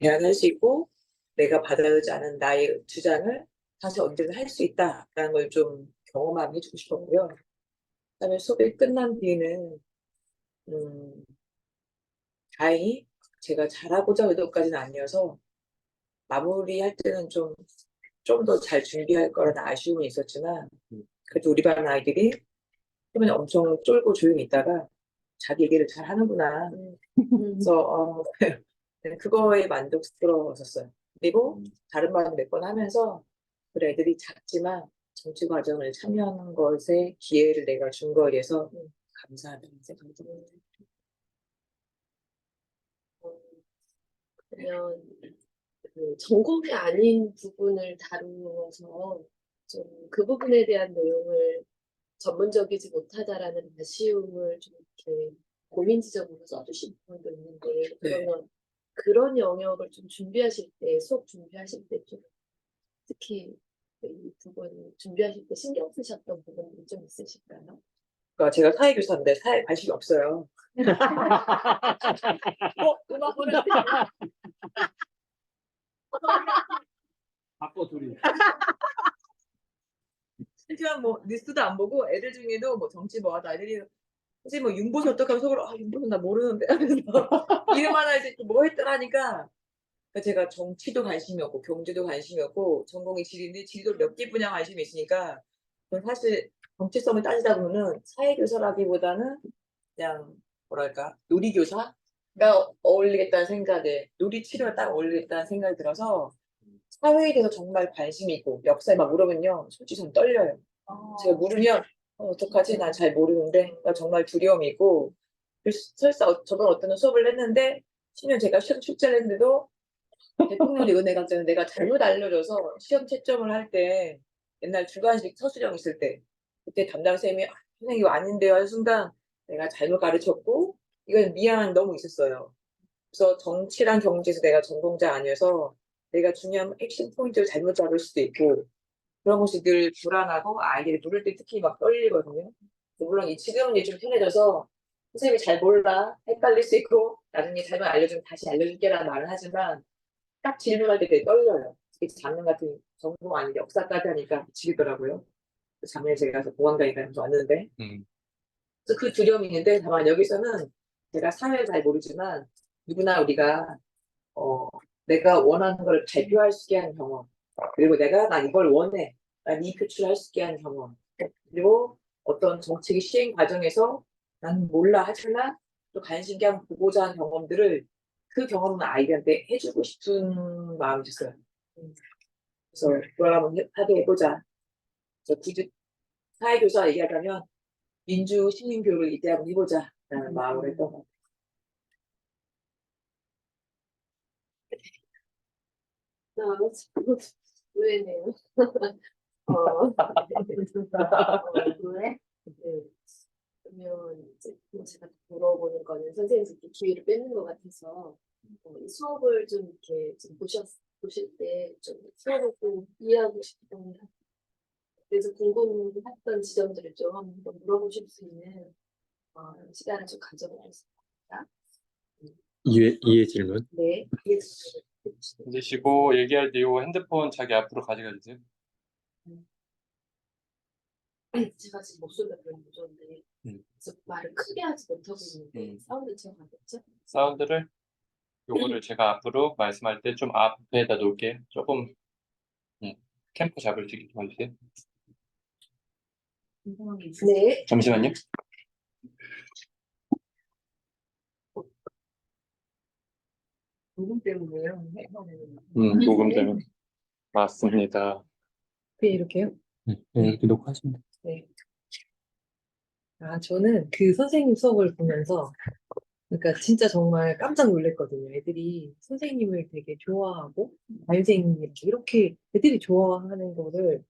제안할 수 있고 내가 받아들이지 않은 나의 주장을 다시 언제든 할 수 있다라는 걸 좀 경험하게 해주고 싶었고요. 그다음에 수업이 끝난 뒤에는 음, 다행히 제가 잘하고자 의도까지는 아니어서 마무리할 때는 좀 더 잘 준비할 거라는 아쉬움은 있었지만 그래도 우리 반 아이들이 처음에 엄청 쫄고 조용히 있다가 자기 얘기를 잘 하는구나. 그래서 네, 그거에 만족스러웠었어요. 그리고 다른 말을 몇 번 하면서 그래 애들이 작지만 정치 과정을 참여하는 것에 기회를 내가 준 거에 대해서 감사하다는 생각이 듭니다. 그러면 그 전공이 아닌 부분을 다루어서 좀 그 부분에 대한 내용을 전문적이지 못하다라는 아쉬움을 좀 이렇게 고민 지점으로 써주신 부분도 있는데 그러면 그런 영역을 좀 준비하실 때 수업 준비하실 때 좀 특히 이 부분 준비하실 때 신경 쓰셨던 부분이 좀 있으실까요? 그러니까 제가 사회교사인데 사회에 관심이 없어요. 음악 보는 바꿔 둘이. 하지만 뭐 뉴스도 안 보고 애들 중에도 뭐 정치 뭐 하다 애들이 선생님 뭐 윤보선 어떡하면 속으로 윤보선 나 모르는데 하면서 이름 하나 이제 뭐 했더라니까 그러니까 제가 정치도 관심이 없고 경제도 관심이 없고 전공이 지리인데 지리도 몇 개 분야 관심이 있으니까 저는 사실 정체성을 따지다 보면은 사회교사라기보다는 그냥 뭐랄까 놀이교사가 어울리겠다는 생각에 놀이치료가 딱 어울리겠다는 생각이 들어서 사회에 대해서 정말 관심이 있고 역사에 막 물어보면요 솔직히 좀 떨려요. 제가 물으면 어떡하지? 난 잘 모르는데 나 정말 두려움이 있고 설사 저번 어떤 수업을 했는데 심지어 제가 시험 출제를 했는데도 대통령의 은혜가 있잖아요. 내가 잘못 알려줘서 시험 채점을 할 때 옛날 주관식 서술형 있을 때 그때 담당 쌤이 선생님 이거 아닌데요 하는 순간 내가 잘못 가르쳤고 이건 미안함이 너무 있었어요. 그래서 정치랑 경제에서 내가 전공자 아니어서 내가 중요한 핵심 포인트를 잘못 잡을 수도 있고 그런 것이 늘 불안하고 아이들이 부를 때 특히 막 떨리거든요. 물론 지금은 이제 좀 편해져서 선생님이 잘 몰라 헷갈릴 수 있고 나중에 잘못 알려주면 다시 알려줄게라는 말은 하지만 딱 질문할 때 되게 떨려요. 특히 작년 같은 전공 아닌 역사까지 하니까 미치겠더라고요. 작년에 제가 가서 보안관이 다니면서 왔는데 그래서 그 두려움이 있는데 다만 여기서는 제가 사회를 잘 모르지만 누구나 우리가 어, 내가 원하는 걸 발표할 수 있게 하는 경험 그리고 내가 나 이걸 원해 난 이 표출할 수 있게 하는 경험 그리고 어떤 정책의 시행 과정에서 나는 몰라 하지만 또 관심 있게 한번 보고자 하는 경험들을 그 경험은 아이들한테 해주고 싶은 마음이 있어요. 그래서 그걸 한번 하게 해보자. 그래서 굳이 사회교사 얘기하자면 민주 시민교육을 이때 한번 해보자라는 마음으로 했던 것 의외네요. 왜? 네. 그러면 이제 제가 물어보는 거는 선생님께 기회를 뺏는 것 같아서 이 수업을 좀 이렇게 좀 보실 때 좀 수업을 좀 이해하고 싶던 그래서 궁금했던 지점들을 좀 한번 물어보실 수 있는 시간을 좀 가져보겠습니다. 이해 질문. 네. 앉으시고 얘기할 때 요 핸드폰 자기 앞으로 가져가 주세요. 제가 지금 목소리가 별로 못 좋은데 음. 그래서 말을 크게 하지 못하고 있는데 사운드 제가 가겠죠? 사운드를 요거를 제가 앞으로 말씀할 때 좀 앞에다 놓을게요. 조금 캠프 잡을 수 있게 좀 해주세요. 네. 잠시만요. 녹음 때문에요. 녹음 때문에. 맞습니다. 이렇게요? 네, 이렇게 녹화하시면 돼요. 네. 저는 그 선생님 수업을 보면서 그러니까 진짜 정말 깜짝 놀랐거든요. 애들이 선생님을 되게 좋아하고 발생이 이렇게 애들이 좋아하는 거를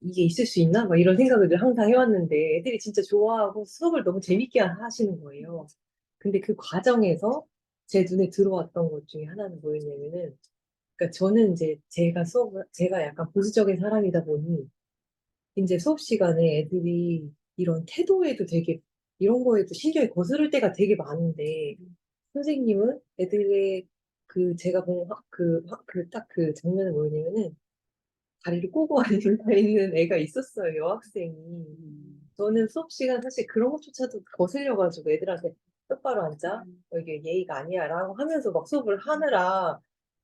이게 있을 수 있나? 막 이런 생각을 늘 항상 해왔는데 애들이 진짜 좋아하고 수업을 너무 재밌게 하시는 거예요. 근데 그 과정에서 제 눈에 들어왔던 것 중에 하나는 뭐였냐면은 그러니까 저는 이제 제가 약간 보수적인 사람이다 보니 이제 수업 시간에 애들이 이런 태도에도 되게 이런 거에도 신경이 거스를 때가 되게 많은데 선생님은 애들의 제가 딱 그 장면을 뭐냐면은 다리를 꼬고 앉아 있는 애가 있었어요, 여학생이. 저는 수업 시간 사실 그런 것조차도 거슬려가지고 애들한테 똑바로 앉아. 이게 예의가 아니야. 라고 하면서 막 수업을 하느라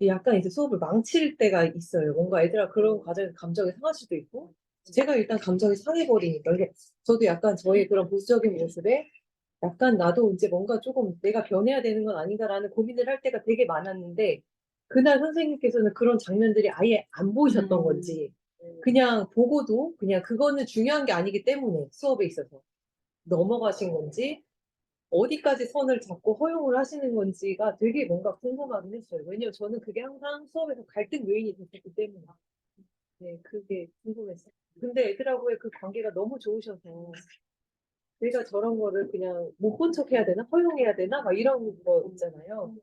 약간 이제 수업을 망칠 때가 있어요. 뭔가 애들아 그런 과정에서 감정이 상할 수도 있고. 제가 일단 감정이 상해버리니까. 이게 저도 약간 저의 그런 보수적인 모습에 약간 나도 이제 뭔가 조금 내가 변해야 되는 건 아닌가라는 고민을 할 때가 되게 많았는데 그날 선생님께서는 그런 장면들이 아예 안 보이셨던 건지 그냥 보고도 그냥 그거는 중요한 게 아니기 때문에 수업에 있어서 넘어가신 건지 어디까지 선을 잡고 허용을 하시는 건지가 되게 뭔가 궁금하긴 했어요. 왜냐면 저는 그게 항상 수업에서 갈등 요인이 됐기 때문에. 네, 그게 궁금했어요. 근데 애들하고의 그 관계가 너무 좋으셔서 내가 저런 거를 그냥 못 본 척 해야 되나? 허용해야 되나? 막 이런 거 있잖아요.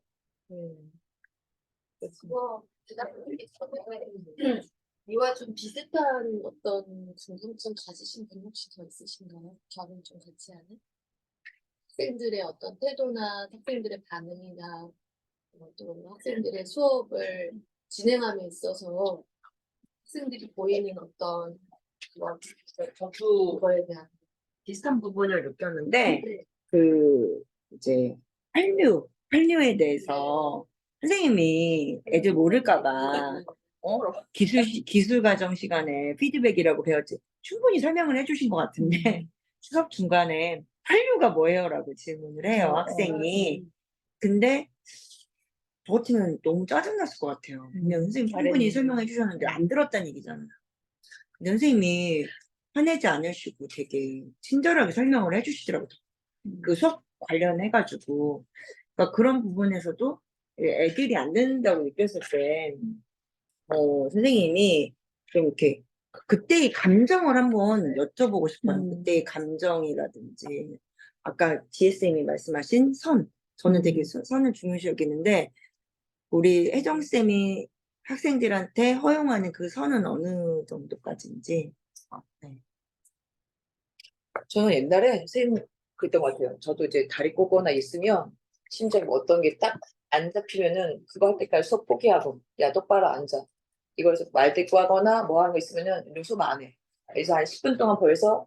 네. 그래서 그거 대답드리기 전에 이와 좀 비슷한 어떤 궁금증 가지신 분 혹시 더 있으신가요? 저는 좀 같지 않은? 학생들의 어떤 태도나 학생들의 반응이나 또 학생들의 수업을 진행함에 있어서 학생들이 보이는 어떤 그런 저도 거에 대한 비슷한 부분을 느꼈는데, 네. 이제, 한류에 대해서 선생님이 애들 모를까봐, 기술 과정 시간에 피드백이라고 배웠지. 충분히 설명을 해주신 것 같은데, 수업 중간에 한류가 뭐예요라고 질문을 해요, 학생이. 근데, 저 같으면 너무 짜증났을 것 같아요. 그냥 선생님 충분히 잘했는데. 설명해 주셨는데 안 들었다는 얘기잖아요. 근데 선생님이 화내지 않으시고 되게 친절하게 설명을 해주시더라고요. 그 수업 관련해가지고. 그러니까 그런 부분에서도 애들이 안 듣는다고 느꼈을 때, 선생님이 좀 이렇게 그때의 감정을 한번 여쭤보고 싶어요. 그때의 감정이라든지. 아까 GSM이 말씀하신 선. 저는 되게 선을 중요시 여기는데, 우리 혜정쌤이 학생들한테 허용하는 그 선은 어느 정도까지인지. 네. 저는 옛날에 선생님 그랬던 것 같아요. 저도 이제 다리 꼬거나 있으면 심지어 뭐 어떤 게 딱 안 잡히면은 그거 할 때까지 수업 포기하고 야 똑바로 앉아. 이거에서 말 대꾸 하거나 뭐 하는 거 있으면은 수업 안 해. 그래서 한 10분 동안 벌써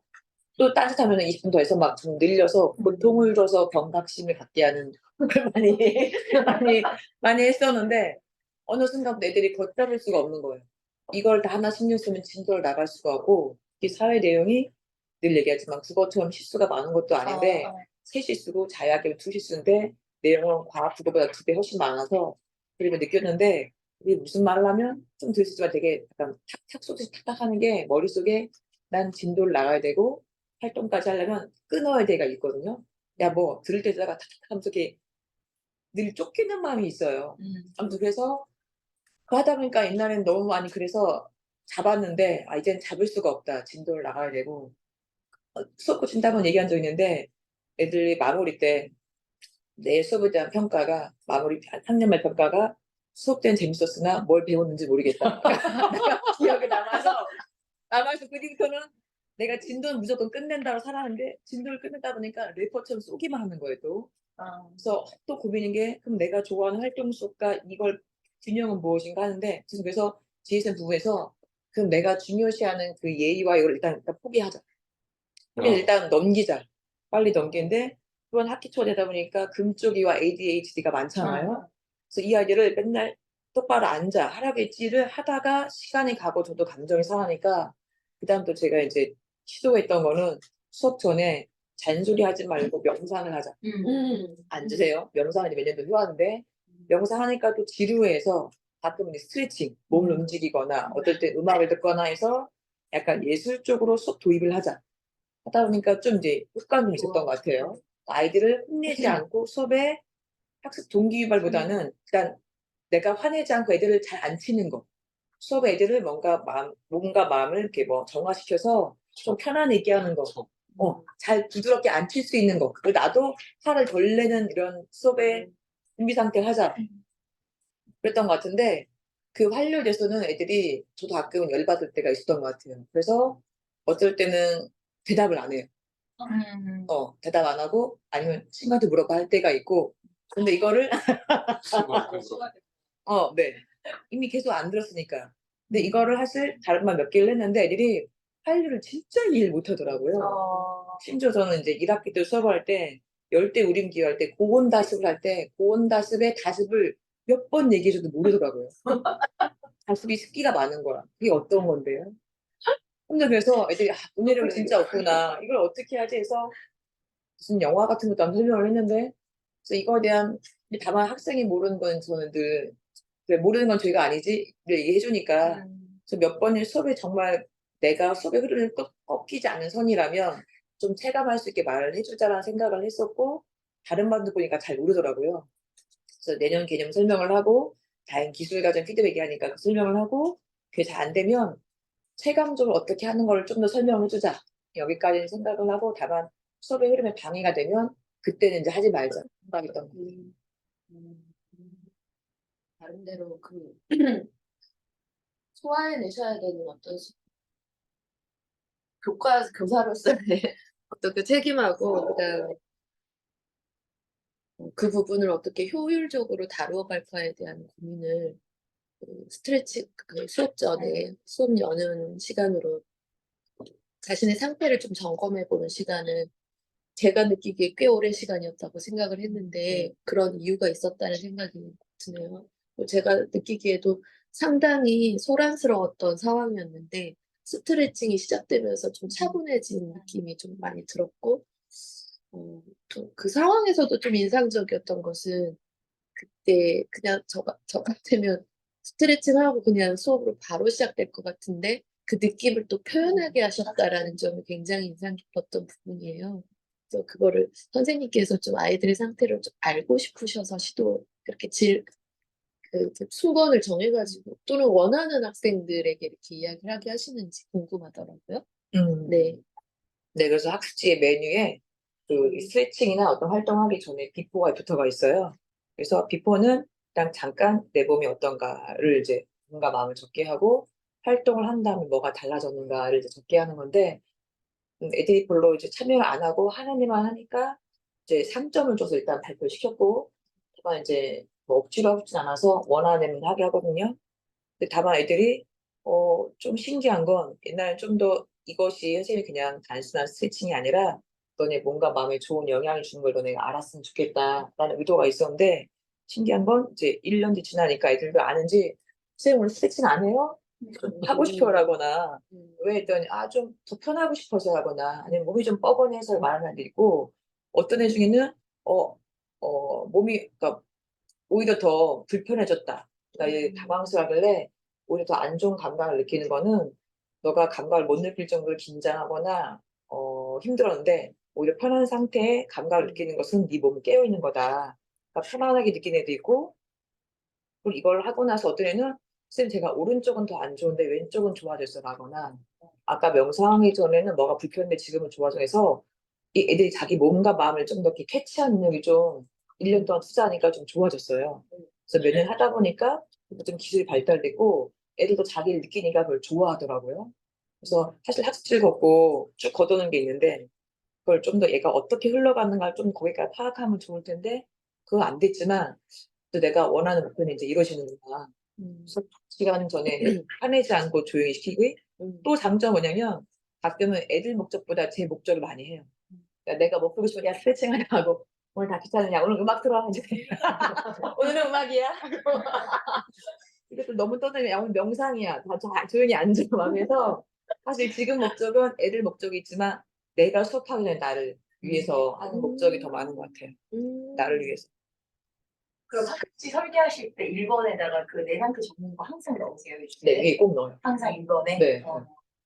또 딴짓하면은 20분 더 해서 막 좀 늘려서 고통을 줘서 경각심을 갖게 하는 걸 많이 많이 했었는데 어느 순간부터 애들이 걷잡을 수가 없는 거예요. 이걸 다 하나 신경 쓰면 진도를 나갈 수가 없고 이 사회 내용이 늘 얘기하지만 국어처럼 실수가 많은 것도 아닌데 세 실수고 자유학교 두 실수인데 내용은 과학 국어보다 2배 훨씬 많아서 그리고 느꼈는데 이게 무슨 말을 하면 좀 들을 수 있지만 되게 약간 탁탁 쏘듯이 탁탁 하는 게 머릿속에 난 진도를 나가야 되고 활동까지 하려면 끊어야 돼가 있거든요. 야 뭐 들을 때다가 탁탁 하면서 이렇게 늘 쫓기는 마음이 있어요. 아무튼 그래서 그 하다 보니까 옛날엔 너무 많이 그래서 잡았는데 아 이젠 잡을 수가 없다. 진도를 나가야 되고 수업 고친다 한번 얘기한 적 있는데 애들이 마무리 때 내 수업에 대한 평가가 마무리 학년 말 평가가 수업 때는 재밌었으나 뭘 배웠는지 모르겠다. 내가 기억에 남아서 그 뒤부터는 내가 진도는 무조건 끝낸다고 살았는데 진도를 끝내다 보니까 래퍼처럼 쏘기만 하는 거예요 또. 그래서 또 고민인 게 그럼 내가 좋아하는 활동 수업과 이걸 균형은 무엇인가 하는데 그래서 GSM 부분에서 그럼 내가 중요시하는 그 예의와 이걸 일단 포기하자. 일단 넘기자. 빨리 넘기는데 그건 학기 초 되다 보니까 금쪽이와 ADHD가 많잖아요. 그래서 이 아이들을 맨날 똑바로 앉아 하라고 했지를 하다가 시간이 가고 저도 감정이 상하니까 그다음 또 제가 이제 시도했던 거는 수업 전에 잔소리하지 말고 명상을 하자. 앉으세요. 명상은 몇 년도 해왔는데 명상하니까 또 지루해서 가끔 이제 스트레칭, 몸을 움직이거나 어떨 때 음악을 듣거나 해서 약간 예술 쪽으로 수업 도입을 하자. 하다 보니까 좀 이제 효과는 있었던 것 같아요. 아이들을 혼내지 않고 수업에 학습 동기유발보다는 일단 내가 화내지 않고 애들을 잘 안 치는 거. 수업에 애들을 뭔가 몸과 마음을 이렇게 뭐 정화시켜서 좀 편안하게 하는 거. 잘 부드럽게 안 칠 수 있는 거. 그리고 나도 화를 덜 내는 이런 수업의 준비 상태를 하자. 그랬던 것 같은데 그 활력에서는 애들이 저도 가끔은 열받을 때가 있었던 것 같아요. 그래서 어떨 때는 대답을 안 해요. 대답 안 하고 아니면 친구한테 물어봐 할 때가 있고 근데 이거를 네. 이미 계속 안 들었으니까. 근데 이거를 사실 다른 말 몇 개를 했는데 애들이 한류를 진짜 이해를 못 하더라고요. 심지어 저는 이제 1학기 때 수업할 때 열대 우림 기할 때 고온다습을 할 때 고온다습의 다습을 몇 번 얘기해줘도 모르더라고요. 다습이 습기가 많은 거야. 그게 어떤 건데요? 근데 그래서 애들이 문해력이 진짜 없구나. 이걸 어떻게 하지 해서 무슨 영화 같은 것도 안 설명을 했는데 그래서 이거에 대한 다만 학생이 모르는 건 저는 늘 그래, 모르는 건 죄가 아니지 를 얘기해주니까 그래서 몇 번의 수업에 정말 내가 수업의 흐름을 꺾이지 않는 선이라면 좀 체감할 수 있게 말을 해주자라는 생각을 했었고 다른 반도 보니까 잘 모르더라고요. 그래서 내년 개념 설명을 하고 다행 기술과정 피드백이 하니까 그 설명을 하고 그게 잘 안 되면 체감적으로 어떻게 하는 걸 좀 더 설명해주자 여기까지는 생각을 하고 다만 수업의 흐름에 방해가 되면 그때는 이제 하지 말자 생각했던 거예요. 나름대로 그 소화해내셔야 되는 어떤 교사로서의 어떤 그 책임하고 그다음에 그 부분을 어떻게 효율적으로 다루어 갈까에 대한 고민을 스트레칭 그 수업 전에 수업 여는 시간으로 자신의 상태를 좀 점검해 보는 시간은 제가 느끼기에 꽤 오랜 시간이었다고 생각을 했는데 그런 이유가 있었다는 생각이 드네요. 제가 느끼기에도 상당히 소란스러웠던 상황이었는데 스트레칭이 시작되면서 좀 차분해진 느낌이 좀 많이 들었고 또 그 상황에서도 좀 인상적이었던 것은 그때 그냥 저 같으면 스트레칭하고 그냥 수업으로 바로 시작될 것 같은데 그 느낌을 또 표현하게 하셨다라는 점이 굉장히 인상 깊었던 부분이에요. 그래서 그거를 선생님께서 좀 아이들의 상태를 좀 알고 싶으셔서 그렇게 그 순번을 정해가지고 또는 원하는 학생들에게 이렇게 이야기를 하게 하시는지 궁금하더라고요. 네. 네, 그래서 학습지의 메뉴에 그 스트레칭이나 어떤 활동하기 전에 비포가 애프터가 있어요. 그래서 비포는 그냥 잠깐 내 몸이 어떤가를 이제 몸과 마음을 적게 하고 활동을 한 다음에 뭐가 달라졌는가를 이제 적게 하는 건데 애들이 별로 이제 참여를 안 하고 하나님만 하니까 이제 3점을 줘서 일단 발표시켰고 다만 이제 뭐 억지로 하고 있진 않아서 원하는 하게 하거든요. 근데 다만 애들이 좀 신기한 건 옛날에 좀 더 이것이 선생님이 그냥 단순한 스트레칭이 아니라 너네 몸과 마음에 좋은 영향을 주는 걸 너네가 알았으면 좋겠다라는 의도가 있었는데 신기한 건 이제 1년 뒤 지나니까 애들도 아는지 선생님 오늘 스트레칭 안 해요? 하고 싶어라거나 왜 했더니 좀 더 편하고 싶어서 하거나 아니면 몸이 좀 뻐근해서 말하는 애도 있고 어떤 애 중에는 몸이 그러니까 오히려 더 불편해졌다. 그러니까 이게 당황스러워하길래 오히려 더 안 좋은 감각을 느끼는 거는 너가 감각을 못 느낄 정도로 긴장하거나 힘들었는데 오히려 편한 상태에 감각을 느끼는 것은 네 몸이 깨어 있는 거다. 그러니까 편안하게 느끼는 애도 있고 그리고 이걸 하고 나서 어떤 애는 쌤 제가 오른쪽은 더 안 좋은데 왼쪽은 좋아졌어 라거나 아까 명상하기 전에는 뭐가 불편했는데 지금은 좋아져 해서 이 애들이 자기 몸과 마음을 좀 더 이렇게 캐치하는 능력이 좀 1년 동안 투자하니까 좀 좋아졌어요. 그래서 몇 년 하다 보니까 좀 기술이 발달됐고 애들도 자기를 느끼니까 그걸 좋아하더라고요. 그래서 사실 학습지를 걷고 쭉 걷어놓은 게 있는데 그걸 좀 더 얘가 어떻게 흘러가는가를 좀 거기까지 파악하면 좋을 텐데 그거 안 됐지만 또 내가 원하는 목표는 이제 이루어지는구나. 그래서 시간 전에 화내지 않고 조용히 시키고 또 장점 뭐냐면 가끔은 애들 목적보다 제 목적을 많이 해요. 그러니까 내가 못 보고 싶으면 야 스트레칭 하자 하고 오늘 다 귀찮으냐 오늘 음악 틀어 이제 오늘은 음악이야 이것도 너무 떠들면 야 오늘 명상이야 다 조용히 앉아 하면서 사실 지금 목적은 애들 목적이 있지만 내가 수업하기 전에 나를 위해서 하는 목적이 더 많은 것 같아요. 나를 위해서. 그럼 학습지 설계하실 때 1번에다가 그 내 상태 적는 거 항상 넣으세요, 요즘에? 네, 이게 꼭 넣어요. 항상 1번에? 네.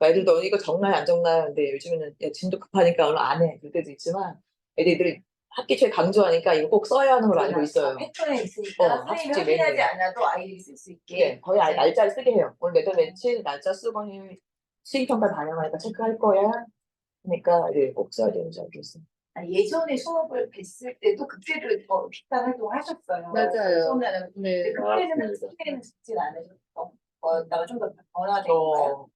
애들도 이거 적나요 안 적나요? 근데 요즘에는 야 진도 급하니까 오늘 안 해. 그럴 때도 있지만 애들이 학기 초에 강조하니까 이거 꼭 써야 하는 걸로 알고 있어요. 패턴에 있으니까 선생님이 학습지 확인하지 메뉴에. 않아도 아이들이 쓸 수 있게. 네, 거의 날짜를 쓰게 해요. 오늘 몇월 며칠 날짜 쓰고니 수행평가 반영하니까 체크할 거야. 그러니까 네, 꼭 써야 되는 줄 알겠어요. 아니, 예전에 수업을 뵀을 때도 그때도 비슷한 활동을 하셨어요. 맞아요. 수업나는 네. 그때는 듣진 않으셨던 거였다가 좀 더 변화된 건가요?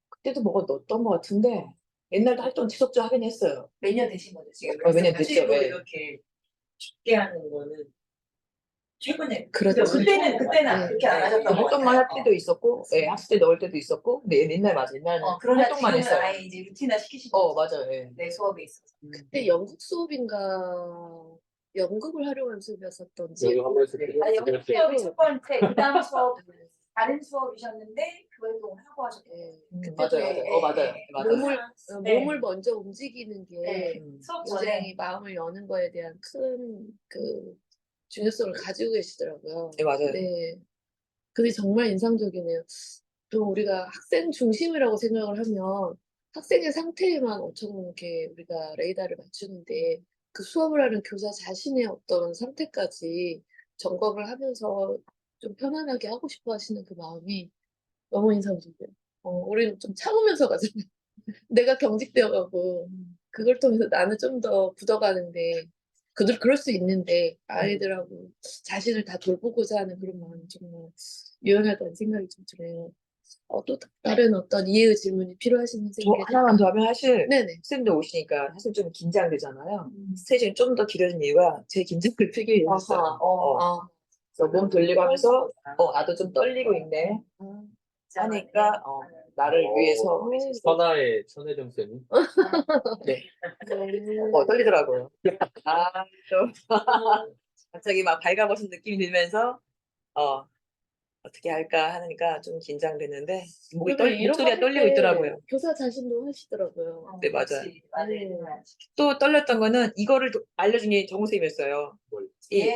그때도 뭐가 넣었던 것 같은데 옛날도 활동 지속적으로 하긴 했어요. 몇 년 되신 거죠, 지금? 몇 년 됐죠. 네. 이렇게 쉽게 하는 거는 최근에. 그렇죠. 그때는 네. 그렇게 안 하셨던 것 활동만 같아요. 할 때도 있었고, 예, 학습 때 넣을 때도 있었고, 근데 옛날 맞아. 옛날에는 그러나 활동만 지금은 했어요. 아예 이제 루틴화 시키시고 맞아요. 예. 내 수업에 있어서. 그때 연극 수업인가 연극을 활용한 수업이었었던지 여기 한번 했을 때. 아니 영국 수업이 첫 번째, 그 다음 수업 다른 수업이셨는데 그 활동을 하고 하셨고. 맞아요. 맞아요. 맞아요. 몸을 먼저 움직이는 게 네. 수업 전에 굉장히 마음을 여는 거에 대한 큰 그 중요성을 가지고 계시더라고요. 네, 맞아요. 네. 그게 정말 인상적이네요. 또 우리가 학생 중심이라고 생각을 하면 학생의 상태에만 엄청 이렇게 우리가 레이더를 맞추는데 그 수업을 하는 교사 자신의 어떤 상태까지 점검을 하면서 좀 편안하게 하고 싶어 하시는 그 마음이 너무 인상적이에요. 우리는 좀 참으면서 가잖아요. 내가 경직되어가고 그걸 통해서 나는 좀 더 굳어가는데 그럴 수 있는데 아이들하고 자신을 다 돌보고자 하는 그런 마음이 정말 유연하다는 생각이 좀 들어요. 또 다른 어떤 이해의 질문이 필요하신 저 선생님이 하나만 더 하면 사실 네네. 선생님들 오시니까 사실 좀 긴장되잖아요. 스테이지는 좀 더 길어진 이유가 제 긴장을 풀기 위해서였어요. 그래서 몸 돌리고 하면서 나도 좀 떨리고 있네 하니까 나를 위해서 선아의 천혜정 쌤이. 네. 떨리더라고요. 좀 갑자기 막 밝아버린 느낌이 들면서 어떻게 할까 하니까 좀 긴장되는데 목소리가 떨리고 있더라고요. 교사 자신도 하시더라고요. 네, 맞아요. 그치. 맞아요. 또 떨렸던 거는 이거를 알려준 게 정우 쌤이었어요.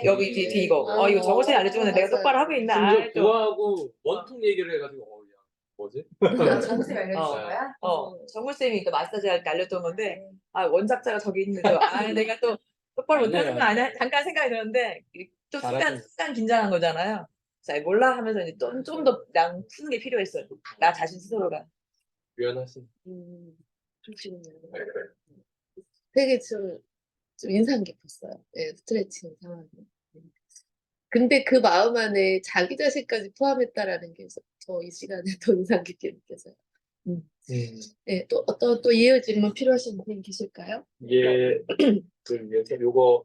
여기 뒤 이거. 이거 정우 쌤이 알려준 건데 내가 맞아요. 똑바로 하고 있나? 심지어 좀. 구하고 원통 얘기를 해가지고 야 뭐지? 정쌤 알려주신 거야? 정우 쌤이 또 마사지 할 때 알려줬던 건데 원작자가 저기 있는데 내가 또 똑바로 아니에요, 못하는 거 아니야? 잠깐 생각이 들었는데 또 잘하시네. 순간 긴장한 거잖아요. 잘 몰라 하면서 이제 좀 더 양 푸는 게 필요했어요. 나 자신 스스로가. 유연하신. 그러시군요. 되게 좀 인상 깊었어요. 네, 스트레칭 상황이. 근데 그 마음 안에 자기 자신까지 포함했다라는 게 저 이 시간에 더 인상 깊게 느껴져요. 네, 또 어떤 또 이해의 질문 필요하신 분 계실까요? 이게 위해서 요거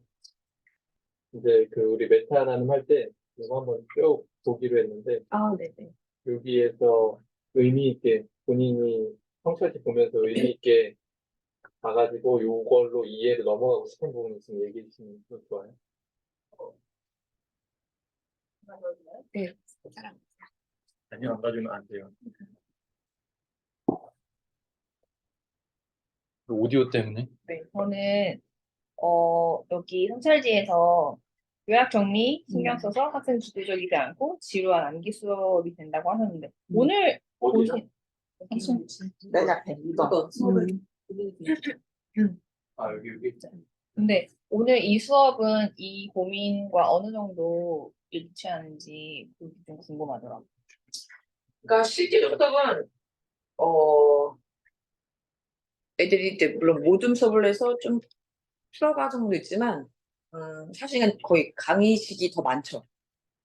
이제 그 우리 메타 나눔 할 때 이거 한번 쭉 보기로 했는데 네네. 여기에서 의미 있게 본인이 성찰지 보면서 의미 있게 가가지고 요걸로 이해를 넘어가고 싶은 부분이 있으면 얘기해 주시면 좀 좋아요. 네, 사랑. 아니요, 안 가주면 안 돼요. 오디오 때문에? 네, 저는 여기 성찰지에서 요약 정리 신경 써서 학생 주도적이지 않고 지루한 암기 수업이 된다고 하셨는데 오늘 어디죠? 보신 맨 앞에 2번. 여기. 근데 오늘 이 수업은 이 고민과 어느 정도 일치하는지 그게 좀 궁금하더라고요. 그러니까 실제로 수업은 애들이 이제 물론 모든 수업을 해서 좀 풀어가 정도 있지만 사실은 거의 강의식이 더 많죠.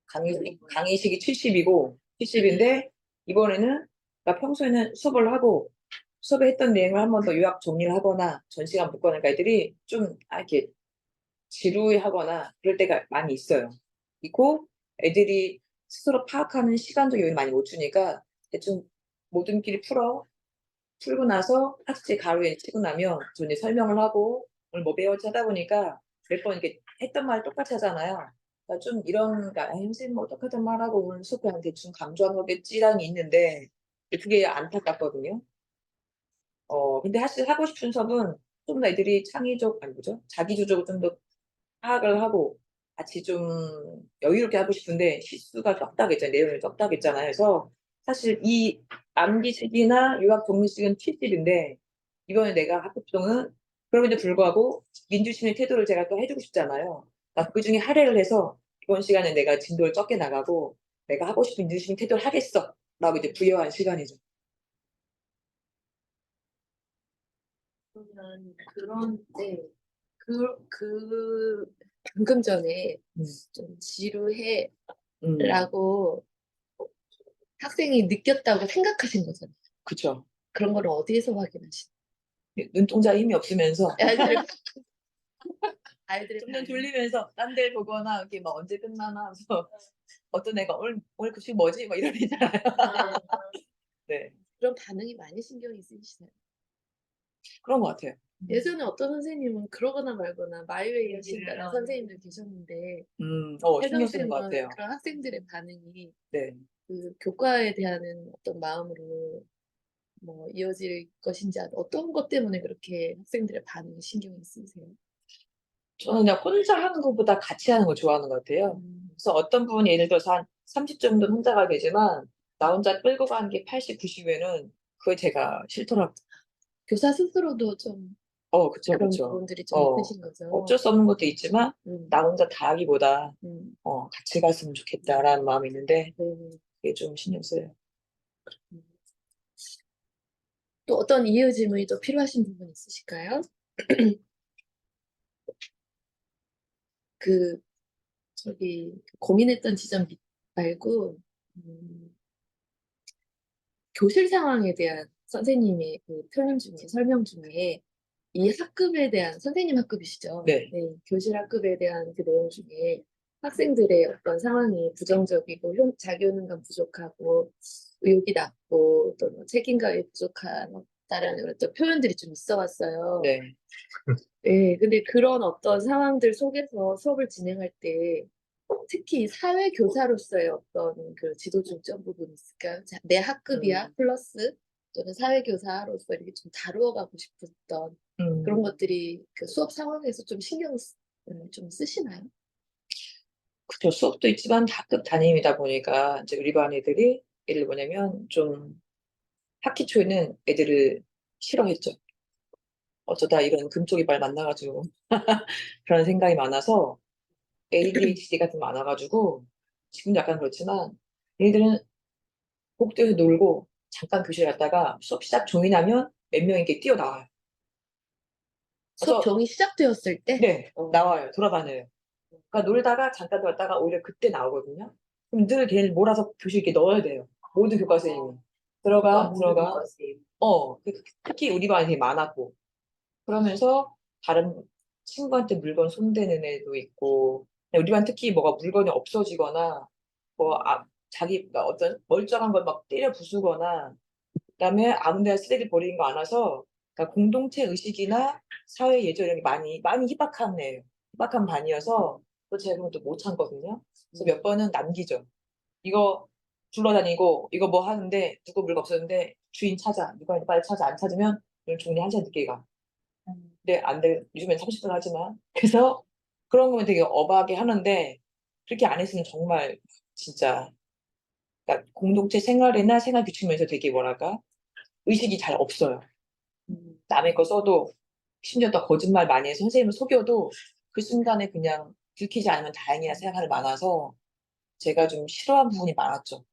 강의식이 70이고 70인데 이번에는 나 평소에는 수업을 하고 수업에 했던 내용을 한 번 더 요약 정리를 하거나 전시간 붙거나 그러니까 애들이 좀 이렇게 지루해하거나 그럴 때가 많이 있어요. 있고 애들이 스스로 파악하는 시간적 여유를 많이 못 주니까 대충 모든끼리 풀고 나서 학습지 가로에 치고 나면 저 이제 설명을 하고 오늘 뭐 배웠지 하다 보니까 몇 번 이렇게 했던 말 똑같이 하잖아요. 그러니까 좀 이런 선생님 뭐 똑같은 말하고 오늘 수업 그냥 대충 강조한 거겠지라는 게 있는데 그게 안타깝거든요. 근데 사실 하고 싶은 수업은 좀 더 애들이 창의적 아니 뭐죠? 자기주적으로 좀 더 파악을 하고 같이 좀 여유롭게 하고 싶은데 실수가 적다겠잖아요. 내용이 적다겠잖아요. 그래서 사실 이 암기식이나 요약 정리식은 70인데 이번에 내가 학급종은 그럼에도 불구하고 민주심의 태도를 제가 또 해주고 싶잖아요. 그러니까 그중에 할애를 해서 이번 시간에 내가 진도를 적게 나가고 내가 하고 싶은 민주심의 태도를 하겠어 라고 이제 부여한 시간이죠. 그러면 방금 전에 좀 지루해 라고 학생이 느꼈다고 생각하신 거잖아요. 그쵸. 그런 걸 어디에서 확인하시나요? 눈동자에 힘이 없으면서 아이들의 좀 더 반응. 졸리면서 딴 데 보거나 이렇게 막 언제 끝나나 하면서 어떤 애가 오늘 급식 뭐지? 막 이런 애 있잖아요. 네, 그런 반응이 많이 신경이 쓰이시나요? 그런 것 같아요. 예전에 어떤 선생님은 그러거나 말거나 마이웨이 하신다는 얘기를 선생님들 계셨는데 신경 쓰는 것 혜정 같아요. 쌤은 그런 학생들의 반응이 네. 그 교과에 대한 어떤 마음으로 뭐 이어질 것인지 어떤 것 때문에 그렇게 학생들의 반응이 신경이 쓰이세요? 저는 그냥 혼자 하는 것보다 같이 하는 걸 좋아하는 것 같아요. 그래서 어떤 부분이 예를 들어서 한 30 정도는 혼자가 되지만 나 혼자 끌고 가는 게 80, 90이면은 그게 제가 싫더라고요. 교사 스스로도 좀 그쵸, 그런 그쵸. 부분들이 좀 있으신 거죠. 어쩔 수 없는 것도 있지만 음, 나 혼자 다 하기보다 음, 같이 갔으면 좋겠다라는 마음이 있는데 네. 그게 좀 신경 쓰여요. 또 어떤 이해 질문이 또 필요하신 부분 있으실까요? 그 저기 고민했던 지점 말고 교실 상황에 대한 선생님의 그 표현 중에 설명 중에 이 학급에 대한 선생님 학급이시죠? 네. 교실 학급에 대한 그 내용 중에 학생들의 어떤 상황이 부정적이고 자기 효능감 부족하고 의욕이 낮고 또 뭐 책임감이 부족하다라는 어떤 표현들이 좀 있어 왔어요. 네. 네, 근데 그런 어떤 상황들 속에서 수업을 진행할 때 특히 사회교사로서의 어떤 그 지도 중점 부분이 있을까요? 자, 내 학급이야 플러스 또는 사회교사로서 이렇게 좀 다루어가고 싶었던 그런 것들이 그 수업 상황에서 좀 좀 쓰시나요? 그쵸. 수업도 있지만 학급 담임이다 보니까 이제 우리 반 애들이 예를 뭐냐면 좀 학기 초에는 애들을 싫어했죠. 어쩌다 이런 금쪽이발 만나가지고 그런 생각이 많아서 ADHD 같은 거 많아가지고 지금도 약간 그렇지만 얘들은 복도에서 놀고 잠깐 교실 갔다가 수업 시작 종이 나면 몇 명이 이렇게 뛰어나와요. 수업 그래서 종이 시작되었을 때? 네, 나와요. 돌아다녀요. 그러니까 놀다가 잠깐 들었다가 오히려 그때 나오거든요. 그럼 늘 걔를 몰아서 교실 이렇게 넣어야 돼요. 모든 교과 선생님이. 들어가. 특히 우리 반이 되게 많았고. 그러면서 다른 친구한테 물건 손대는 애도 있고, 우리 반 특히 뭐가 물건이 없어지거나, 자기가 어떤 멀쩡한 걸 막 때려 부수거나, 그다음에 아무 데나 쓰레기 버리는 거 안 와서, 그러니까 공동체 의식이나 사회 예절 이런 게 많이 희박한 애예요. 희박한 반이어서, 또 제가 그걸 또 못 참거든요. 그래서 몇 번은 남기죠. 이거 굴러다니고, 이거 뭐 하는데, 누구 물건 없었는데, 주인 찾아. 누가 빨리 찾아. 안 찾으면, 오늘 종이 1시간 늦게 가. 네, 안 돼. 요즘엔 30분 하지만. 그래서 그런 거면 되게 어하게 하는데, 그렇게 안 했으면 정말, 진짜, 그러니까 공동체 생활이나 생활 규칙면서 되게 뭐랄까, 의식이 잘 없어요. 남의 거 써도, 심지어 또 거짓말 많이 해서 선생님을 속여도, 그 순간에 그냥 들키지 않으면 다행이라 생각할 많아서, 제가 좀 싫어하는 부분이 많았죠.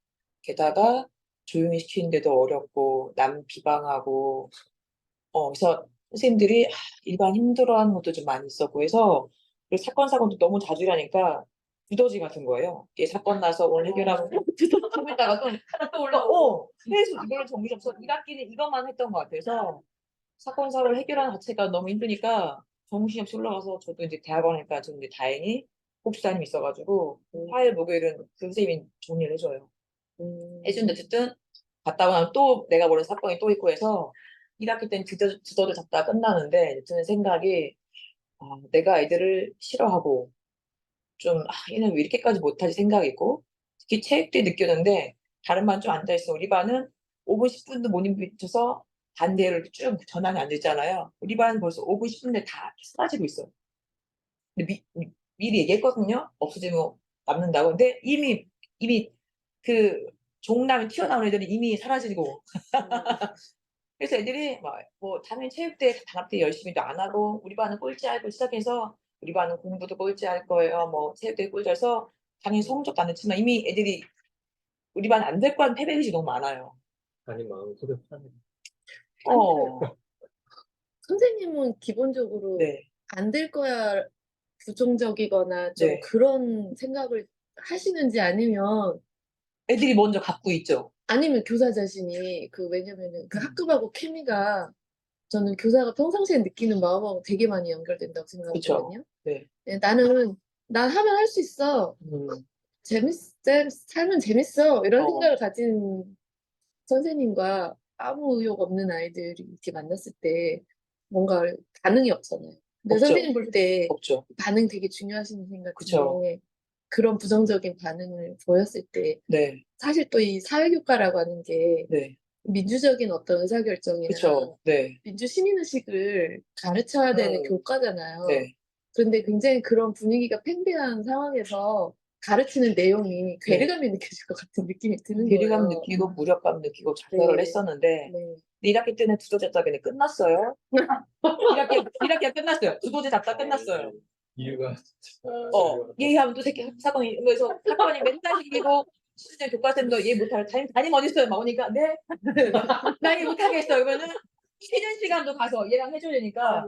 게다가, 조용히 시키는데도 어렵고, 남 비방하고, 그래서 선생님들이 일반 힘들어하는 것도 좀 많이 있었고 해서 그리고 사건 사고도 너무 자주 일하니까 두더지 같은 거예요. 이게 사건 나서 오늘 해결하고 좀 있다가 또 올라오고 계속 이걸로 정신없어 1학기는 이것만 했던 것 같아서 사건 사고를 해결하는 자체가 너무 힘드니까 정신없이 올라가서 저도 이제 대학원이니까 좀 이제 다행히 복지사님이 있어가지고 화요일 목요일은 그 선생님이 정리를 해줘요. 해주는데 어쨌든 갔다 오면 또 내가 모르는 사건이 또 있고 해서 1학기 때는 두더지 잡다가 끝나는데 드는 생각이 내가 애들을 싫어하고 좀 얘는 왜 이렇게까지 못하지 생각이 있고 특히 체육 때 느꼈는데 다른 반 좀 앉아있어 우리 반은 5분 10분도 못 인비쳐서 반대로 쭉 전환이 안 됐잖아요. 우리 반은 벌써 5분 10분에 다 쏟아지고 있어요. 근데 미리 얘기했거든요. 없어지면 남는다고. 근데 이미 그 종남이 튀어나온 애들이 이미 사라지고 그래서 애들이 뭐 당연히 체육대 단합대 열심히도 안 하고 우리 반은 꼴찌하고 시작해서 우리 반은 공부도 꼴찌할 거예요. 뭐 체육대 꼴찌해서 당연히 성적도 안 됐지만 이미 애들이 우리 반 안 될 거란 패배의식이 너무 많아요. 아니 마음 속에 파는. 선생님은 기본적으로 네. 안 될 거야 부정적이거나 좀 네. 그런 생각을 하시는지 아니면 애들이 먼저 갖고 있죠. 교사 자신이 왜냐면은 그 학급하고 케미가 저는 교사가 평상시에 느끼는 마음하고 되게 많이 연결된다고 생각하거든요. 네. 네, 난 하면 할 수 있어. 삶은 재밌어. 이런 어. 생각을 가진 선생님과 아무 의욕 없는 아이들이 이렇게 만났을 때 뭔가 반응이 없잖아요. 근데 없죠. 선생님 볼 때 없죠. 반응 되게 중요하신 생각 그쵸. 같은데 그런 부정적인 반응을 보였을 때 네. 사실 또 이 사회교과라고 하는 게 네. 민주적인 어떤 의사결정이나 그쵸. 네. 민주 시민의식을 가르쳐야 되는 교과잖아요. 네. 그런데 굉장히 그런 분위기가 팽배한 상황에서 가르치는 내용이 괴리감이 느껴질 것 같은 느낌이 드는 괴리감 거예요. 느끼고 무력감 느끼고 좌절을 네. 했었는데 네. 1학기 때는 두도제 작업이 끝났어요. 1학기가 끝났어요. 두도제 작가 끝났어요. 이유가 얘하면 또 새끼 사건이 그래서 사건이 맨날 생기고 실제 교과쌤도 얘 못할 담임 어디 있어요? 막 오니까 네? 나 얘 못하겠어. 그러면은 쉬는 시간도 가서 얘랑 해줘야 되니까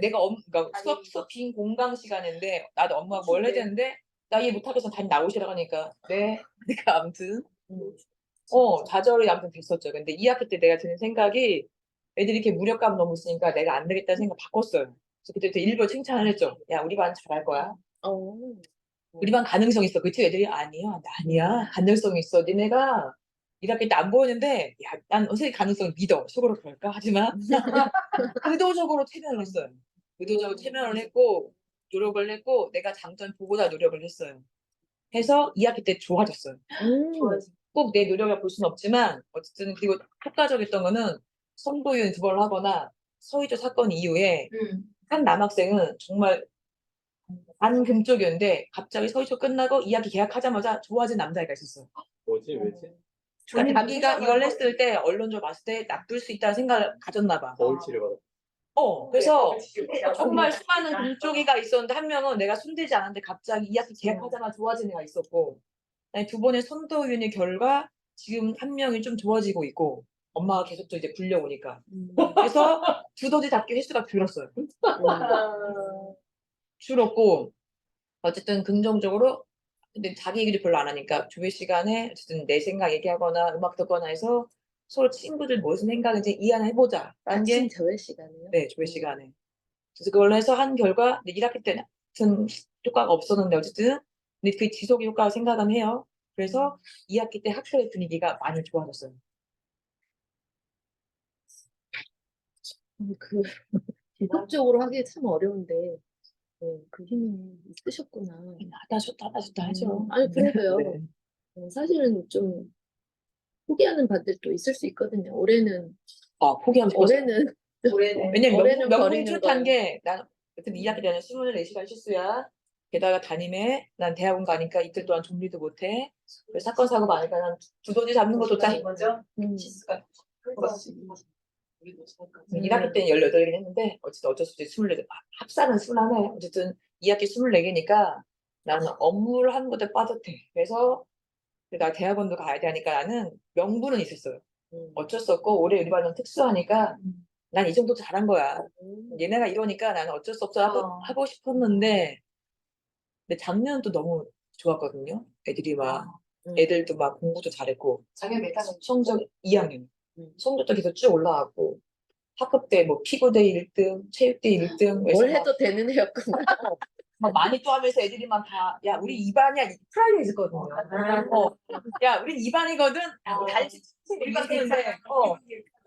내가 그러니까 수업 빈 공강 시간인데 나도 엄마가 뭘 해야 되는데 나 얘 못하겠어. 담임 나오시라고 하니까 네. 그러니까 아무튼 좌절이 아무튼 됐었죠. 근데 2학기 때 내가 드는 생각이 애들이 이렇게 무력감 너무 있으니까 내가 안 되겠다는 생각 바꿨어요. 그래서 그때부터 일부러 칭찬을 했죠. 야, 우리 반 잘할 거야. 우리 반 가능성 있어. 그치? 애들이 아니야. 아니야. 가능성 있어. 니네가 1학기 때 안 보이는데 야, 난 선생님 가능성 믿어. 속으로 그럴까? 하지만 의도적으로 체면을 했어요. 의도적으로 체면을 했고 노력을 했고 내가 장점 보고자 노력을 했어요. 해서 2학기 때 좋아졌어요. 꼭 내 노력을 볼 수는 없지만 어쨌든 그리고 효과적이었던 거는 선도위원 2번을 하거나 서희조 사건 이후에 한 남학생은 정말 반금쪽이었는데 갑자기 서희조 끝나고 2학기 개학하자마자 좋아진 남자애가 있었어요. 뭐지 왜지? 그러니까 자기가 이걸 했을 때 언론적으로 봤을 때 나쁠 수 있다는 생각을 가졌나 봐. 거울 치료받아. 그래서 정말 수많은 금쪽이가 있었는데 한 명은 내가 손대지 않았는데 갑자기 2학기 개학하자마자 좋아진 애가 있었고 2번의 선도위원회 결과 지금 한 명이 좀 좋아지고 있고 엄마가 계속 또 이제 불려오니까 그래서 두더지 잡기 횟수가 줄었어요. 줄었고 어쨌든 긍정적으로 근데 자기 얘기도 별로 안 하니까 조회 시간에 어쨌든 내 생각 얘기하거나 음악 듣거나 해서 서로 친구들 무슨 생각인지 이해해보자 라는 게 아침 저회 시간에요? 네, 조회 시간에. 그래서 그걸로 해서 한 결과 1학기 때는 같은 효과가 없었는데 어쨌든 근데 그 지속 효과를 생각은 해요. 그래서 2학기 때 학교의 분위기가 많이 좋아졌어요. 그 지속적으로 하기 참 어려운데 그 힘이 있으셨구나. 하다 줬다 하죠. 아니 그래도요. 네. 사실은 좀 포기하는 반들도 있을 수 있거든요. 올해는 포기하고 싶었어요. 왜냐면 올해는 명분 버리는 출탄 거예요. 게 난 그때 2학기 때는 24시간 실수야. 게다가 담임에 난 대학원 가니까 이틀 동안 좀비도 못해. 그래서 사건 사고 많으니까 난 두더지 잡는 것도 짜. 거죠? 실수가 1학기 때는 18개긴 했는데 어쨌든 어쩔 수 없이 24개. 합산은 21해. 어쨌든 2학기 24개니까 나는 업무를 하는 것에 빠듯해. 그래서 나 대학원도 가야 되니까 나는 명분은 있었어요. 어쩔 수 없고 올해 우리 반은 특수하니까 난 이 정도 잘한 거야. 얘네가 이러니까 나는 어쩔 수 없어 하고 싶었는데 근데 작년은 또 너무 좋았거든요. 애들도 막 공부도 잘했고 작년 몇 학년? 성적 2학년 성적도 계속 쭉 올라왔고 학급 때 뭐 피구대 1등, 체육대 1등 뭘 해도 되는 애였구나. 막 많이 또 하면서 애들이 막 다 야 우리 2반이야 프라이드 있었거든요. 야 우린 2반이거든. 달지 일반인데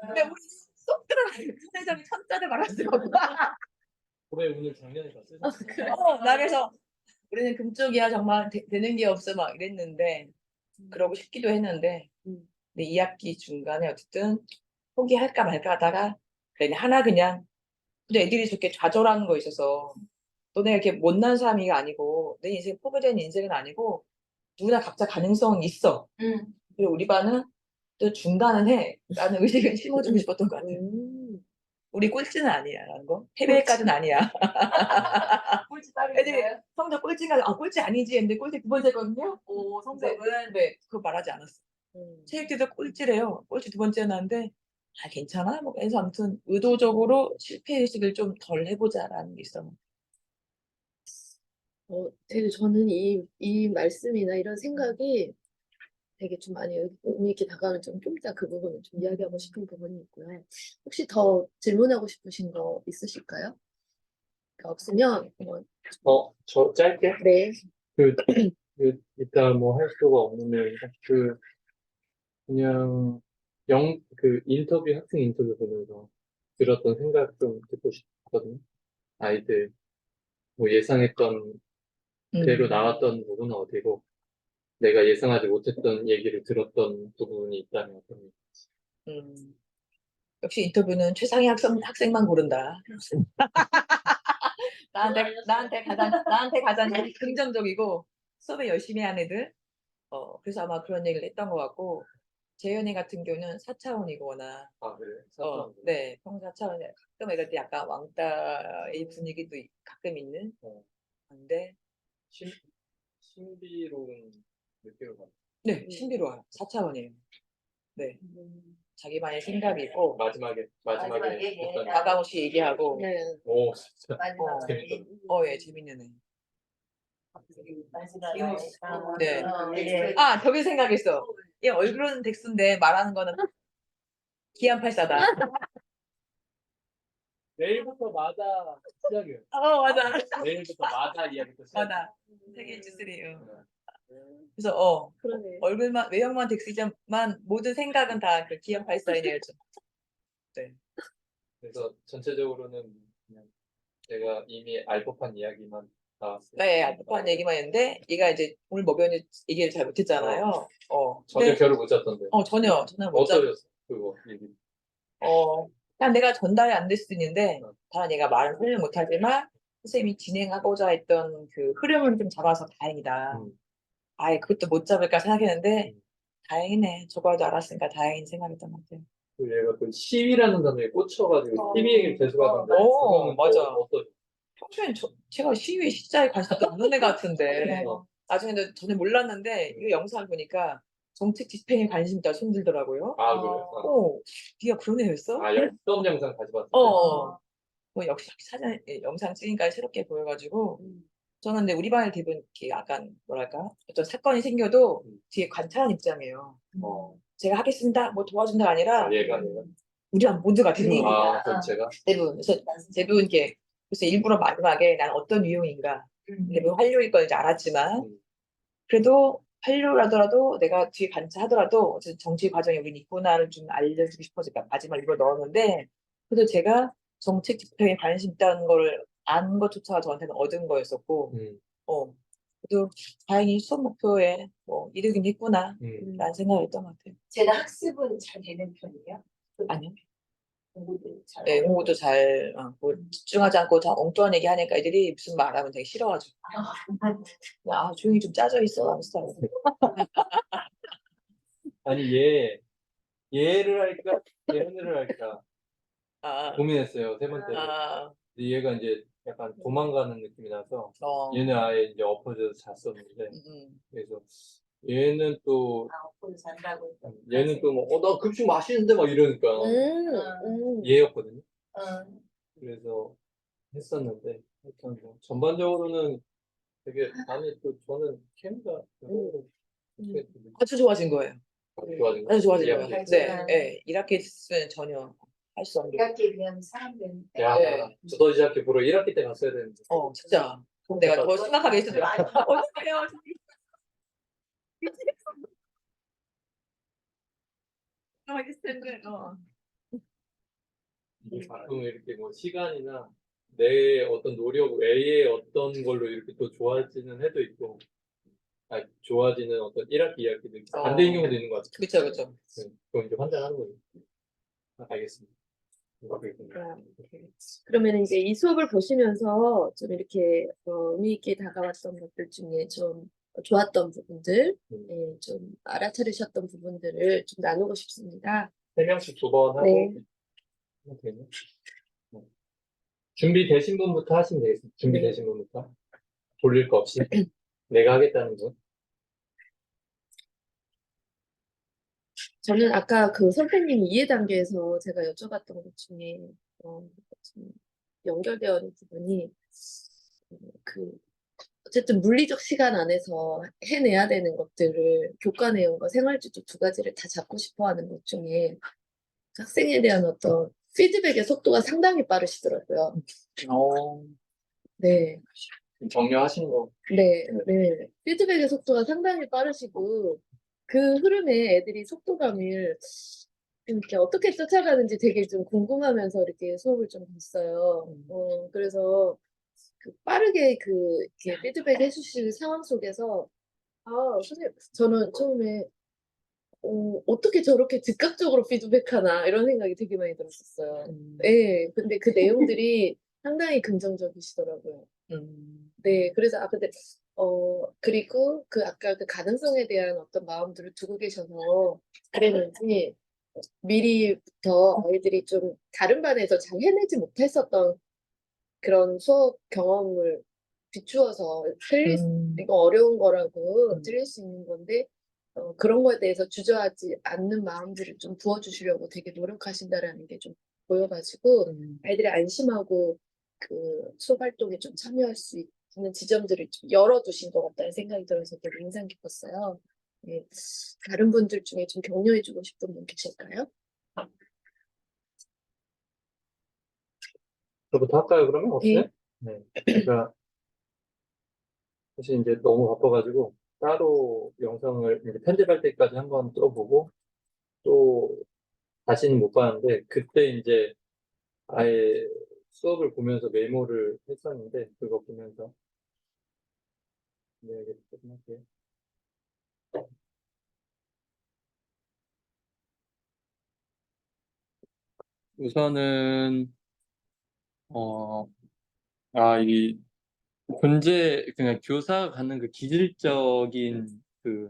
근데 우리 쏙 들어가요. 세상에 천자를 말았더라고. 올해 오늘 작년에 다 쓰셨어요. 나 그래서 우리는 금쪽이야 정말 되는 게 없어 막 이랬는데 그러고 싶기도 했는데 근데 2학기 중간에 어쨌든 포기할까 말까 하다가 그래 하나 그냥 근데 애들이 저렇게 좌절하는 거 있어서 너네 이렇게 못난 사람이 아니고 내 인생 포기된 인생은 아니고 누구나 각자 가능성이 있어. 그리고 우리 반은 또 중간은 해. 라는 의식을 심어주고 싶었던 것 같아요. 우리 꼴찌는 아니야 라는 거. 패배까지는 아니야. 꼴찌 따로 애들이 있나요? 성적 꼴찌가 꼴찌 아니지 했는데 꼴찌 2번째거든요. 오, 성적은? 네, 그거 말하지 않았어. 체육대도 꼴찌래요. 꼴찌 2번째 나왔는데 괜찮아? 뭐 그래서 아무튼 의도적으로 실패의식을 좀 덜 해보자라는 게 있어. 되게 저는 이 말씀이나 이런 생각이 되게 좀 많이 의미 있게 다가오는 좀 이따 그 부분을 좀 이야기하고 싶은 부분이 있고요. 혹시 더 질문하고 싶으신 거 있으실까요? 없으면 저 짧게? 네. 이따 뭐 할 수가 없는, 그냥, 인터뷰, 학생 인터뷰 보면서 들었던 생각 좀 듣고 싶거든요. 아이들, 뭐 예상했던 대로 나왔던 부분은 어디고, 내가 예상하지 못했던 얘기를 들었던 부분이 있다면 어떤 역시 인터뷰는 최상위 학생만 고른다. 나한테 가장 긍정적이고 수업에 열심히 하는 애들. 그래서 아마 그런 얘기를 했던 것 같고, 재현이 같은 경우는 4차원이거나, 아, 그래요? 네, 평소 4차원에 가끔 애들 때 약간 왕따의 분위기도 가끔 있는. 근데 신비로운 느낌을 받아요. 네, 신비로워요. 4차원이에요. 네, 자기만의 생각이 있고 마지막에 했던 가감 없이 얘기하고. 네. 오, 진짜 마지막 재밌다. 예, 재밌는 애. 마지막 네. 예. 저기 생각했어. 얘 얼굴은 덱스인데 말하는 거는 기안팔사다. 내일부터 마다 시작이에요. 맞아. 내일부터 마다 이야기부터 시작. 맞아. 세계 H3. 그래서 그러네. 얼굴만 외형만 덱스지만 모든 생각은 다 그 기안팔사인 애죠. 네. 그래서 전체적으로는 그냥 제가 이미 알 법한 이야기만 나왔어요. 네, 알법한 얘기만 했는데 얘가 이제 오늘 먹였는지 얘기를 잘 못했잖아요. 전혀 근데 결을 못 잡던데. 전혀 못 잡. 어떠셨어? 그거 얘기. 그냥 내가 전달이 안 될 수도 있는데, 어. 다만 얘가 말을 하려면 못하지만, 선생님이 진행하고자 했던 그 흐름을 좀 잡아서 다행이다. 그것도 못 잡을까 생각했는데, 다행이네. 저거라도 알았으니까 다행인 생각했던 것 같아요. 그 얘가 또 시위라는 단어에 꽂혀가지고 시위 얘기를 계속 하던데. 그거는 맞아. 어떠셨어요? 평소엔 제가 시위에 시자에 관심도 없는 애 같은데, 어. 나중에는 전혀 몰랐는데, 이 영상을 보니까 정책 집행에 관심 있다 손들더라고요. 아, 그래요? 네가 그런 애였어? 어떤 영상 다시 봤어요? 뭐 역시 영상 찍으니까 새롭게 보여가지고. 저는 근데 우리 반을 대부분 이렇게 약간 뭐랄까 어떤 사건이 생겨도 뒤에 관찰하는 입장이에요. 제가 하겠습니다, 뭐 도와준다가 아니라 얘가 우리 반 모두가 분위기가 전체가 대부분. 그래서 대부분 이렇게 그래서 일부러 마지막에 난 어떤 유형인가, 대부분 활용일 건 이제 알았지만 그래도 활용하더라도 내가 뒤에 관찰하더라도 어쨌든 정치 과정에 우린 있구나를 좀 알려주고 싶어서 마지막 일부러 넣었는데, 그래도 제가 정책 집행에 관심 있다는 걸 아는 것조차가 저한테는 얻은 거였었고, 그래도 다행히 수업 목표에 뭐 이르긴 했구나 라는 생각을 했던 것 같아요. 쟤는 학습은 잘 되는 편이에요? 아니요. 공부도 잘 네, 공부도 잘 뭐 집중하지 않고 다 엉뚱한 얘기 하니까 애들이 무슨 말하면 되게 싫어가지고 조용히 좀 짜져 있어 하는 스타일. 아니 얘를 할까 얘를 할까 고민했어요. 세 번째. 근데 얘가 이제 약간 도망가는 느낌이 나서 얘는 아예 이제 엎어져서 잤었는데 그래서 얘는 또 엎어져 잔다고 얘는 또 뭐 나 급식 맛있는데 막 이러니까 얘였거든요. 그래서 했었는데 일단 뭐 전반적으로는 되게 다음에 또 저는 케미가 아주 좋아진 거예요. 좋아진 아주 좋아진 거예요. 이야기. 네. 1학기는 전혀 할 수 없는. 1학기 그냥 사람들 야, 두더지 학기 보러 1학기 때 갔어야 되는데. 진짜. 그럼 내가 더 심각하게 했어요. 어떡해요. 했을 텐데. 가끔 이렇게 뭐 시간이나 내 어떤 노력 외에 어떤 걸로 이렇게 또 좋아지는 해도 있고, 좋아지는 어떤 1학기, 2학기도 반대인 경우도 있는 것 같아요. 그쵸. 그건 이제 환장하는 거죠. 알겠습니다. 그러면 이제 이 수업을 보시면서 좀 이렇게 의미 있게 다가왔던 것들 중에 좀 좋았던 부분들, 좀 알아차리셨던 부분들을 좀 나누고 싶습니다. 3명씩 2번 하고. 네. 되겠네. 준비되신 분부터 하시면 되겠습니다. 준비되신 분부터. 돌릴 거 없이. 내가 하겠다는 분. 저는 아까 그 선생님 이해 단계에서 제가 여쭤봤던 것 중에 좀 연결되어 있는 부분이 그 어쨌든 물리적 시간 안에서 해내야 되는 것들을 교과 내용과 생활지도 두 가지를 다 잡고 싶어 하는 것 중에 학생에 대한 어떤 피드백의 속도가 상당히 빠르시더라고요. 어, 네, 격려하신 거. 네, 네. 피드백의 속도가 상당히 빠르시고 그 흐름에 애들이 속도감을 이렇게 어떻게 쫓아가는지 되게 좀 궁금하면서 이렇게 수업을 좀 봤어요. 그래서 그 빠르게 그 이렇게 피드백 해주시는 상황 속에서 아, 선생님, 저는 처음에 어떻게 저렇게 즉각적으로 피드백하나 이런 생각이 되게 많이 들었었어요. 네, 근데 그 내용들이 상당히 긍정적이시더라고요. 네, 그래서 근데 그리고 그 아까 그 가능성에 대한 어떤 마음들을 두고 계셔서 그랬는지 미리부터 아이들이 좀 다른 반에서 잘 해내지 못했었던 그런 수업 경험을 비추어서 이거 어려운 거라고 틀릴 수 있는 건데 그런 거에 대해서 주저하지 않는 마음들을 좀 부어주시려고 되게 노력하신다라는 게 좀 보여가지고 아이들이 안심하고 그 수업 활동에 좀 참여할 수 있는 지점들을 좀 열어두신 것 같다는 생각이 들어서 되게 인상 깊었어요. 네. 다른 분들 중에 좀 격려해주고 싶은 분 계실까요? 저부터 할까요, 그러면? 네. 어때? 네. 제가 사실 이제 너무 바빠가지고 따로 영상을 이제 편집할 때까지 한번 뚫어보고 또 다시는 못 봤는데 그때 이제 아예 수업을 보면서 메모를 했었는데 그거 보면서 이야기를 조금 할게요. 우선은 이 그냥 교사가 갖는 그 기질적인 그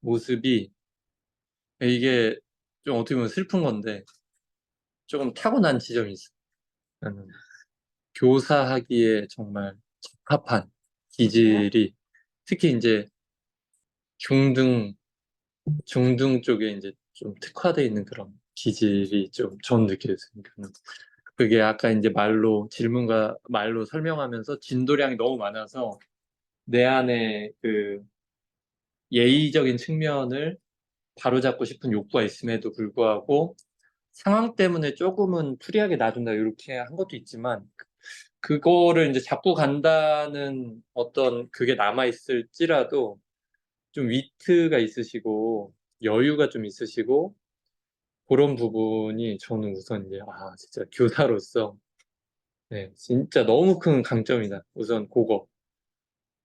모습이 이게 좀 어떻게 보면 슬픈 건데 조금 타고난 지점이 있어요. 나는 교사하기에 정말 적합한 기질이 특히 이제 중등, 중등 쪽에 이제 좀 특화되어 있는 그런 기질이 좀 전 느껴졌어요. 그게 아까 이제 질문과 말로 설명하면서 진도량이 너무 많아서 내 안에 그 예의적인 측면을 바로잡고 싶은 욕구가 있음에도 불구하고 상황 때문에 조금은 프리하게 놔둔다 이렇게 한 것도 있지만 그거를 이제 잡고 간다는 어떤 그게 남아있을지라도 좀 위트가 있으시고 여유가 좀 있으시고 그런 부분이 저는 우선 이제 진짜 교사로서 네, 진짜 너무 큰 강점이다. 우선 그거.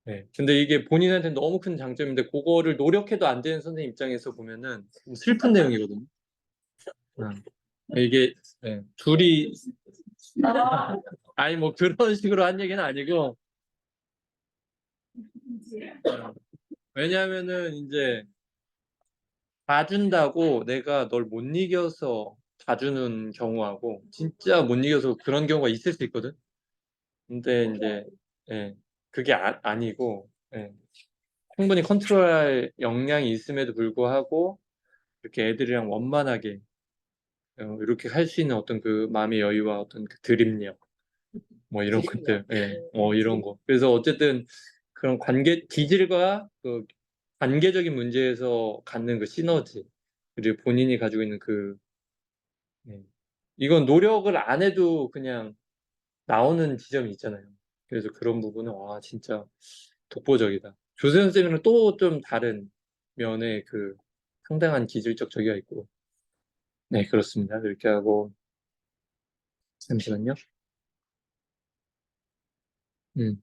네. 근데 이게 본인한테 너무 큰 장점인데 그거를 노력해도 안 되는 선생님 입장에서 보면은 좀 슬픈 내용이거든요. 이게 네, 둘이 아니 뭐 그런 식으로 한 얘기는 아니고 왜냐하면은 이제 봐준다고 내가 널 못 이겨서 봐주는 경우하고 진짜 못 이겨서 그런 경우가 있을 수 있거든. 근데 이제 예, 그게 아니고 예, 충분히 컨트롤할 역량이 있음에도 불구하고 이렇게 애들이랑 원만하게 이렇게 할 수 있는 어떤 그 마음의 여유와 어떤 그 드립력 뭐 이런 것들 이런 거. 그래서 어쨌든 그런 기질과 그 관계적인 문제에서 갖는 그 시너지 그리고 본인이 가지고 있는 예, 이건 노력을 안 해도 그냥 나오는 지점이 있잖아요. 그래서 그런 부분은 진짜 독보적이다. 조세현 쌤이랑 또 좀 다른 면의 그 상당한 기질적 저기가 있고 네 그렇습니다. 그렇게 하고 잠시만요. 음.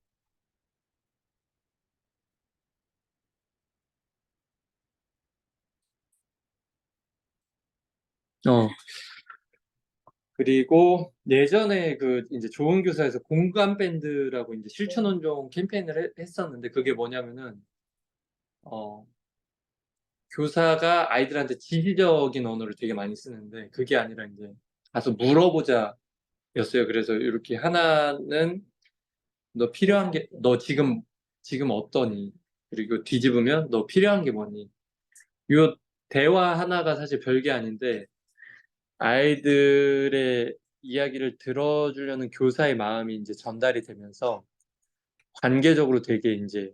어 그리고 예전에 그 이제 좋은 교사에서 공감 밴드라고 이제 실천 원종 캠페인을 했었는데 그게 뭐냐면은 어 교사가 아이들한테 지시적인 언어를 되게 많이 쓰는데 그게 아니라 이제 가서 물어보자 였어요. 그래서 이렇게 하나는 너 지금 어떠니? 그리고 뒤집으면 너 필요한 게 뭐니? 이 대화 하나가 사실 별게 아닌데 아이들의 이야기를 들어주려는 교사의 마음이 이제 전달이 되면서 관계적으로 되게 이제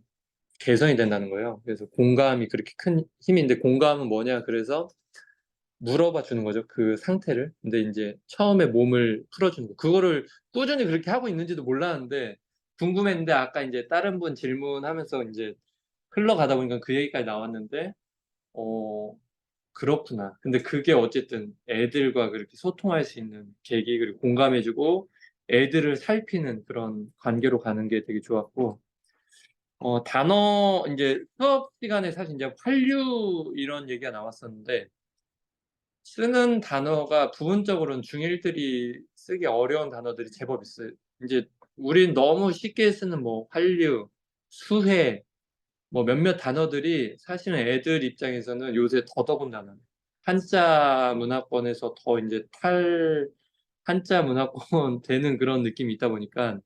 개선이 된다는 거예요. 그래서 공감이 그렇게 큰 힘인데 공감은 뭐냐? 그래서 물어봐 주는 거죠. 그 상태를. 근데 이제 처음에 몸을 풀어주는 거. 그거를 꾸준히 그렇게 하고 있는지도 몰랐는데 궁금했는데 아까 이제 다른 분 질문하면서 이제 흘러가다 보니까 그 얘기까지 나왔는데 어, 그렇구나. 근데 그게 어쨌든 애들과 그렇게 소통할 수 있는 계기, 그리고 공감해주고 애들을 살피는 그런 관계로 가는 게 되게 좋았고, 단어, 이제 수업 시간에 사실 이제 한류 이런 얘기가 나왔었는데, 쓰는 단어가 부분적으로는 중1들이 쓰기 어려운 단어들이 제법 있어요. 이제 우린 너무 쉽게 쓰는 뭐 한류, 수혜, 뭐 몇몇 단어들이 사실은 애들 입장에서는 요새 더더군다나 한자 문화권에서 더 이제 한자 문화권 되는 그런 느낌이 있다 보니까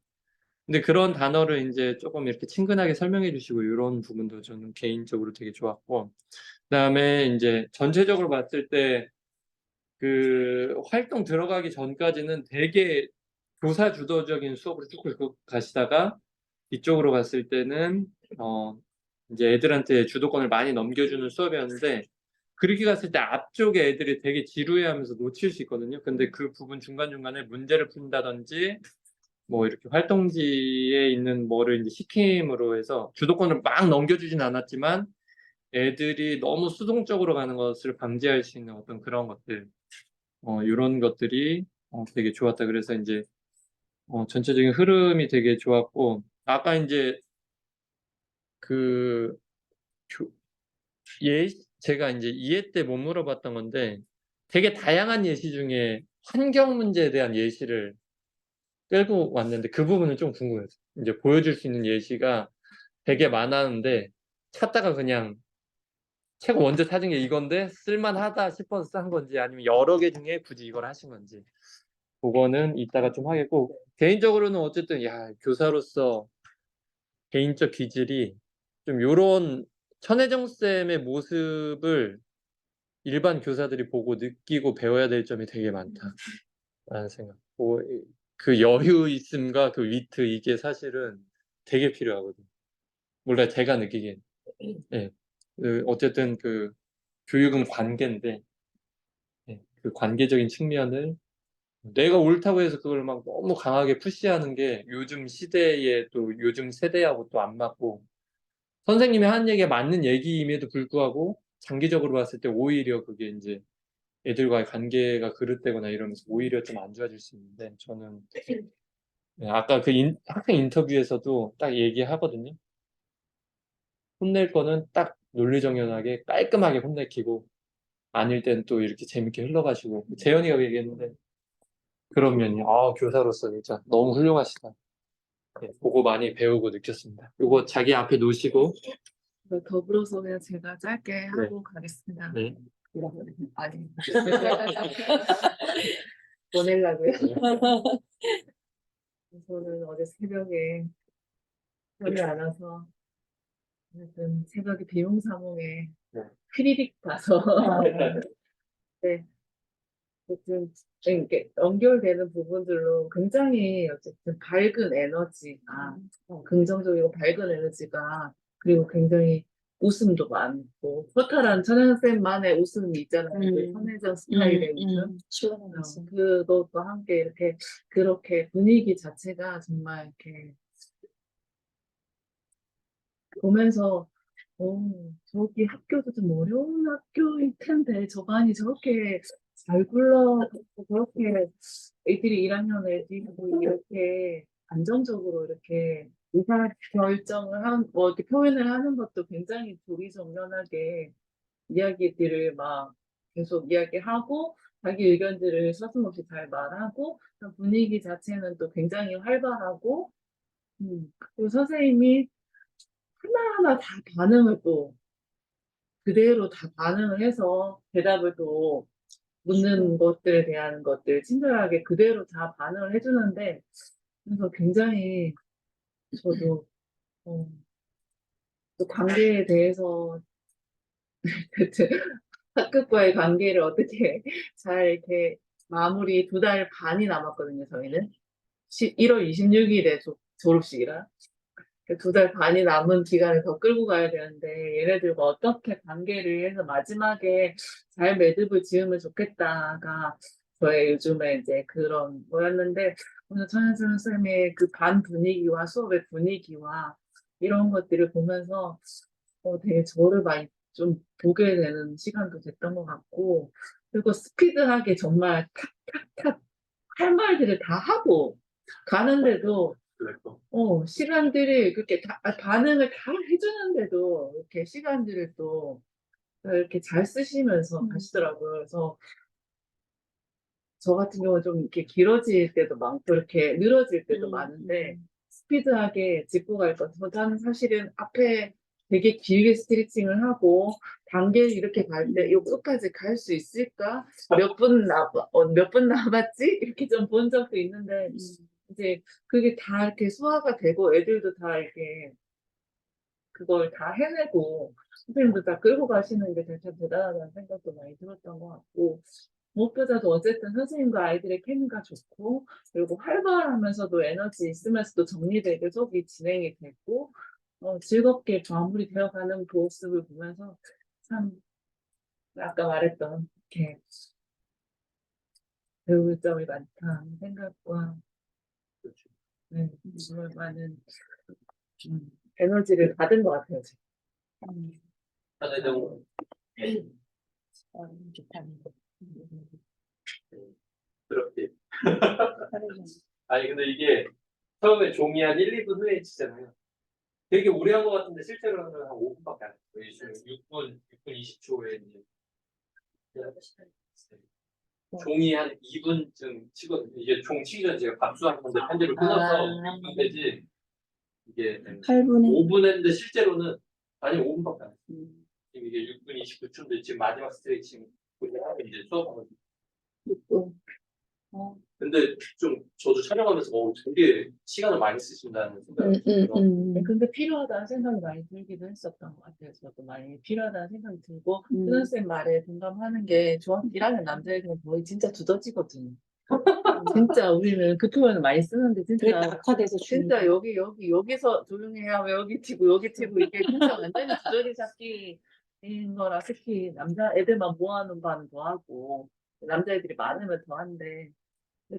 근데 그런 단어를 이제 조금 이렇게 친근하게 설명해 주시고 이런 부분도 저는 개인적으로 되게 좋았고 그다음에 이제 전체적으로 봤을 때 그 활동 들어가기 전까지는 되게 교사 주도적인 수업으로 쭉 가시다가 이쪽으로 갔을 때는 이제 애들한테 주도권을 많이 넘겨주는 수업이었는데 그렇게 갔을 때 앞쪽에 애들이 되게 지루해하면서 놓칠 수 있거든요. 근데 그 부분 중간중간에 문제를 푼다든지 뭐 이렇게 활동지에 있는 뭐를 이제 시킴으로 해서 주도권을 막 넘겨주진 않았지만 애들이 너무 수동적으로 가는 것을 방지할 수 있는 어떤 그런 것들 이런 것들이 되게 좋았다. 그래서 이제 전체적인 흐름이 되게 좋았고 아까 이제 그 제가 이제 이해 때 못 물어봤던 건데 되게 다양한 예시 중에 환경 문제에 대한 예시를 끌고 왔는데 그 부분은 좀 궁금해요. 이제 보여줄 수 있는 예시가 되게 많았는데 찾다가 그냥 최고 먼저 찾은 게 이건데 쓸만하다 싶어서 싼 건지 아니면 여러 개 중에 굳이 이걸 하신 건지 그거는 이따가 좀 하겠고 개인적으로는 어쨌든 야 교사로서 개인적 기질이 좀 요런 천혜정 쌤의 모습을 일반 교사들이 보고 느끼고 배워야 될 점이 되게 많다라는 생각. 그 여유 있음과 그 위트 이게 사실은 되게 필요하거든요. 몰라 제가 느끼기엔. 예. 어쨌든 그 교육은 관계인데 그 관계적인 측면을 내가 옳다고 해서 그걸 막 너무 강하게 푸시하는 게 요즘 시대에 또 요즘 세대하고 또 안 맞고 선생님이 하는 얘기가 맞는 얘기임에도 불구하고 장기적으로 봤을 때 오히려 그게 이제 애들과의 관계가 그릇되거나 이러면서 오히려 좀 안 좋아질 수 있는데 저는 아까 그 학생 인터뷰에서도 딱 얘기하거든요. 혼낼 거는 딱 논리정연하게 깔끔하게 혼내키고 아닐 땐 또 이렇게 재밌게 흘러가시고 재현이가 얘기했는데 그런 면이 교사로서 진짜 너무 훌륭하시다. 네, 보고 많이 배우고 느꼈습니다. 이거 자기 앞에 놓으시고 더불어서 그냥 제가 짧게 하고 가겠습니다. 네. 아니, 보내려고요. 저는 어제 새벽에 잠이 안 와서 하여튼 새벽에 비몽사몽에 네. 피리릭 가서 네, 어쨌든 이렇게 연결되는 부분들로 굉장히 어쨌든 밝은 에너지가 긍정적이고 밝은 에너지가 그리고 굉장히 웃음도 많고 허탈한 천연쌤만의 웃음이 있잖아요. 그 천혜정 스타일의 웃음. 그것도 함께 이렇게 그렇게 분위기 자체가 정말 이렇게 보면서 저기 학교도 좀 어려운 학교일 텐데 저 반이 저렇게 잘 굴러가고 저렇게 애들이 1학년 애들이고 이렇게 안정적으로 이렇게 의사 결정을 뭐 이렇게 표현을 하는 것도 굉장히 조리정연하게 이야기들을 막 계속 이야기하고 자기 의견들을 서슴없이 잘 말하고 분위기 자체는 또 굉장히 활발하고 그리고 선생님이 하나하나 다 반응을 또 그대로 다 반응을 해서 대답을 또 묻는 것들에 대한 것들 친절하게 그대로 다 반응을 해주는데 그래서 굉장히 저도 또 관계에 대해서 학급과의 관계를 어떻게 잘 이렇게 마무리 2달 반이 남았거든요 저희는 1월 26일에 졸업식이라 2달 반이 남은 기간을 더 끌고 가야 되는데 얘네들과 어떻게 관계를 해서 마지막에 잘 매듭을 지으면 좋겠다가 저의 요즘에 이제 그런 거였는데 오늘 전현준 선생님의 그 반 분위기와 수업의 분위기와 이런 것들을 보면서 되게 저를 많이 좀 보게 되는 시간도 됐던 것 같고 그리고 스피드하게 정말 탁탁탁 할 말들을 다 하고 가는데도 그랬고. 시간들이 그렇게 반응을 다 해주는데도 이렇게 시간들을 또 이렇게 잘 쓰시면서 가시더라고요. 그래서 저 같은 경우는 좀 이렇게 길어질 때도 많고 이렇게 늘어질 때도 많은데 스피드하게 짚고 갈 것. 저는 사실은 앞에 되게 길게 스트레칭을 하고 단계를 이렇게 갈 때 여기까지 갈 수 있을까? 몇 분 남았지? 이렇게 좀 본 적도 있는데 이제 그게 다 이렇게 소화가 되고 애들도 다 이렇게 그걸 다 해내고 선생님도 다 끌고 가시는 게 참 대단하다는 생각도 많이 들었던 것 같고 무엇보다도 어쨌든 선생님과 아이들의 케미가 좋고 그리고 활발하면서도 에너지 있으면서도 정리되게 수업이 진행이 됐고 즐겁게 마무리되어가는 그 모습을 보면서 참 아까 말했던 이렇게 배울 점이 많다는 생각과 네, 정말 많은 에너지를 받은 것 같아요. 제가. 한혜정 그렇게. 아니 근데 이게 처음에 종이 한 1, 2분 후에 치잖아요. 되게 오래 한 것 같은데 실제로는 한 5분밖에 안 했어요. 6분 20초에 이제 종이 한 2분쯤 치거든요. 이게 종 치기 전에 제가 밥수한 건데 편집을 끊어서 2분 되지 이게 8분에 5분 했는데 실제로는 아니 5분밖에 안 했어요. 지금 이게 6분 29초인데 지금 마지막 스트레칭 하고 이제 수업하고 근데 좀 저도 촬영하면서 되게 시간을 많이 쓰신다는 생각이 들어요. 네, 근데 필요하다는 생각이 많이 들기도 했었던 것 같아요. 저도 많이 필요하다는 생각이 들고 은하쌤 말에 공감하는 게 중학교 1학년 남자애들은 거의 진짜 두더지거든요. 진짜 우리는 그 표현을 많이 쓰는데 그게 진짜 낙화돼서 주는 진짜 여기서 조용해야 왜 여기 튀고 이게 진짜 완전히 두더지 잡기인 거라 특히 남자 애들만 모아놓은 반은 더하고 남자애들이 많으면 더한데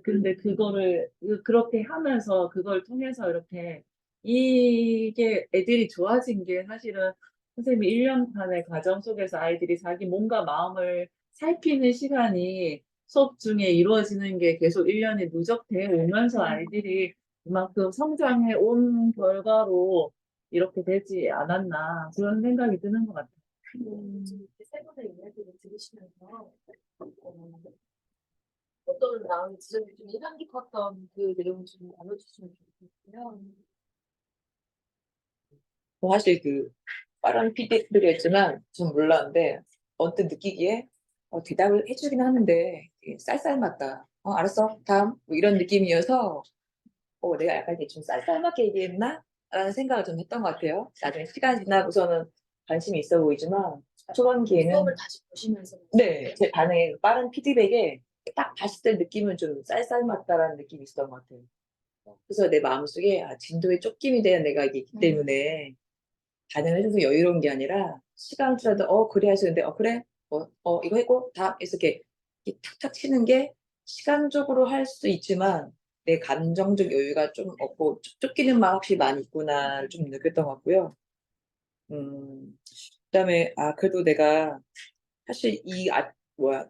근데 그거를 그렇게 하면서 그걸 통해서 이렇게 이게 애들이 좋아진 게 사실은 선생님이 1년간의 과정 속에서 아이들이 자기 몸과 마음을 살피는 시간이 수업 중에 이루어지는 게 계속 1년이 누적돼 오면서 아이들이 그만큼 성장해 온 결과로 이렇게 되지 않았나 그런 생각이 드는 것 같아요. 세 분의 이야기를 들으시면서 어떤 마음이 드셨는지 좀 인상 깊었던 그 내용 좀 나눠주시면 좋겠고요. 사실 그 빠른 피드백이었지만 전 몰랐는데 언뜻 느끼기에 대답을 해주긴 하는데 되게 쌀쌀맞다. 알았어 다음 뭐 이런 느낌이어서 내가 약간 이렇게 좀 쌀쌀맞게 얘기했나? 라는 생각을 좀 했던 것 같아요. 나중에 시간 지나고서는 관심이 있어 보이지만 초반기에는 수업을 다시 보시면서 네, 제 반응에 빠른 피드백에 딱 봤을 때 느낌은 좀 쌀쌀맞다라는 느낌이 있었던 것 같아요. 그래서 내 마음속에 진도에 쫓김이 대한 내가 이게 있기 때문에 반응을 해줘서 여유로운 게 아니라 시간 지나도 그래 하시는데 그래 이거 했고 다 이렇게 탁탁 치는 게 시간적으로 할 수 있지만 내 감정적 여유가 좀 없고 쫓기는 마음 확실히 많이 있구나를 좀 느꼈던 것 같고요. 그다음에 그래도 내가 사실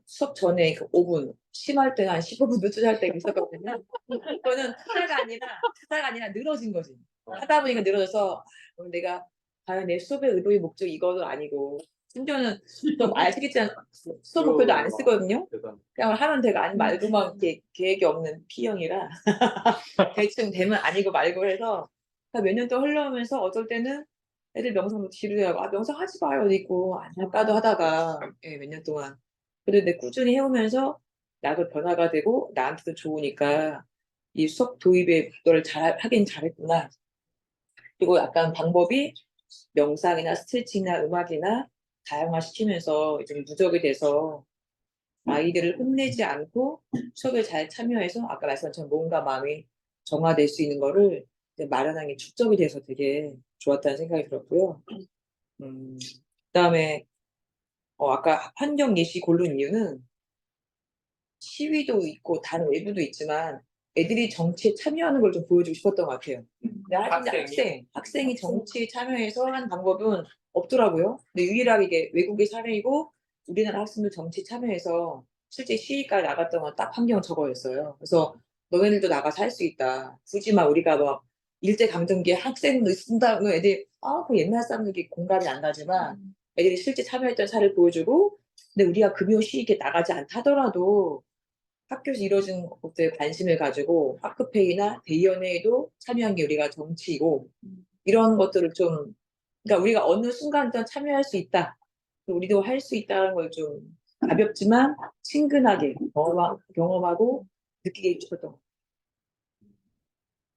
수업 전에 그 5분 심할 때는 한 15분도 투자할 때가 있었거든요. 그거는 투자가 아니라 늘어진 거지. 하다 보니까 늘어져서 내가 과연 내 수업의 의도의 목적이 이거도 아니고 심지어는 좀 아시겠지만 수업 목표도 안 쓰거든요. 그냥 하면 되고 아니면 말고만 이렇게 계획이 없는 P형이라 대충 되면 아니고 말고 해서 몇 년 동안 흘러오면서 어떨 때는 애들 명상 지루해하고 명상 하지 마요 어디 있고 안 할까도 하다가 몇 년 동안 그래도 내 꾸준히 해오면서 나도 변화가 되고 나한테도 좋으니까 이 수업 도입에 너를 하긴 잘했구나. 그리고 약간 방법이 명상이나 스트레칭이나 음악이나 다양화시키면서 좀 누적이 돼서 아이들을 혼내지 않고 수업에 잘 참여해서 아까 말씀처럼 몸과 마음이 정화될 수 있는 거를 이제 마련한 게 축적이 돼서 되게 좋았다는 생각이 들었고요. 그다음에 아까 환경 예시 고른 이유는 시위도 있고 다른 외부도 있지만 애들이 정치에 참여하는 걸 좀 보여주고 싶었던 것 같아요. 근데 학생이 정치에 참여해서 하는 방법은 없더라고요. 근데 유일하게 이게 외국의 사례이고 우리나라 학생들 정치 참여해서 실제 시위까지 나갔던 건 딱 환경 저거였어요. 그래서 너네들도 나가서 할 수 있다. 굳이 막 우리가 막 일제강점기에 학생도 쓴다 그 애들이 그 옛날 사람들이 공감이 안 가지만 애들이 실제 참여했던 사례를 보여주고 근데 우리가 금요 시위에 나가지 않다 하더라도 학교에서 이루어진 것들에 관심을 가지고 학급회의나 대의원회에도 참여한 게 우리가 정치이고 이런 것들을 좀 그러니까 우리가 어느 순간든 참여할 수 있다. 우리도 할 수 있다는 걸 좀 가볍지만 친근하게 경험하고 느끼게 해주셨던 것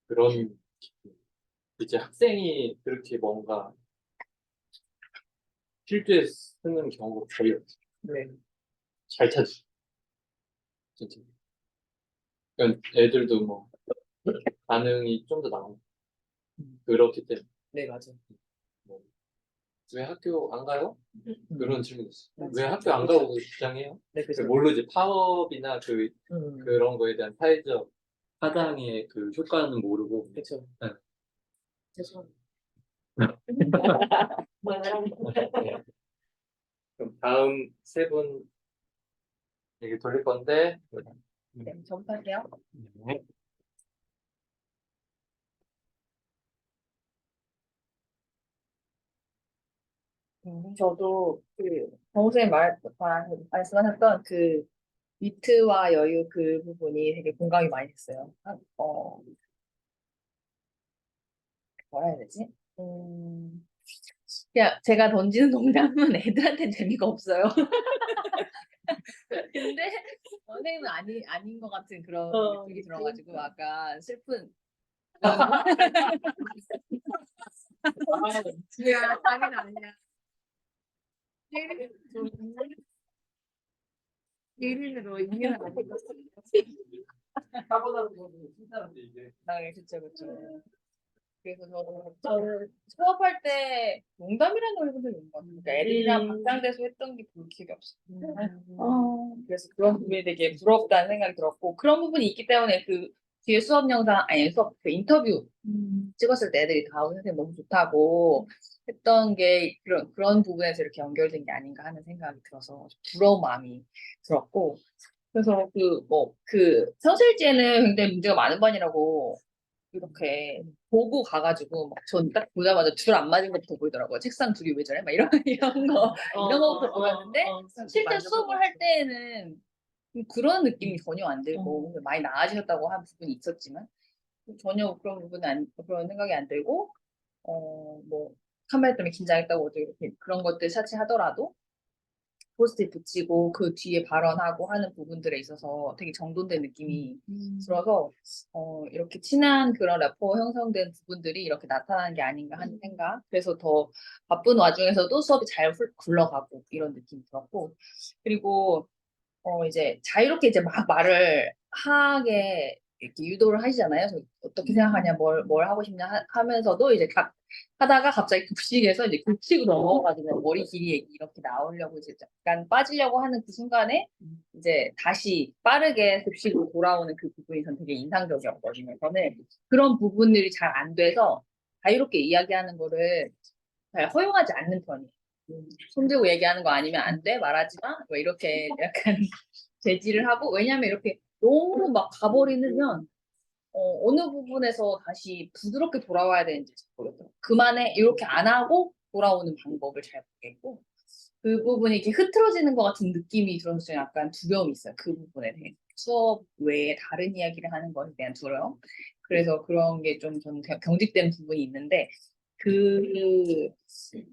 그런 이제 학생이 그렇게 뭔가 필두에 쓰는 경우가 거의 없어요. 같아요. 네. 잘 찾으죠. 진짜. 그러니까 애들도 뭐 반응이 좀 더 나오고 그렇기 때문에 네, 맞아요. 뭐, 왜 학교 안 가요? 그런 질문이 있어요. 맞아요. 왜 학교 안 가고 주장해요? 네, 그죠. 모르지. 파업이나 음, 그런 거에 대한 사회적 파장의 그 효과는 모르고 그죠. 네. 죄송합니다. 네. 그럼 다음 세 분 얘기 돌릴 건데 네, 저부터 할게요. 네. 저도 정우 선생님 말씀하셨던 그 위트와 여유 그 부분이 되게 공감이 많이 됐어요. 뭐라 해야 되지? 그냥 제가 던지는 농담은 애들한테는 재미가 없어요. 근데 선생님은 아닌 것 같은 그런 느낌이 들어가지고 약간 슬픈. 야, 당연 아니야. 예린으로 인연을 안 믿었어. 사고나는 거는 신사람인데 이게 네, 그쵸, 그쵸. 그래서 저는 수업할 때 농담이라는 걸 해본 적이 없는 것 같아요. 그러니까 애들이랑 박장대소 했던 게 별로 기억이 없어요. 그래서 그런 부분이 되게 부럽다는 생각이 들었고, 그런 부분이 있기 때문에 그 뒤에 수업 영상, 아니, 수업 그 인터뷰 찍었을 때 애들이 다 우리 선생님 너무 좋다고 했던 게 그런 부분에서 이렇게 연결된 게 아닌가 하는 생각이 들어서 좀 부러운 마음이 들었고, 그래서 성실지에는 굉장히 문제가 많은 반이라고 이렇게 보고 가가지고 전 딱 보자마자 줄 안 맞은 것부터 보이더라고요. 책상 둘이 왜 저래? 막 이런 거부터 보였는데 실제 수업을 할 때에는 그런 느낌이 전혀 안 들고 많이 나아지셨다고 한 부분이 있었지만 전혀 그런 생각이 안 들고 뭐 카메라 때문에 긴장했다고 이렇게 그런 것들 차치하더라도 포스트잇 붙이고 그 뒤에 발언하고 하는 부분들에 있어서 되게 정돈된 느낌이 들어서 이렇게 친한 그런 래퍼 형성된 부분들이 이렇게 나타나는 게 아닌가 하는 생각. 그래서 더 바쁜 와중에서도 수업이 잘 굴러가고 이런 느낌이 들었고 그리고 이제 자유롭게 이제 막 말을 하게 이렇게 유도를 하시잖아요. 어떻게 생각하냐, 뭘 하고 싶냐 하면서도 이제 하다가 갑자기 급식에서 이제 급식으로 넘어가지고 머리 길이 얘기 이렇게 나오려고 이제 약간 빠지려고 하는 그 순간에 이제 다시 빠르게 급식으로 돌아오는 그 부분이 전 되게 인상적이었거든요. 저는 그런 부분들이 잘 안 돼서 자유롭게 이야기하는 거를 잘 허용하지 않는 편이에요. 손 들고 얘기하는 거 아니면 안 돼, 말하지 마, 뭐 이렇게 약간 제지를 하고, 왜냐면 이렇게 너무 막 가버리면, 어느 부분에서 다시 부드럽게 돌아와야 되는지 잘 모르겠어요. 그만해, 이렇게 안 하고 돌아오는 방법을 잘 모르겠고, 그 부분이 이렇게 흐트러지는 것 같은 느낌이 들어서 약간 두려움이 있어요. 그 부분에 대해. 수업 외에 다른 이야기를 하는 것에 대한 두려움. 그래서 그런 게 좀 저는 경직된 부분이 있는데,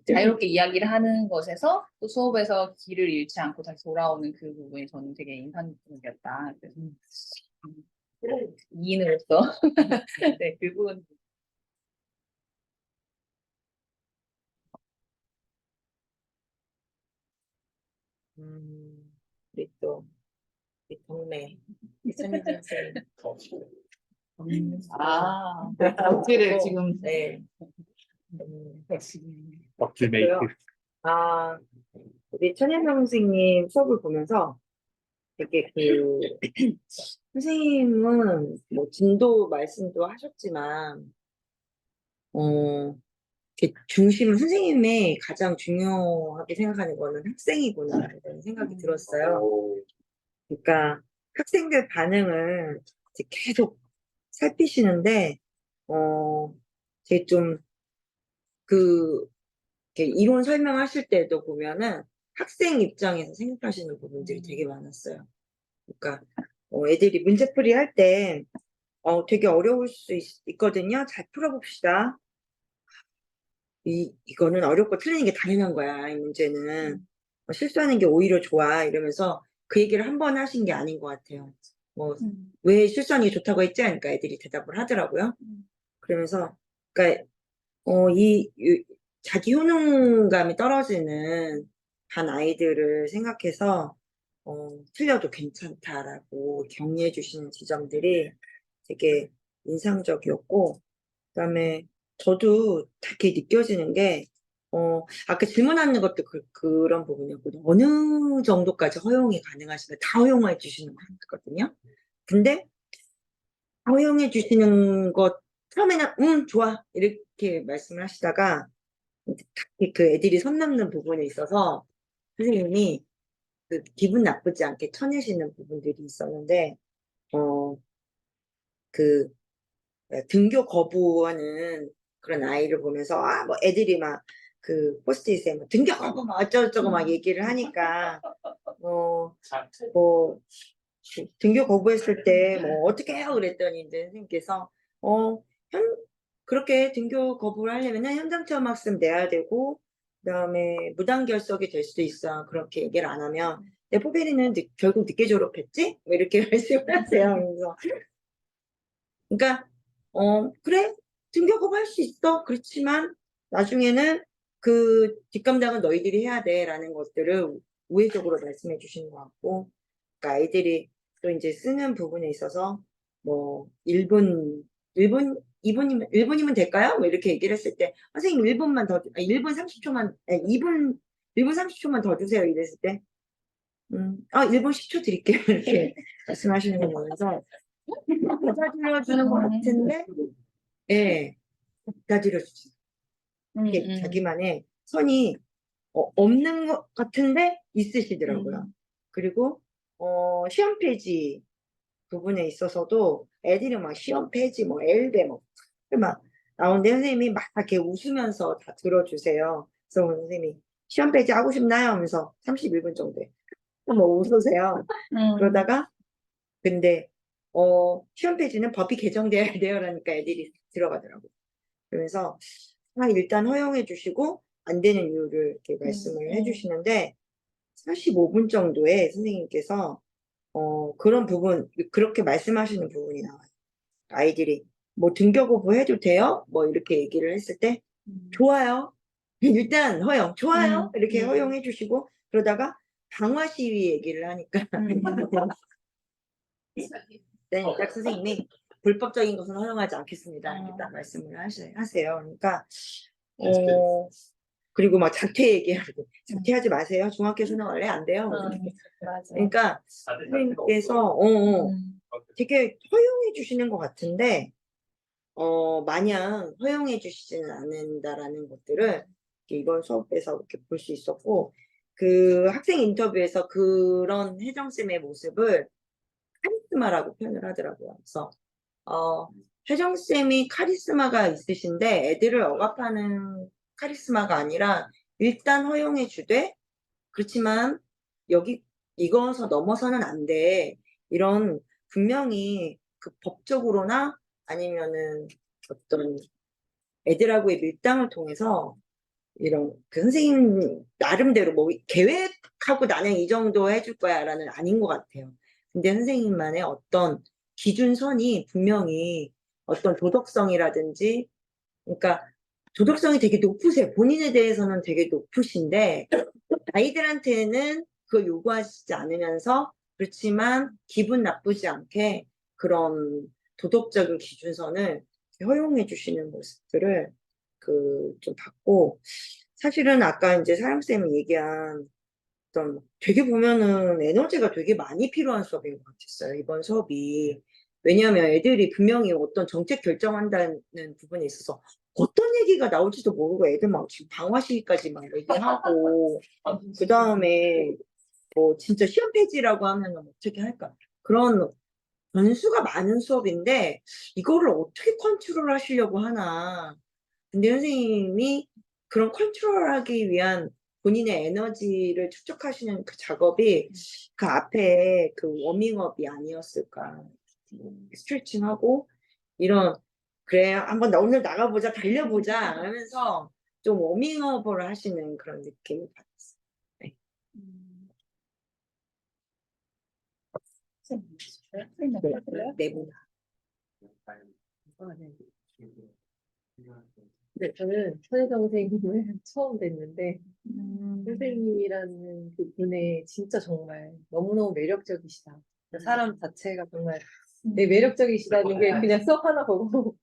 자유롭게 이야기를 하는 것에서 또 수업에서 길을 잃지 않고 다시 돌아오는 그 부분이 저는 되게 인상적이었다. 그래서 이인으로서 네, 그 부분. 우리 또 우리 동네 이찬희 선생 아, 억지를 지금 네. 억지 메이크. 아, 우리 천혜명 선생님 수업을 보면서 되게 선생님은 뭐 진도 말씀도 하셨지만, 이렇게 중심은 선생님의 가장 중요하게 생각하는 거는 학생이구나, 이런 생각이 들었어요. 오, 그러니까 학생들 반응을 이제 계속 살피시는데, 제가 좀 이렇게 이론 설명하실 때도 보면은 학생 입장에서 생각하시는 부분들이 되게 많았어요. 그러니까 애들이 문제풀이 할 때 되게 어려울 수 있거든요. 잘 풀어봅시다. 이거는 어렵고 틀리는 게 당연한 거야. 이 문제는 실수하는 게 오히려 좋아. 이러면서 그 얘기를 한 번 하신 게 아닌 것 같아요. 뭐 왜 실수하는 게 좋다고 했지? 하니까 애들이 대답을 하더라고요. 그러면서 그러니까 자기 효능감이 떨어지는 반 아이들을 생각해서 틀려도 괜찮다라고 격려해 주시는 지점들이 되게 인상적이었고, 그다음에 저도 되게 느껴지는 게 아까 질문하는 것도 그런 부분이었거든요. 어느 정도까지 허용이 가능하신가? 다 허용해 주시는 것 같거든요. 근데 허용해 주시는 것 처음에는 좋아 이렇게 말씀을 하시다가 그 애들이 선 넘는 부분에 있어서 선생님이 그 기분 나쁘지 않게 쳐내시는 부분들이 있었는데 그 등교 거부하는 그런 아이를 보면서 뭐 애들이 막 그 포스트잇에 뭐 등교 거부 막 어쩌고저쩌고 막 얘기를 하니까 뭐 등교 거부했을 때 뭐 어떻게 해요 그랬더니 이제 선생님께서 그렇게 등교 거부를 하려면은 현장 체험 학습 내야 되고 그다음에 무단 결석이 될 수도 있어. 그렇게 얘기를 안 하면 내 포베리는 결국 늦게 졸업했지? 뭐 이렇게 말씀을 하세요. 그래서 그러니까 그래 등교 거부할 수 있어. 그렇지만 나중에는 그 뒷감당은 너희들이 해야 돼라는 것들을 우회적으로 말씀해 주시는 것 같고, 그러니까 아이들이 또 이제 쓰는 부분에 있어서 뭐 1분이면 될까요? 뭐 이렇게 얘기를 했을 때 선생님 1분 30초만 1분 30초만 더 주세요 이랬을 때 1분 10초 드릴게요 이렇게 말씀하시는 거 보면서 받아들여주는 것 같은데 예 받아들여주지 이게 자기만의 선이 없는 것 같은데 있으시더라고요. 그리고 시험 페이지 부분에 있어서도 애들이 막 시험 페이지 뭐 엘베 막 나오는데 선생님이 막 이렇게 웃으면서 다 들어주세요. 그래서 선생님이 시험 페이지 하고 싶나요? 하면서 31분 정도에 뭐 웃으세요. 그러다가 근데 시험 페이지는 법이 개정돼야 돼요라니까 애들이 들어가더라고요. 그러면서 일단 허용해 주시고 안 되는 이유를 이렇게 말씀을 해주시는데 45분 정도에 선생님께서 그런 부분 그렇게 말씀하시는 부분이 나와요. 아이들이 뭐 등교 거부 해도 돼요? 뭐 이렇게 얘기를 했을 때 좋아요. 일단 허용 좋아요. 이렇게 허용해 주시고 그러다가 방화 시위 얘기를 하니까 네, 딱 선생님이 불법적인 것은 허용하지 않겠습니다. 이렇게 딱 말씀을 하세요. 그러니까 그리고 막 자퇴 얘기하고 자퇴하지 마세요. 중학교에서는 원래 안 돼요. 맞아. 그러니까 선생님께서 되게 허용해 주시는 것 같은데 마냥 허용해 주시지는 않는다라는 것들을 이번 수업에서 이렇게 볼 수 있었고 그 학생 인터뷰에서 그런 혜정쌤의 모습을 카리스마라고 표현을 하더라고요. 그래서 혜정쌤이 카리스마가 있으신데 애들을 억압하는 카리스마가 아니라 일단 허용해 주되 그렇지만 이거서 넘어서는 안 돼. 이런 분명히 그 법적으로나 아니면은 어떤 애들하고의 밀당을 통해서 이런 그 선생님 나름대로 뭐 계획하고 나는 이 정도 해줄 거야라는 아닌 것 같아요. 근데 선생님만의 어떤 기준선이 분명히 어떤 도덕성이라든지 그러니까 도덕성이 되게 높으세요. 본인에 대해서는 되게 높으신데 아이들한테는 그걸 요구하시지 않으면서 그렇지만 기분 나쁘지 않게 그런 도덕적인 기준선을 허용해 주시는 모습들을 좀 봤고, 사실은 아까 이제 사랑쌤이 얘기한 어떤 되게 보면은 에너지가 되게 많이 필요한 수업인 것 같았어요, 이번 수업이. 왜냐하면 애들이 분명히 어떤 정책 결정한다는 부분에 있어서 어떤 얘기가 나올지도 모르고 애들 막 지금 방화 시기까지 막 얘기하고, 그 다음에 뭐 진짜 시험 폐지라고 하면 어떻게 할까? 그런 변수가 많은 수업인데 이거를 어떻게 컨트롤 하시려고 하나. 근데 선생님이 그런 컨트롤하기 위한 본인의 에너지를 축적하시는 그 작업이 그 앞에 그 워밍업이 아니었을까. 스트레칭하고 이런, 그래 한번 나 오늘 나가보자 달려보자 하면서 좀 워밍업을 하시는 그런 느낌을 받았어요. 네. 네 분. 네, 저는 천혜정 선생님을 처음 뵀는데 선생님이라는 그 분의 진짜 정말 너무너무 매력적이시다. 사람 자체가 정말 매력적이시다는 게 그냥 수업 하나 보고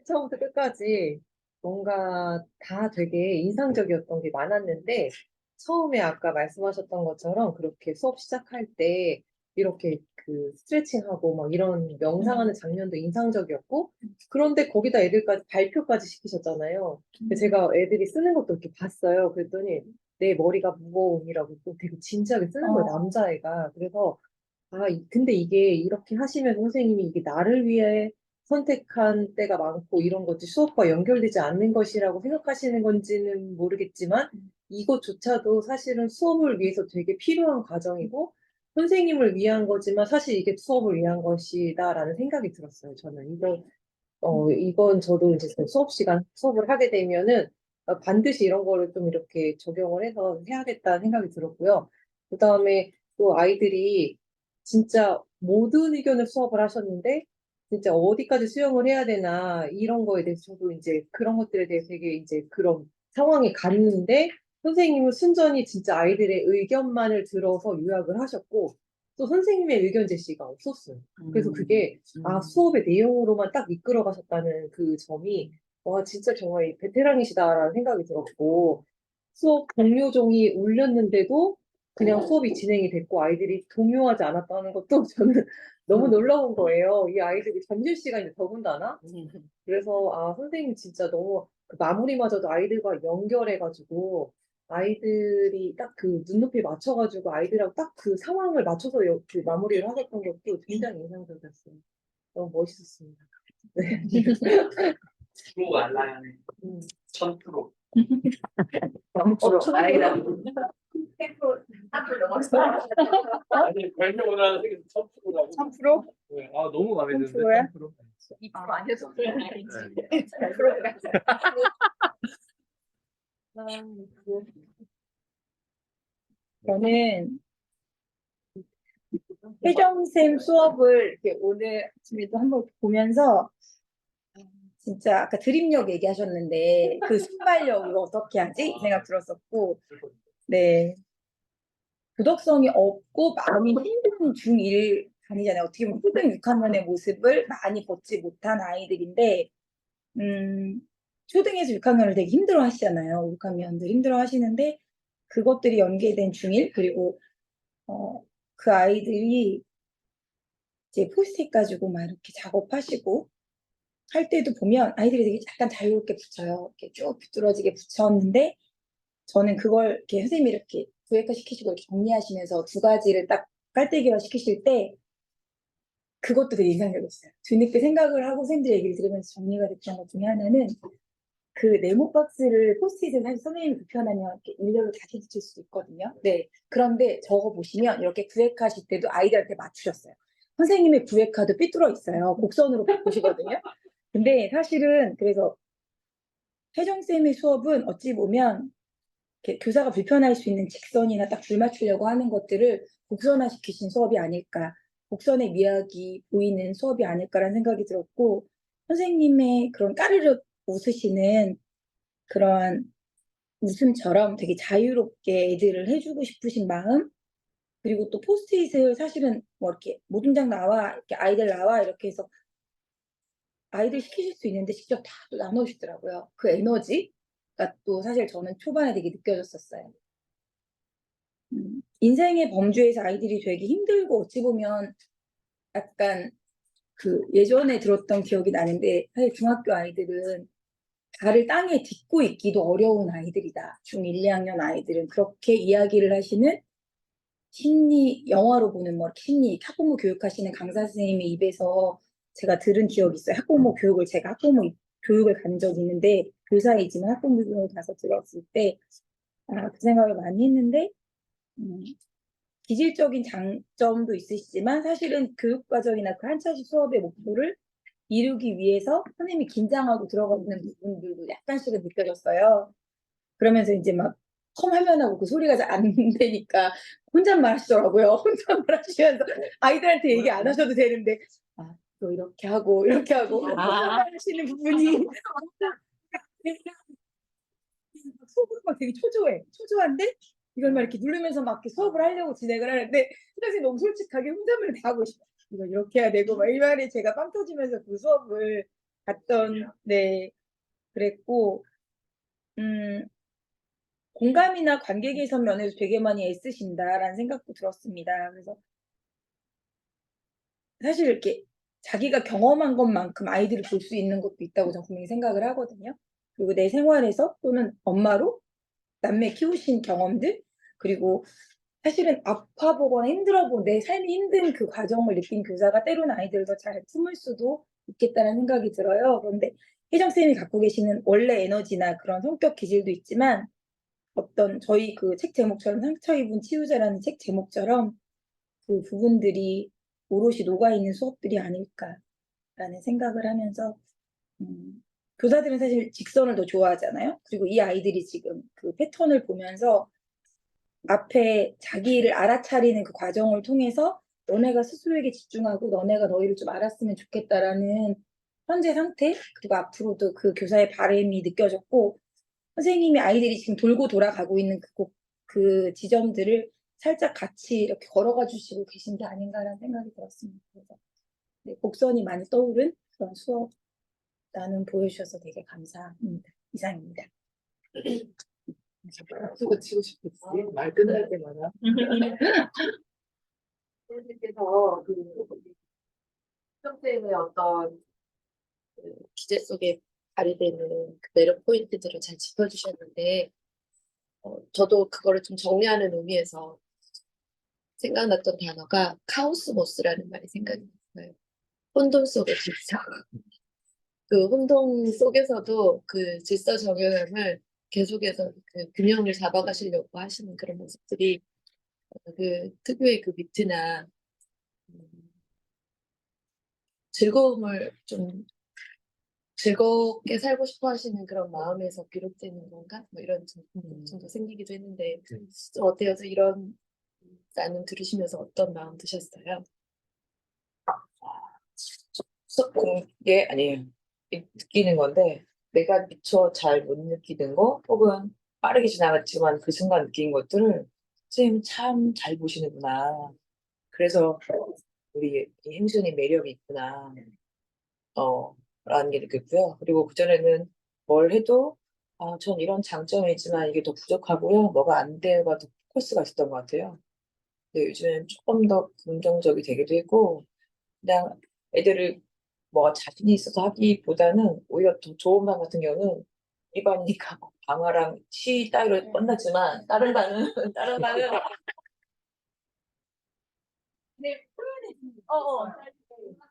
처음부터 끝까지 뭔가 다 되게 인상적이었던 게 많았는데 처음에 아까 말씀하셨던 것처럼 그렇게 수업 시작할 때 이렇게 그 스트레칭하고 막 이런 명상하는 장면도 인상적이었고 그런데 거기다 애들까지 발표까지 시키셨잖아요. 근데 제가 애들이 쓰는 것도 이렇게 봤어요. 그랬더니 내 머리가 무거움이라고 또 되게 진지하게 쓰는 거예요, 남자애가. 그래서 근데 이게 이렇게 하시면 선생님이 이게 나를 위해 선택한 때가 많고 이런 것들이 수업과 연결되지 않는 것이라고 생각하시는 건지는 모르겠지만 이것조차도 사실은 수업을 위해서 되게 필요한 과정이고 선생님을 위한 거지만 사실 이게 수업을 위한 것이다라는 생각이 들었어요. 저는 이건 저도 이제 수업을 하게 되면은 반드시 이런 거를 좀 이렇게 적용을 해서 해야겠다는 생각이 들었고요. 그 다음에 또 아이들이 진짜 모든 의견을 수업을 하셨는데 진짜 어디까지 수용을 해야 되나 이런 거에 대해서 저도 이제 그런 것들에 대해서 되게 이제 그런 상황이 갔는데 선생님은 순전히 진짜 아이들의 의견만을 들어서 요약을 하셨고 또 선생님의 의견 제시가 없었어요. 그래서 그게 수업의 내용으로만 딱 이끌어 가셨다는 그 점이 와 진짜 정말 베테랑이시다라는 생각이 들었고 수업 동료 종이 울렸는데도 그냥 수업이 진행이 됐고 아이들이 동요하지 않았다는 것도 저는 너무 놀라운 거예요. 이 아이들이 점심시간에 더군다나. 그래서 선생님 진짜 너무 그 마무리마저도 아이들과 연결해가지고 아이들이 딱 그 눈높이 맞춰가지고 아이들하고 딱 그 상황을 맞춰서 그 마무리를 하셨던 것도 굉장히 인상적이었어요. 너무 멋있었습니다. 네. 프로 말라야네. 음. 1000%. 아이라. 100% 넘었어. 아니, 별명을 하나 생겨서 1000%라고. 3%? 네. 너무 마음에 드는데, 10%야? 1000%. 2% 아니어서 그래. 네. 100%가. 저는 혜정쌤 수업을 이렇게 오늘 아침에도 한번 보면서 진짜 아까 드립력 얘기하셨는데 그 순발력으로 어떻게 하지? 이 생각 들었었고 네. 도덕성이 없고 마음이 힘든 중1 아니잖아요. 어떻게 보면 초등 6학년의 모습을 많이 벗지 못한 아이들인데 초등에서 6학년을 되게 힘들어 하시잖아요. 6학년들 힘들어 하시는데 그것들이 연계된 중1 그리고 그 아이들이 이제 포스트잇 가지고 막 이렇게 작업하시고 할 때도 보면 아이들이 되게 약간 자유롭게 붙여요. 이렇게 쭉 비뚤어지게 붙였는데 저는 그걸 이렇게 선생님이 이렇게 구획화 시키시고 이렇게 정리하시면서 두 가지를 딱 깔때기화 시키실 때 그것도 되게 인상적이었어요. 뒤늦게 생각을 하고 선생님들 얘기를 들으면서 정리가 됐던 것 중에 하나는 그 네모 박스를 포스트잇을 사실 선생님이 불편하면 이렇게 일렬로 다시 붙일 수 있거든요. 네. 그런데 적어 보시면 이렇게 구획하실 때도 아이들한테 맞추셨어요. 선생님의 구획화도 삐뚤어 있어요. 곡선으로 보시거든요. 근데 사실은 그래서 혜정쌤의 수업은 어찌 보면 이렇게 교사가 불편할 수 있는 직선이나 딱 줄 맞추려고 하는 것들을 곡선화시키신 수업이 아닐까, 곡선의 미학이 보이는 수업이 아닐까라는 생각이 들었고 선생님의 그런 까르르 웃으시는 그런 웃음처럼 되게 자유롭게 애들을 해주고 싶으신 마음 그리고 또 포스트잇을 사실은 뭐 이렇게 모둠장 나와 이렇게 아이들 나와 이렇게 해서 아이들 시키실 수 있는데 직접 다 또 나눠주시더라고요. 그 에너지가 또 사실 저는 초반에 되게 느껴졌었어요. 인생의 범주에서 아이들이 되게 힘들고 어찌 보면 약간 그 예전에 들었던 기억이 나는데 사실 중학교 아이들은 발을 땅에 딛고 있기도 어려운 아이들이다. 중1, 2학년 아이들은 그렇게 이야기를 하시는 심리, 영화로 보는 뭐 심리, 학부모 교육하시는 강사 선생님의 입에서 제가 들은 기억이 있어요. 학부모 교육을 제가 학부모 교육을 간 적이 있는데 교사이지만 학부모 교육을 가서 들었을 때 그 생각을 많이 했는데 기질적인 장점도 있으시지만 사실은 교육과정이나 그 한 차식 수업의 목표를 이루기 위해서 선생님이 긴장하고 들어가는 부분들도 약간씩은 느껴졌어요. 그러면서 이제 막 컴화면하고 그 소리가 잘 안 되니까 혼잣말 하시더라고요. 혼잣말 하시면서 아이들한테 얘기 안 하셔도 되는데 또 이렇게 하고 혼잣말 하시는 부분이 속으로 막 되게 초조한데 이걸 막 이렇게 누르면서 막 이렇게 수업을 하려고 진행을 하는데 선생님이 너무 솔직하게 혼잣말을 다 하고 싶어. 이거 이렇게 해야 되고 막 이 말에 제가 빵 터지면서 그 수업을 갔던 그랬고 공감이나 관계 개선 면에서 되게 많이 애쓰신다라는 생각도 들었습니다. 그래서 사실 이렇게 자기가 경험한 것만큼 아이들을 볼 수 있는 것도 있다고 저는 분명히 생각을 하거든요. 그리고 내 생활에서 또는 엄마로 남매 키우신 경험들 그리고 사실은 아파보거나 힘들어보고 내 삶이 힘든 그 과정을 느낀 교사가 때로는 아이들을 더 잘 품을 수도 있겠다는 생각이 들어요. 그런데 혜정쌤이 갖고 계시는 원래 에너지나 그런 성격 기질도 있지만 어떤 저희 그 책 제목처럼 상처 입은 치유자라는 책 제목처럼 그 부분들이 오롯이 녹아있는 수업들이 아닐까라는 생각을 하면서 교사들은 사실 직선을 더 좋아하잖아요. 그리고 이 아이들이 지금 그 패턴을 보면서 앞에 자기를 알아차리는 그 과정을 통해서 너네가 스스로에게 집중하고 너네가 너희를 좀 알았으면 좋겠다라는 현재 상태 그리고 앞으로도 그 교사의 바람이 느껴졌고 선생님이 아이들이 지금 돌고 돌아가고 있는 그 지점들을 살짝 같이 이렇게 걸어가 주시고 계신 게 아닌가라는 생각이 들었습니다. 그래서 곡선이 많이 떠오른 그런 수업 나는 보여주셔서 되게 감사합니다. 이상입니다. 박수가 치고 싶었지. 말 끝날 때마다. 선생님께서 그 혜정쌤의 어떤 그 기재 속에 발휘되는 그 매력 포인트들을 잘 짚어주셨는데 저도 그거를 좀 정리하는 의미에서 생각났던 단어가 카오스모스라는 말이 생각이 났어요. 혼돈 속의 질서. 그 혼돈 속에서도 그 질서 정연함을 계속해서 그 균형을 잡아가시려고 하시는 그런 모습들이 그 특유의 그 위트나 즐거움을 좀 즐겁게 살고 싶어 하시는 그런 마음에서 비롯되는 건가? 뭐 이런 좀도 생기기도 했는데 좀 어때요? 이런 나눔 들으시면서 어떤 마음 드셨어요? 그게 아니에요. 느끼는 건데 내가 미처 잘 못 느끼는 거 혹은 빠르게 지나갔지만 그 순간 느낀 것들을 선생님 참 잘 보시는구나. 그래서 우리 이 행순이 매력이 있구나. 라는 게 느꼈고요. 그리고 그전에는 뭘 해도 전 이런 장점이 있지만 이게 더 부족하고요. 뭐가 안 돼요가 더 포커스가 있었던 것 같아요. 근데 요즘엔 조금 더 긍정적이 되기도 했고 그냥 애들을 뭐 자신이 있어서 하기보다는 오히려 더 좋은 반 같은 경우는 일반이니까 방화랑 시 따위로 끝났지만 다른 반은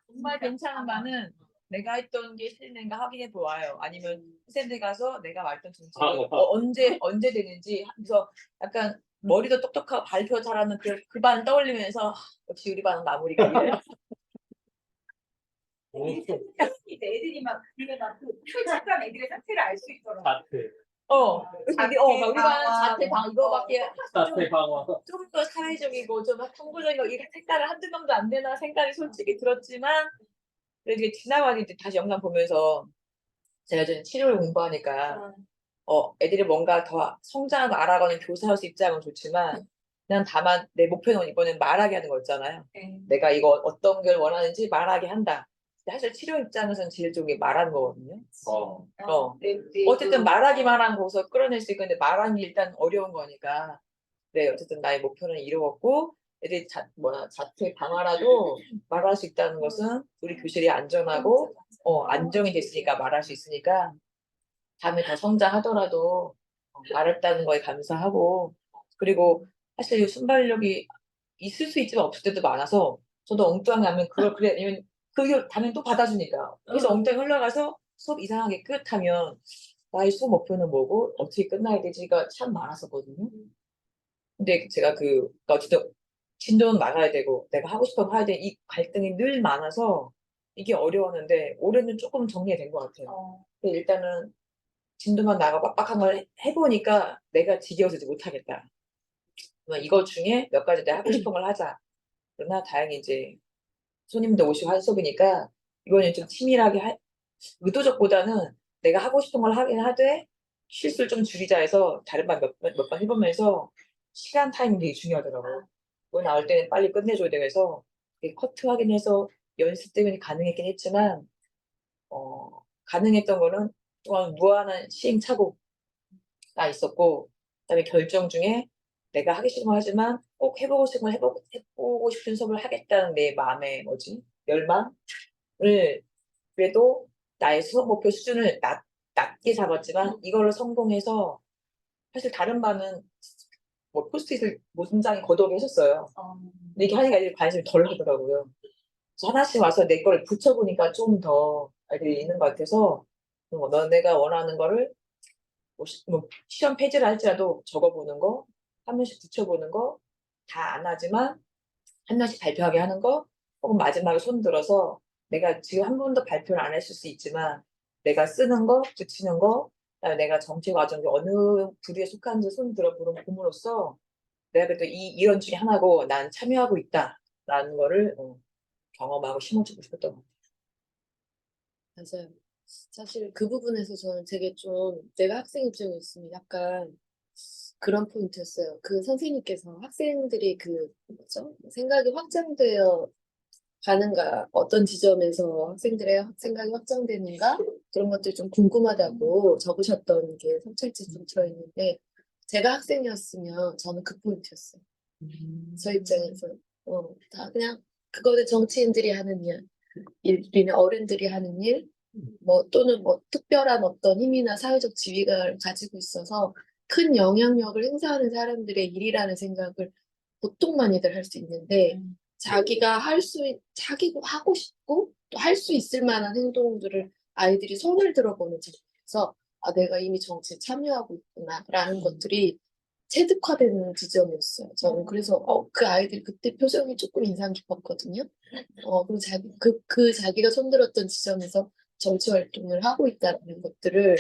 정말 괜찮은 반은 내가 했던 게 실린가 확인해 보아요. 아니면 선생님들 가서 내가 말했던 정책이 언제 되는지 하면서 약간 머리도 똑똑하고 발표 잘하는 그 반 떠올리면서 역시 우리 반은 마무리가 이래요. 애들이 막 잠깐 애들의 상태를 알 수 있더라고. 자퇴, 우리 반은 자퇴 방 이거밖에 자퇴 방화. 좀 더 사회적이고 좀 통구적이고 이 색깔을 한두 명도 안 되나 생각이 솔직히 들었지만 그래도 이게 지나가니 다시 영상 보면서 제가 요즘 치료를 공부하니까 애들이 뭔가 더 성장하고 알아가는 교사로서 입장은 좋지만 그냥 다만 내 목표는 이번엔 말하게 하는 거 있잖아요. 내가 이거 어떤 걸 원하는지 말하게 한다. 사실 치료 입장에서는 제일 좋은 게 말하는 거거든요. 어. 어쨌든 말하기만 한 거서 끌어낼 수 있고, 근데 말하는 게 일단 어려운 거니까. 네, 어쨌든 나의 목표는 이루었고, 애들이 자퇴 당하라도 말할 수 있다는 것은 우리 교실이 안전하고, 안정이 됐으니까 말할 수 있으니까, 다음에 더 성장하더라도 말했다는 거에 감사하고, 그리고 사실 이 순발력이 있을 수 있지만 없을 때도 많아서, 저도 엉뚱하게 하면 그래, 그게 당연히 또 받아주니까. 그래서 엉뚱히 흘러가서 수업 이상하게 끝하면, 나의 수업 목표는 뭐고, 어떻게 끝나야 되지가 참 많았었거든요. 근데 제가 그러니까 어쨌든 진도는 나가야 되고 내가 하고 싶은 거 해야 돼. 이 갈등이 늘 많아서 이게 어려웠는데 올해는 조금 정리된 것 같아요. 근데 일단은 진도만 나가 빡빡한 걸 해보니까 내가 지겨워서 이제 못하겠다. 그러면 이거 중에 몇 가지 내가 하고 싶은 걸 하자. 그러나 다행히 이제 손님도 오시고 한 수업이니까 이거는 좀 치밀하게 의도적보다는 내가 하고 싶은 걸 하긴 하되 실수를 좀 줄이자 해서 다른 반 몇 번 해보면서 시간 타이밍이 되게 중요하더라고요. 그거 나올 때는 빨리 끝내줘야 돼서 커트 확인해서 연습 때문에 가능했긴 했지만 가능했던 거는 또한 무한한 시행착오가 있었고 그다음에 결정 중에 내가 하기 싫은 거 하지만 꼭 해보고 싶은 걸 해보고 싶은 수업을 하겠다는 내 마음의 열망을 그래도 나의 수업 목표 수준을 낮게 잡았지만 이거를 성공해서 사실 다른 반은 포스트잇을 모순장에 거두게 했었어요. 근데 이게 하니까 애들이 관심이 덜 하더라고요. 그래서 하나씩 와서 내 거를 붙여보니까 좀 더 애들이 있는 것 같아서 너네가 원하는 거를 시험 페이지를 할지라도 적어보는 거, 한 명씩 붙여보는 거, 다 안 하지만 한 명씩 발표하게 하는 거, 혹은 마지막에 손 들어서 내가 지금 한 번도 발표를 안 했을 수 있지만 내가 쓰는 거, 붙이는 거, 그다음에 내가 정치 과정에 어느 부류에 속하는지 손 들어 봄으로써 내가 그래도 이런 중에 하나고 난 참여하고 있다라는 거를 경험하고 심어주고 싶었던 것 맞아요. 사실 그 부분에서 저는 되게 좀 내가 학생 입장이었으면 약간 그런 포인트였어요. 그 선생님께서 학생들이 생각이 확장되어 가는가, 어떤 지점에서 학생들의 생각이 확장되는가, 그런 것들이 좀 궁금하다고 적으셨던 게 성찰지에 좀 들어있는데, 제가 학생이었으면 저는 그 포인트였어요. 저 입장에서. 다 그냥, 그거는 정치인들이 하는 일이나 어른들이 하는 일, 또는 특별한 어떤 힘이나 사회적 지위를 가지고 있어서 큰 영향력을 행사하는 사람들의 일이라는 생각을 보통 많이들 할 수 있는데, 자기가 자기가 하고 싶고 또 할 수 있을 만한 행동들을 아이들이 손을 들어보는 지점에서 내가 이미 정치에 참여하고 있구나라는 것들이 체득화되는 지점이었어요. 저는 그래서 그 아이들 그때 표정이 조금 인상 깊었거든요. 그리고 자기가 손들었던 지점에서 정치 활동을 하고 있다는 것들을,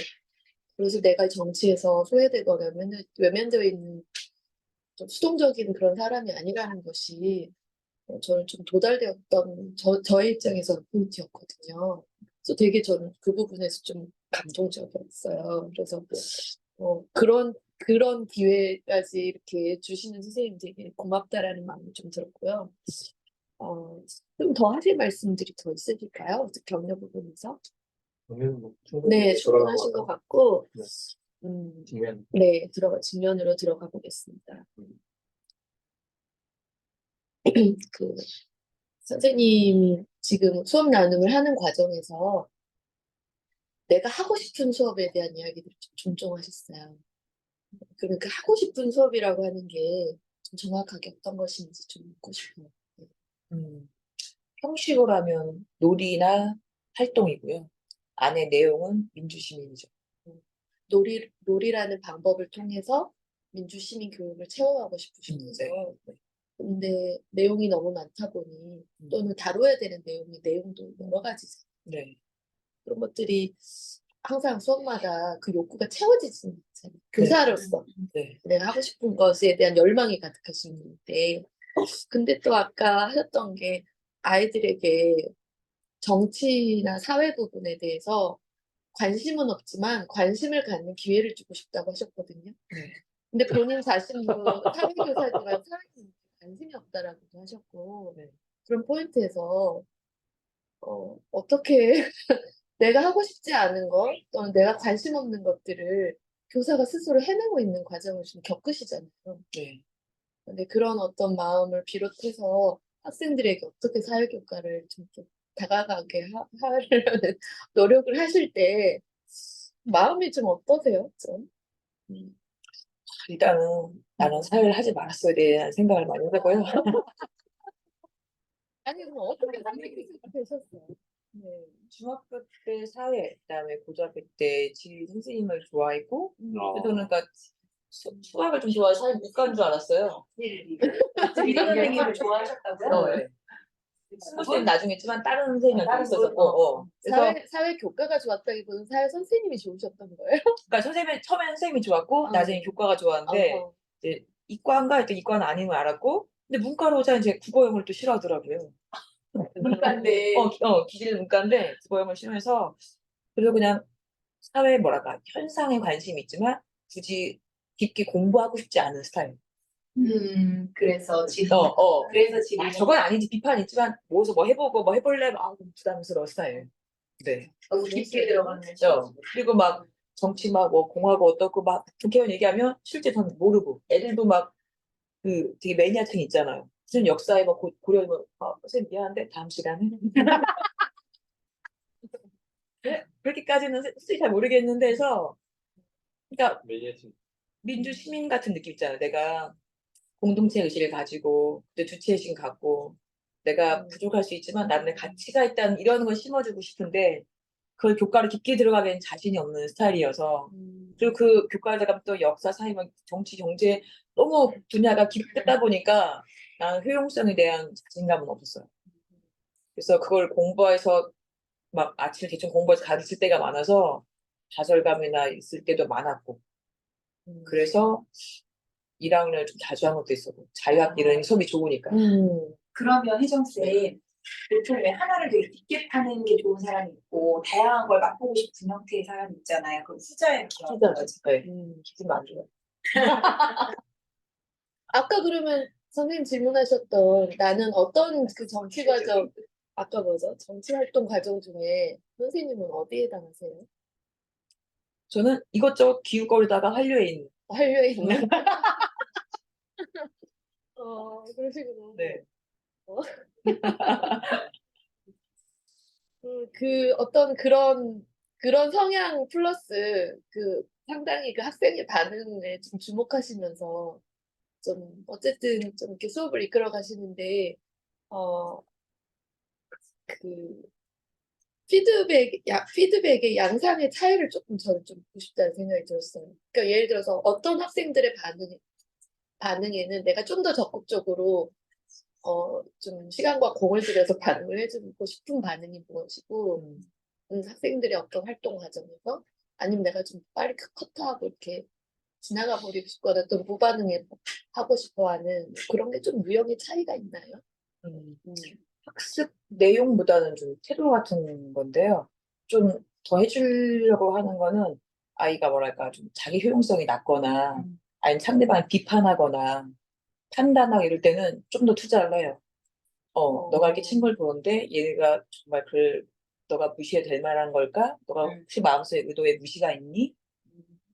그래서 내가 정치에서 소외되거나 외면되어 있는 좀 수동적인 그런 사람이 아니라는 것이 저는 좀 도달되었던 저의 입장에서 포인트였거든요. 그래서 되게 저는 그 부분에서 좀 감동적이었어요. 그래서 그런 기회까지 이렇게 주시는 선생님 되게 고맙다라는 마음이 좀 들었고요. 좀 더 하실 말씀들이 더 있으실까요? 격려 부분에서? 그러면 뭐 네, 충분히 충분하신 것 같고, 네. 음, 직면. 네, 직면으로 들어가 보겠습니다. 그 선생님이 지금 수업 나눔을 하는 과정에서 내가 하고 싶은 수업에 대한 이야기들을 좀 존중하셨어요. 그러면 그 하고 싶은 수업이라고 하는 게 좀 정확하게 어떤 것인지 좀 묻고 싶어요. 형식으로 하면 놀이나 활동이고요. 안에 내용은 민주시민이죠. 놀이라는 방법을 통해서 민주시민 교육을 채워가고 싶으신 거죠. 네. 근데 내용이 너무 많다 보니 또는 다뤄야 되는 내용도 여러 가지죠. 네. 그런 것들이 항상 수업마다 그 욕구가 채워지지는 않잖아요. 교사로서 네. 내가 하고 싶은 것에 대한 열망이 가득하시는데, 근데 또 아까 하셨던 게 아이들에게 정치나 사회 부분에 대해서 관심은 없지만 관심을 갖는 기회를 주고 싶다고 하셨거든요. 네. 근데 본인 자신도 사회교사지만 사회에 관심이 없다라고도 하셨고, 그런 포인트에서 어떻게 내가 하고 싶지 않은 것 또는 내가 관심 없는 것들을 교사가 스스로 해내고 있는 과정을 좀 겪으시잖아요. 네. 근데 그런 어떤 마음을 비롯해서 학생들에게 어떻게 사회교과를 좀 다가가게 하려는 노력을 하실 때 마음이 좀 어떠세요? 좀? 일단은 나는 사회를 하지 말았어야 되는 생각을 많이 하고요. 아니, 그럼 어떻게 선생님이 되셨어요? 네, 중학교 때 사회, 그다음에 고등학교 때 지리 선생님을 좋아했고, 저는 그러니까 수학을 좀 좋아해서 사회 문과인 줄 알았어요. 지리 선생님을 좋아하셨다고요? 네. 선생님 나중에 했지만 다른 선생님한테 있어서, 그래서 사회 교과가 좋았다기보다는 사회 선생님이 좋으셨던 거예요? 그러니까 처음에는 선생님이 좋았고, 나중에 교과가 좋았는데, 어허. 이제 이과인가 했더니 이과는 아닌 걸 알았고, 근데 문과로 오자 이제 국어형을 또 싫어하더라고요. 문과인데. 기질 문과인데 국어형을 싫어해서, 그래서 그냥 사회 뭐랄까 현상에 관심이 있지만 굳이 깊게 공부하고 싶지 않은 스타일. 그래서 지리. 그래서 그래서 지리. 저건 아니지 비판 있지만 모여서 뭐 해보고 뭐 해볼래 좀 부담스러운 스타일. 네. 너무 깊게 들어가는. 그리고 막 정치 막 뭐 공하고 어떻고 막 국회의원 얘기하면 실제 저는 모르고 애들도 막 그 되게 매니아층 있잖아요. 무슨 역사에 막 고려하면 선생님 미안한데 다음 시간에. 네? 그렇게까지는 솔직히 잘 모르겠는데 해서 그러니까 매니아층. 민주 시민 같은 느낌 있잖아요. 내가 공동체 의식을 가지고 또 주체의식 갖고 내가 부족할 수 있지만 나름의 가치가 있다는 이런 걸 심어주고 싶은데 그걸 교과를 깊게 들어가기엔 자신이 없는 스타일이어서 그리고 그 교과에 들어가면 또 역사, 사회, 정치, 경제 너무 분야가 깊다 보니까 나는 효용성에 대한 자신감은 없었어요. 그래서 그걸 공부해서 막 아침에 대충 공부해서 가르칠 때가 많아서 좌절감이나 있을 때도 많았고 그래서 1학년을 좀 자주 한 것도 있었고 자유학기는 수업이 좋으니까. 그러면 혜정쌤, 보통 왜 하나를 되게 깊게 파는 게 좋은 사람이 있고 다양한 걸 맛보고 싶은 형태의 사람이 있잖아요. 그럼 후자에 진짜 네. 기분 안 좋아요. 아까 그러면 선생님 질문하셨던 나는 어떤 그 정치 과정, 아까 뭐죠? 정치 활동 과정 중에 선생님은 어디에 해당하세요? 저는 이것저것 기웃거리다가 한류에 있는. 한류에 있는? 그러시구나. 네. 그 어떤 그런 성향 플러스 그 상당히 그 학생의 반응에 좀 주목하시면서 좀 어쨌든 좀 이렇게 수업을 이끌어 가시는데 그 피드백의 양상의 차이를 조금 저는 좀 보고 싶다는 생각이 들었어요. 그러니까 예를 들어서 어떤 학생들의 반응에는 내가 좀 더 적극적으로 좀 시간과 공을 들여서 반응을 해주고 싶은 반응이 무엇이고 학생들의 어떤 활동 과정에서 아니면 내가 좀 빨리 커트하고 이렇게 지나가 버리고 싶거나 또 무반응에 하고 싶어하는 그런 게 좀 유형의 차이가 있나요? 학습 내용보다는 좀 태도 같은 건데요. 좀 더 해주려고 하는 거는 아이가 뭐랄까 좀 자기 효용성이 낮거나 아니면 상대방을 비판하거나 판단하고 이럴 때는 좀 더 투자를 해요. 너가 이렇게 친구를 보는데 얘가 정말 너가 무시해도 될 만한 걸까? 너가 혹시 마음속에 의도에 무시가 있니?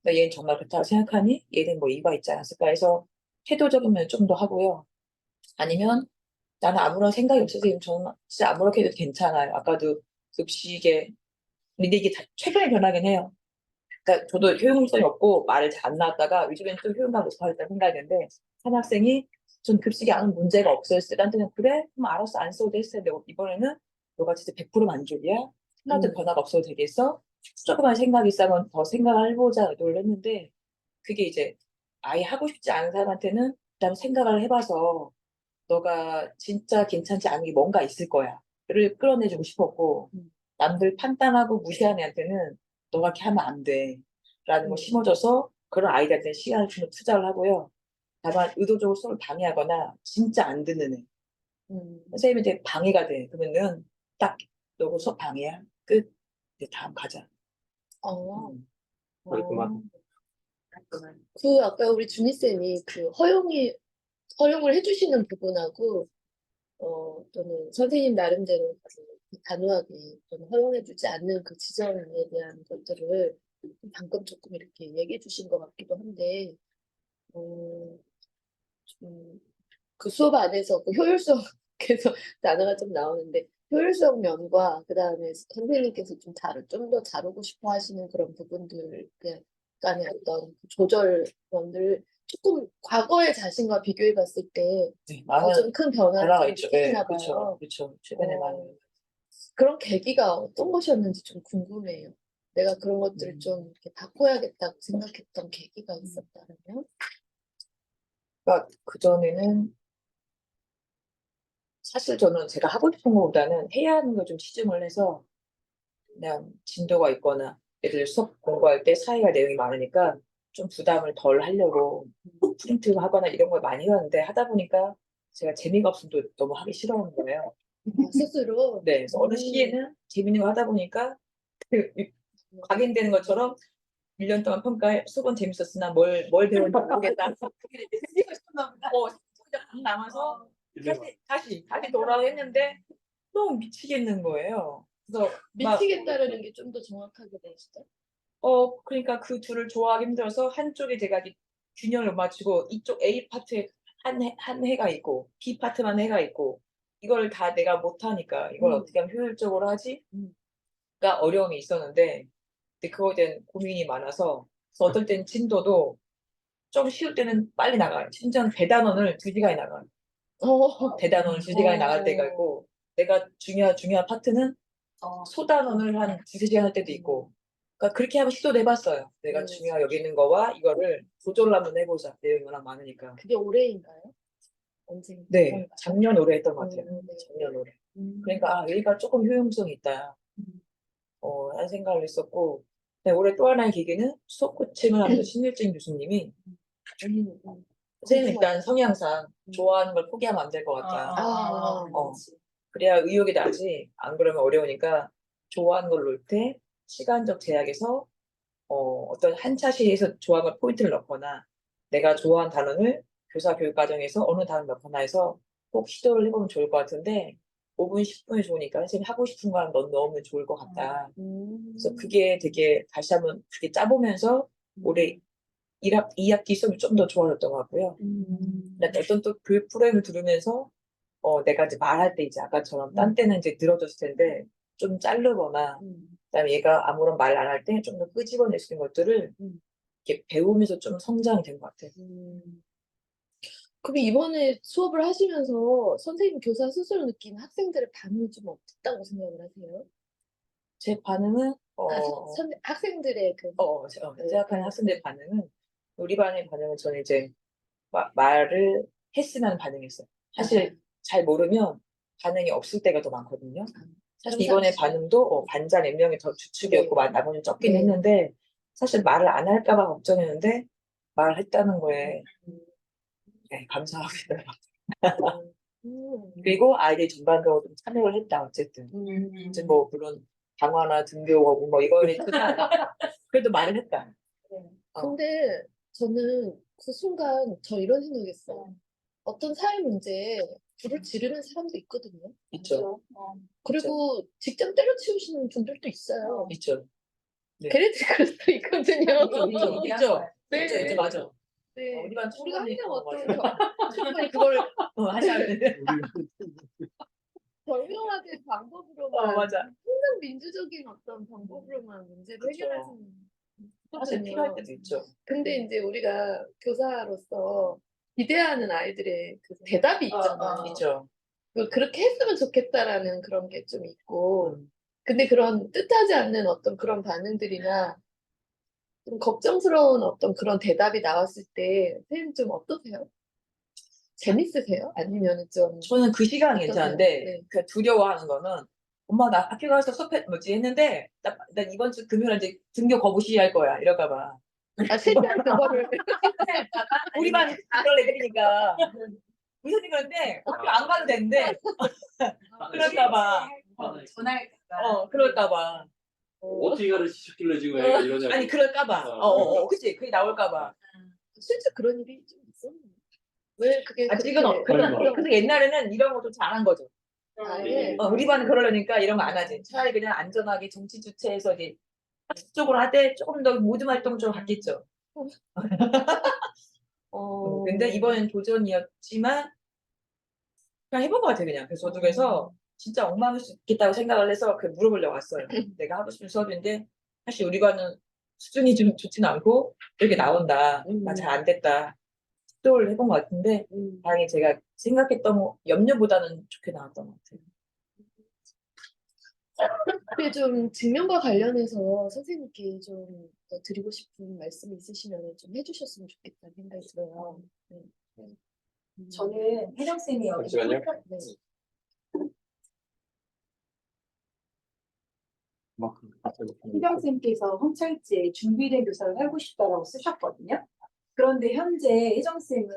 그러니까 얘는 정말 그렇다고 생각하니? 얘는 뭐 이유가 있지 않았을까 해서 태도적이면 좀 더 하고요. 아니면 나는 아무런 생각이 없어서 지금 저는 진짜 아무렇게 해도 괜찮아요. 아까도 급식에 근데 이게 다 최근에 변하긴 해요. 그러니까 저도 효용성이 없고 말을 잘 안 나왔다가 요즘엔 좀 효용감 높아졌다는 생각인데 한 학생이 전 급식에 아무 문제가 없었을 때 나한테는 그래? 그럼 알았어 안 써도 했을 텐데 이번에는 너가 진짜 100% 만족이야? 하나도 변화가 없어도 되겠어? 조그만 생각이 있으면 더 생각을 해보자 의도를 했는데 그게 이제 아예 하고 싶지 않은 사람한테는 일단 생각을 해봐서 너가 진짜 괜찮지 않은 게 뭔가 있을 거야.를 끌어내주고 싶었고 남들 판단하고 무시하는 애한테는 너가 이렇게 하면 안 돼. 라는 거 심어줘서 그런 아이들한테 시간을 좀 더 투자를 하고요. 다만 의도적으로 수업을 방해하거나 진짜 안 듣는 애. 선생님한테 방해가 돼. 그러면은 딱 너가 수업 방해야. 끝. 이제 다음 가자. 깔끔하다. 그 아까 우리 준희쌤이 그 허용을 해주시는 부분하고 또는 선생님 나름대로 그 단호하게 좀 허용해주지 않는 그 지점에 대한 것들을 방금 조금 이렇게 얘기해 주신 것 같기도 한데, 좀 그 수업 안에서 그 효율성, 그래서 단어가 좀 나오는데, 효율성 면과 그 다음에 선생님께서 좀 더 다루고 싶어 하시는 그런 부분들 간의 어떤 그 조절면들 조금 과거의 자신과 비교해 봤을 때 좀 큰 변화를 좀 느끼시나 봐요. 그렇죠. 최근에 많이. 그런 계기가 어떤 것이었는지 좀 궁금해요. 내가 그런 것들을 좀 이렇게 바꿔야겠다고 생각했던 계기가 있었다면? 그러니까 그전에는 사실 저는 제가 하고 싶은 것보다는 해야 하는 걸 좀 치중을 해서 그냥 진도가 있거나 애들 수업 공부할 때 사회가 내용이 많으니까 좀 부담을 덜 하려고 프린트 하거나 이런 걸 많이 해왔는데 하다 보니까 제가 재미가 없으면 또 너무 하기 싫어하는 거예요. 스스로? 네, 그래서 어느 시기에는 재밌는 거 하다 보니까 각인되는 것처럼 1년 동안 평가에 수업은 재밌었으나 뭘 배웠는지 모르겠다. 재미가 있었나 보다. 진짜 딱 남아서 다시 돌아오고 했는데 너무 미치겠는 거예요. 그래서 막 미치겠다라는 게 좀 더 정확하게 되시죠? 그러니까 그 둘을 좋아하기 힘들어서 한쪽에 제가 이제 균형을 못 맞추고 이쪽 A 파트에 한 해가 있고 B 파트만 해가 있고 이걸 다 내가 못하니까 이걸 어떻게 하면 효율적으로 하지? 가 어려움이 있었는데 근데 그거에 대한 고민이 많아서 그래서 어떨 땐 진도도 좀 쉬울 때는 빨리 나가요. 심지어 대단원을 2시간이 나가요. 대단원을 2시간이 나갈 때가 있고 내가 중요한 파트는 소단원을 한 2-3시간 할 때도 있고 그러니까 그렇게 한번 시도도 해봤어요. 내가 중요한 여기 있는 거와 이거를 조절을 한번 해보자. 내용이 워낙 많으니까. 그게 올해인가요? 언제? 네, 작년 올해 했던 것 같아요. 네. 작년 올해. 그러니까 여기가 조금 효용성이 있다. 하는 생각을 했었고 근데 올해 또 하나의 계기는 수업 코칭을 하면서 신일진 교수님이 선생님 일단 성향상 좋아하는 걸 포기하면 안 될 것 같다. 그래야 의욕이 나지. 안 그러면 어려우니까 좋아하는 걸 놓을 때 시간적 제약에서 어떤 한 차시에서 좋아하는 걸 포인트를 넣거나 내가 좋아하는 단원을 교사 교육 과정에서 어느 단원 넣거나 해서 꼭 시도를 해보면 좋을 것 같은데 5분, 10분이 좋으니까 선생님 하고 싶은 거 넣으면 좋을 것 같다. 그래서 그게 되게 다시 한번 그게 짜보면서 올해 2학기 수업이 좀 더 좋아졌던 것 같고요. 그다음에 어떤 또 교육 프로그램을 들으면서 내가 이제 말할 때 이제 아까처럼 딴 때는 이제 늘어졌을 텐데 좀 자르거나 그다음에 얘가 아무런 말 안 할 때 좀 더 끄집어낼 수 있는 것들을 이렇게 배우면서 좀 성장이 된 것 같아요. 그럼 이번에 수업을 하시면서 선생님 교사 스스로 느낀 학생들의 반응이 좀 어땠다고 생각을 하세요? 제 반응은 학생들의 그 생각하는 학생들의 반응은 우리 반의 반응은 저는 이제 말을 했으면 반응했어요. 사실 잘 모르면 반응이 없을 때가 더 많거든요. 사실 이번에 반응도 반자 몇 명이 더 주축이었고 나머지는 적긴 했는데 사실 말을 안 할까 봐 걱정했는데 말을 했다는 거에 감사하고 있어요. 그리고 아이들이 전반적으로 좀 참여를 했다 어쨌든. 이제 뭐 물론 강화나 등교하고 뭐 이거는 있지만 그래도 말을 했다. 근데 저는 그 순간 이런 생각했어요. 어떤 사회 문제에 불을 지르는 사람도 있거든요. 있죠. 그리고 직장 때려치우시는 분들도 있어요. 있죠. 네. 걔네들이 그럴 수도 있거든요. 있죠. 네. 있죠. 맞아. 네. 우리가 항상 어떤 충분히 그걸 하셔야 돼. 절묘하게 방법으로만 맞아. 항상 민주적인 어떤 방법으로만 문제를 그쵸. 해결하시는 사실 필요할 때도 있죠. 근데 이제 우리가 교사로서 기대하는 아이들의 그 대답이 있잖아요. 있죠. 그렇게 했으면 좋겠다라는 그런 게 좀 있고, 근데 그런 뜻하지 않는 어떤 그런 반응들이나 좀 걱정스러운 어떤 그런 대답이 나왔을 때 선생님 좀 어떠세요? 재밌으세요? 아니면 좀 저는 그 시간은 어떠세요? 괜찮은데 네. 그 두려워하는 거는 엄마 나 학교 가서 수업해 뭐지 했는데 나 이번 주 금요일에 이제 등교 거부시 할 거야 이럴까 봐. 최대한 그거를 우리 반 그런 애들이니까 무슨 그런데 학교 안 가도 되는데 그럴까 봐. 전화할까 그럴까 봐. 어떻게 가르치셨길래 지금 애가 이러냐고. 아니 그럴까 봐. 그치 그게 나올까 봐. 실제 그런 일이 좀 있었나요? 왜 그게 아직은 그렇게 그래서 옛날에는 이런 것도 잘한 거죠. 아예 우리 반은 그러려니까 이런 거 안 하지. 차라리 그냥 안전하게 정치 주체에서 이제 학습 쪽으로 하되 조금 더 모든 활동 좀 받겠죠. 근데 이번엔 도전이었지만 그냥 해본 것 같아요, 그냥. 그래서 저도 그래서 진짜 엉망일 수 있겠다고 생각을 해서 그 물어보려고 왔어요. 내가 하고 싶은 수업인데 사실 우리 반은 수준이 좀 좋지는 않고 이렇게 나온다. 나 잘 안 됐다. 시도를 해본 것 같은데 다행히 제가 생각했던 염려보다는 좋게 나왔던 것 같아요. 그게 좀 증명과 관련해서 선생님께 좀 더 드리고 싶은 말씀 있으시면 좀 해주셨으면 좋겠다는 생각이 들어요. 네. 저는 혜정쌤이 여기 잠시만요. 네. 혜정쌤께서 홍철지에 준비된 교사를 하고 싶다라고 쓰셨거든요. 그런데 현재 혜정쌤은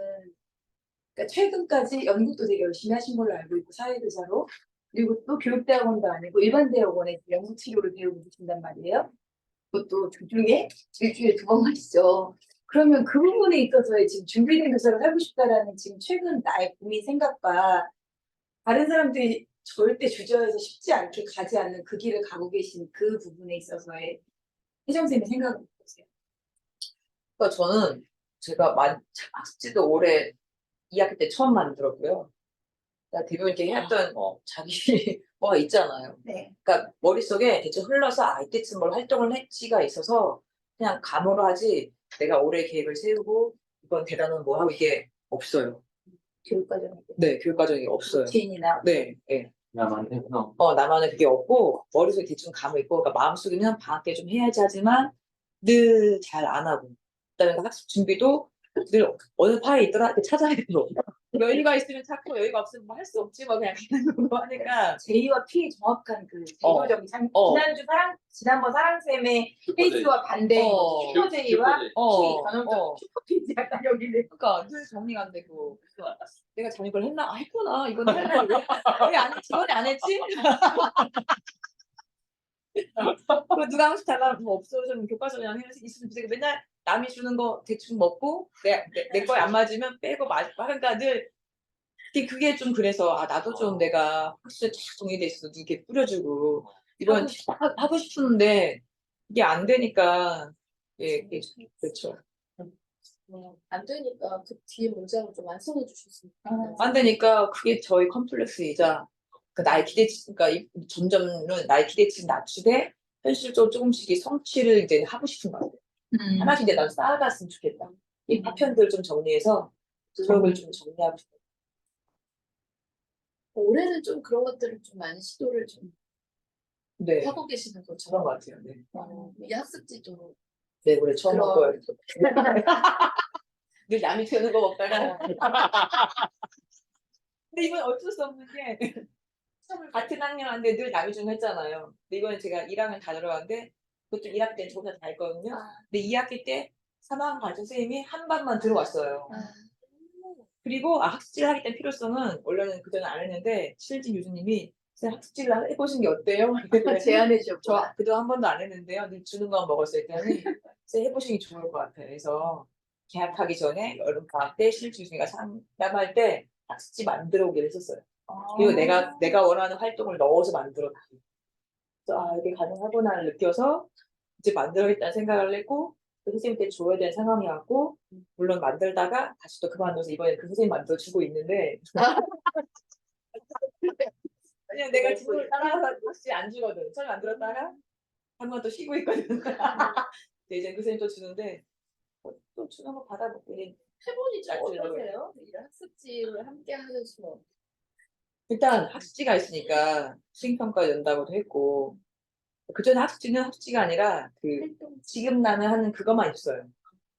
그러니까 최근까지 연구도 되게 열심히 하신 걸로 알고 있고 사회교사로 그리고 또 교육대학원도 아니고 일반 대학원에 연구 치료를 배우고 계신단 말이에요. 그것도 주중에 일주일에 2번 하시죠. 그러면 그 부분에 있어서의 지금 준비된 교사를 하고 싶다라는 지금 최근 나의 고민 생각과 다른 사람들이 절대 주저해서 쉽지 않게 가지 않는 그 길을 가고 계신 그 부분에 있어서의 혜정쌤의 생각은 어떠세요? 그러니까 저는 제가 학습지도 올해 2학기 때 처음 만들었고요. 그러니까 대부분 이렇게 해왔던 자기 뭐가 있잖아요. 네. 그러니까 머릿속에 대체 흘러서 이때쯤 뭘 활동을 했지가 있어서 그냥 감으로 하지 내가 올해 계획을 세우고 이번 대단원 뭐 하고 이게 없어요. 교육과정에 네, 교육과정이 없어요. 루틴이나 네, 네. 나만 해서 나만은 그게 없고 머릿속에 대충 감을 있고 그러니까 마음속에는 방학 때 좀 해야지 하지만 늘 잘 안 하고 그다음에 학습 준비도 늘 어느 파에 있더라 이렇게 찾아야 되고 여유가 있으면 찾고 여유가 없으면 뭐 할 수 없지 뭐 그냥 하는 거고 하니까 J와 P의 정확한 그 제도적인 지난번 사랑쌤의 페이스와 반대인 거죠. 슈퍼 J와 P 전형적 슈퍼 P지 약간 여기는 그러니까 늘 정리가 안 되고 그래서 내가 잘 이걸 했나? 했구나 이건 했나? 왜안 했지? 이번에 안 했지? 그리고 누가 하고 싶다가 뭐 없어 좀 교과서랑 있으면 되게 맨날 남이 주는 거 대충 먹고 내 거에 안 맞으면 빼고 그러니까 늘 그게 좀 그래서 나도 좀 내가 확실히 쫙 정리돼 있어서 이렇게 뿌려주고 이번 하고 싶은데 이게 안 되니까 그렇죠. 안 되니까 그 뒤에 문장을 좀 완성해 주셨으면 좋겠어요. 안 되니까 그게 저희 컴플렉스이자 나의 기대치 그러니까 점점은 나의 기대치를 낮추되 현실적으로 조금씩 이 성취를 이제 하고 싶은 거 같아요. 하나씩 이제 난 쌓아갔으면 좋겠다. 이 파편들 좀 정리해서 기록을 좀 정리하고 싶어요. 올해는 좀 그런 것들을 좀 많이 시도를 좀 네, 하고 계시는 그런 것처럼 것 같아요. 네, 이 학습지도 네 올해 처음 그럼. 먹어요. 늘 남이 튀는 거 먹다가 근데 이건 어쩔 수 없는 게 같은 학년인데 늘 남이 좀 했잖아요. 근데 이번에 제가 1학년 다 들어갔는데 그것도 1학기 때 저보다 다 했거든요. 근데 2학기 때 3학년 가르쳐 선생님이 한 반만 들어왔어요. 그리고 학습지를 하기 때문에 필요성은 원래는 그전에 안 했는데 실진 교수님이 선생님 학습지를 해보신 게 어때요? 제안해 주셨고 저 그동안 한 번도 안 했는데요. 늘 주는 건 먹었어요. 했더니 선생님 해보시는 게 좋을 것 같아요. 그래서 개학하기 전에 여름 방학 때 실진 교수님과 상담할 때 학습지 만들어 오기로 했었어요. 그리고 내가 원하는 활동을 넣어서 만들었지. 그래서 이게 가능하구나를 느껴서 이제 만들어야겠다는 생각을 했고 그 선생님께 줘야 되는 상황이었고 물론 만들다가 다시 또 그만둬서 이번에 그 선생님 만들어주고 있는데 그냥 내가 지금을 따라가서 확실히 안 주거든. 처음에 만들었다가 한 번 또 쉬고 있거든. 근데 이제 그 선생님 또 주는데 또 주는 거 받아먹고 해보니 좀 어떠세요? 이 학습지를 함께 하는 수업. 일단 학습지가 있으니까 수행평가 연다고도 했고 그전에 학습지는 학습지가 아니라 지금 나는 하는 그것만 있어요.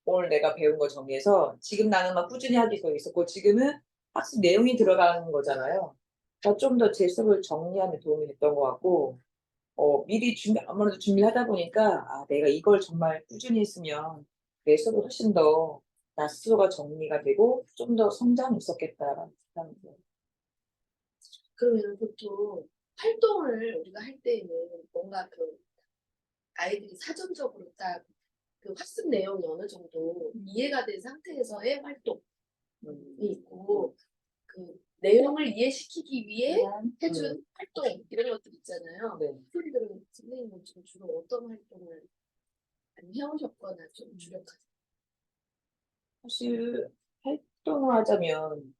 오늘 내가 배운 거 정리해서 지금 나는 막 꾸준히 하기가 있었고 지금은 학습 내용이 들어가는 거잖아요. 그러니까 좀 더 제 수업을 정리하는 도움이 됐던 것 같고 미리 아무래도 준비를 하다 보니까 내가 이걸 정말 꾸준히 했으면 내 수업이 훨씬 더 나 스스로가 정리가 되고 좀 더 성장이 있었겠다라는 생각이 들어요. 그러면 보통 활동을 우리가 할 때에는 뭔가 그 아이들이 사전적으로 딱 그 학습 내용이 어느 정도 이해가 된 상태에서의 활동이 있고 그 내용을 이해시키기 위해 해준 활동 이런 것들 있잖아요. 네. 선생님들은 선생님은 좀 주로 어떤 활동을 많이 해오셨거나 좀 주력하세요? 사실 활동을 하자면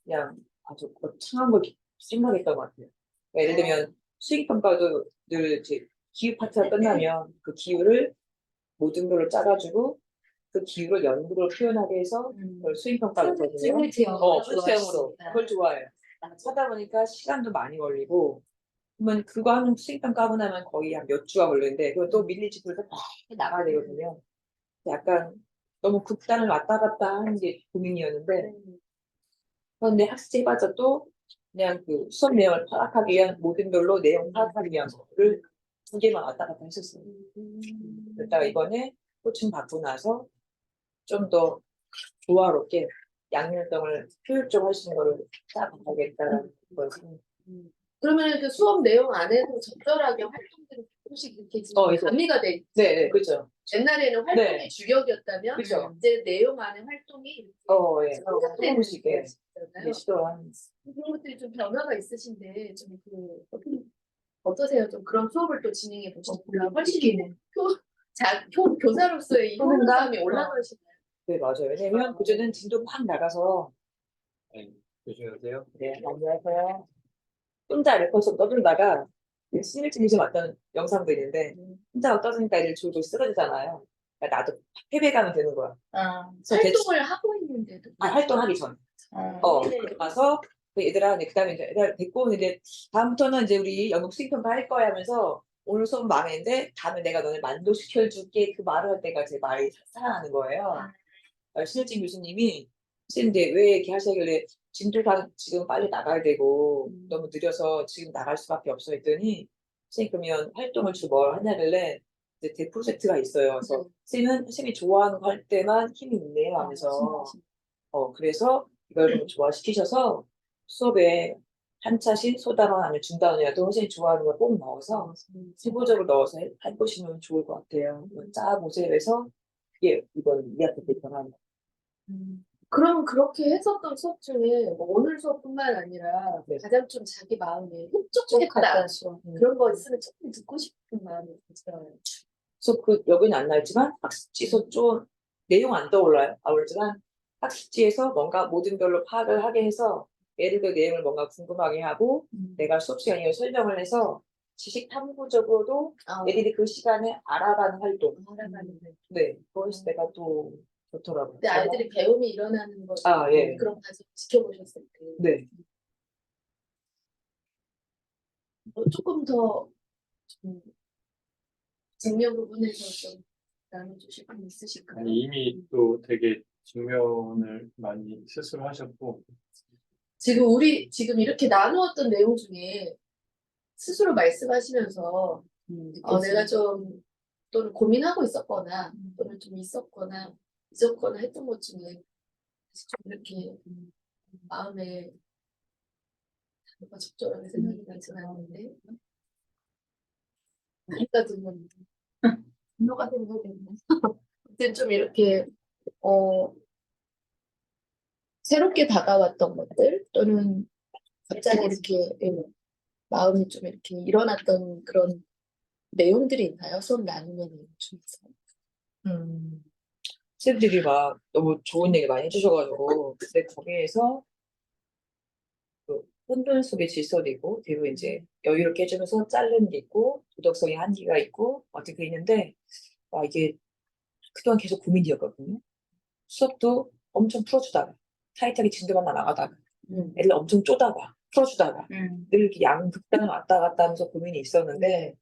그냥 아주 거창한 걸 생각했던 것 같아요. 그러니까 예를 들면 수익평가도 늘 이제 기후 파트가 끝나면 그 기후를 모든 걸로 짜가지고 그 기후를 연극으로 표현하게 해서 그걸 수익평가를 하거든요. 프로젝트형으로 그걸 좋아해요. 하다 보니까 시간도 많이 걸리고 그러면 그거 하는 수익평가 하고 나면 거의 한 몇 주가 걸리는데 그걸 또 밀리지 그래서 나가야 되거든요. 약간 너무 극단을 왔다 갔다 하는 게 고민이었는데 그런데 학습지 해봤자 또 그냥 그 수업 내용을 파악하기 위한 모든 별로 내용 파악하기 위한 거를 두 개만 왔다 갔다 했었어요. 그러다가 이번에 코칭 받고 나서 좀 더 조화롭게 양면성을 효율적으로 할 수 있는 거를 짜봐야겠다는 걸 그러면 그 수업 내용 안에도 적절하게 활동들이 조금씩 이렇게 지금 이제. 가미가 돼 있죠. 네, 그렇죠. 옛날에는 활동이 네. 주력이었다면 그죠. 이제 내용 안에 활동이 예. 생각되는 조금씩 예. 거잖아요. 시도한. 그런 것들이 좀 변화가 있으신데 좀 어떠세요? 좀 그런 수업을 또 진행해 보시니까 훨씬 교사로서의 이 효능감이 올라가시나요? 네, 맞아요. 왜냐면 그전엔 진도 막 나가서 조심하세요. 네, 안녕하세요. 혼자 레퍼서 떠들다가 신일진에서 왔던 영상도 있는데 혼자 떠드니까 애들 줄고 쓰러지잖아요. 그러니까 나도 패배감이 드는 거야. 그래서 활동을 하고 있는데도 활동하기 전. 그러고 나서 그 얘들아, 그 다음에 이제 애들 데리고 오는데 다음부터는 이제 우리 연극 수익평가 할 거야 하면서 오늘 수업 망했는데 다음에 내가 너네 만족시켜줄게 그 말을 할 때가 제 말이 살아나는 거예요. 신일진 교수님이 선생님 왜 이렇게 하시길래 진도가 지금 빨리 나가야 되고 너무 느려서 지금 나갈 수밖에 없어 했더니 선생님 그러면 활동을 주로 뭘 하냐길래 이제 대프로젝트가 있어요. 그래서 선생님이 좋아하는 거 할 때만 힘이 있네요 하면서 그래서 이걸 좀 조화시키셔서 수업에 한 차씩 소단원 아니면 중단원이라도 선생님 좋아하는 걸 꼭 넣어서 세부적으로 넣어서 해보시면 좋을 것 같아요. 짜보세요. 그래서 이번 2학기 때 변화는 그럼 그렇게 했었던 수업 중에 뭐 오늘 수업뿐만 아니라 네. 가장 좀 자기 마음에 흡족했다 그런 거 있으면 조금 듣고 싶은 마음이 들어요. 그래서 그 여기는 안 나왔지만 학습지에서 좀 내용 안 떠올라요. 그렇지만 학습지에서 뭔가 모든 별로 파악을 하게 해서 예를 들어 내용을 뭔가 궁금하게 하고 내가 수업 시간에 설명을 해서 지식 탐구적으로도 애들이 그 시간에 알아가는 활동. 네, 그거 했을 때가 또 좋더라고요. 근데 아이들이 배움이 일어나는 거 예. 그런 과정 지켜보셨을 때 네. 조금 더 증명 부분에서 좀 나눠주실 분 있으실까요? 아니, 이미 또 되게 증명을 많이 스스로 하셨고 지금 이렇게 나누었던 내용 중에 스스로 말씀하시면서 내가 좀 또는 고민하고 있었거나 또는 좀 있었거나 잊었거나 했던 것 중에 좀 이렇게 마음에 단어가 적절하게 생각이 나진 않는데 나이가 들면 분노가 생각되는 그때 좀 이렇게 새롭게 다가왔던 것들 또는 갑자기 이렇게 마음이 좀 이렇게 일어났던 그런 내용들이 있나요? 수업 나누는 내용 중에서. 쌤들이 막 너무 좋은 얘기 많이 해주셔가지고 근데 거기에서 그 혼돈 속의 질서도 있고 그리고 이제 여유롭게 해주면서 자른 게 있고 도덕성의 한계가 있고 어떻게 있는데 이게 그동안 계속 고민이었거든요. 수업도 엄청 풀어주다가 타이트하게 진도만 나가다가 애들 엄청 쪼다가 풀어주다가 늘 이렇게 양극단을 왔다 갔다 하면서 고민이 있었는데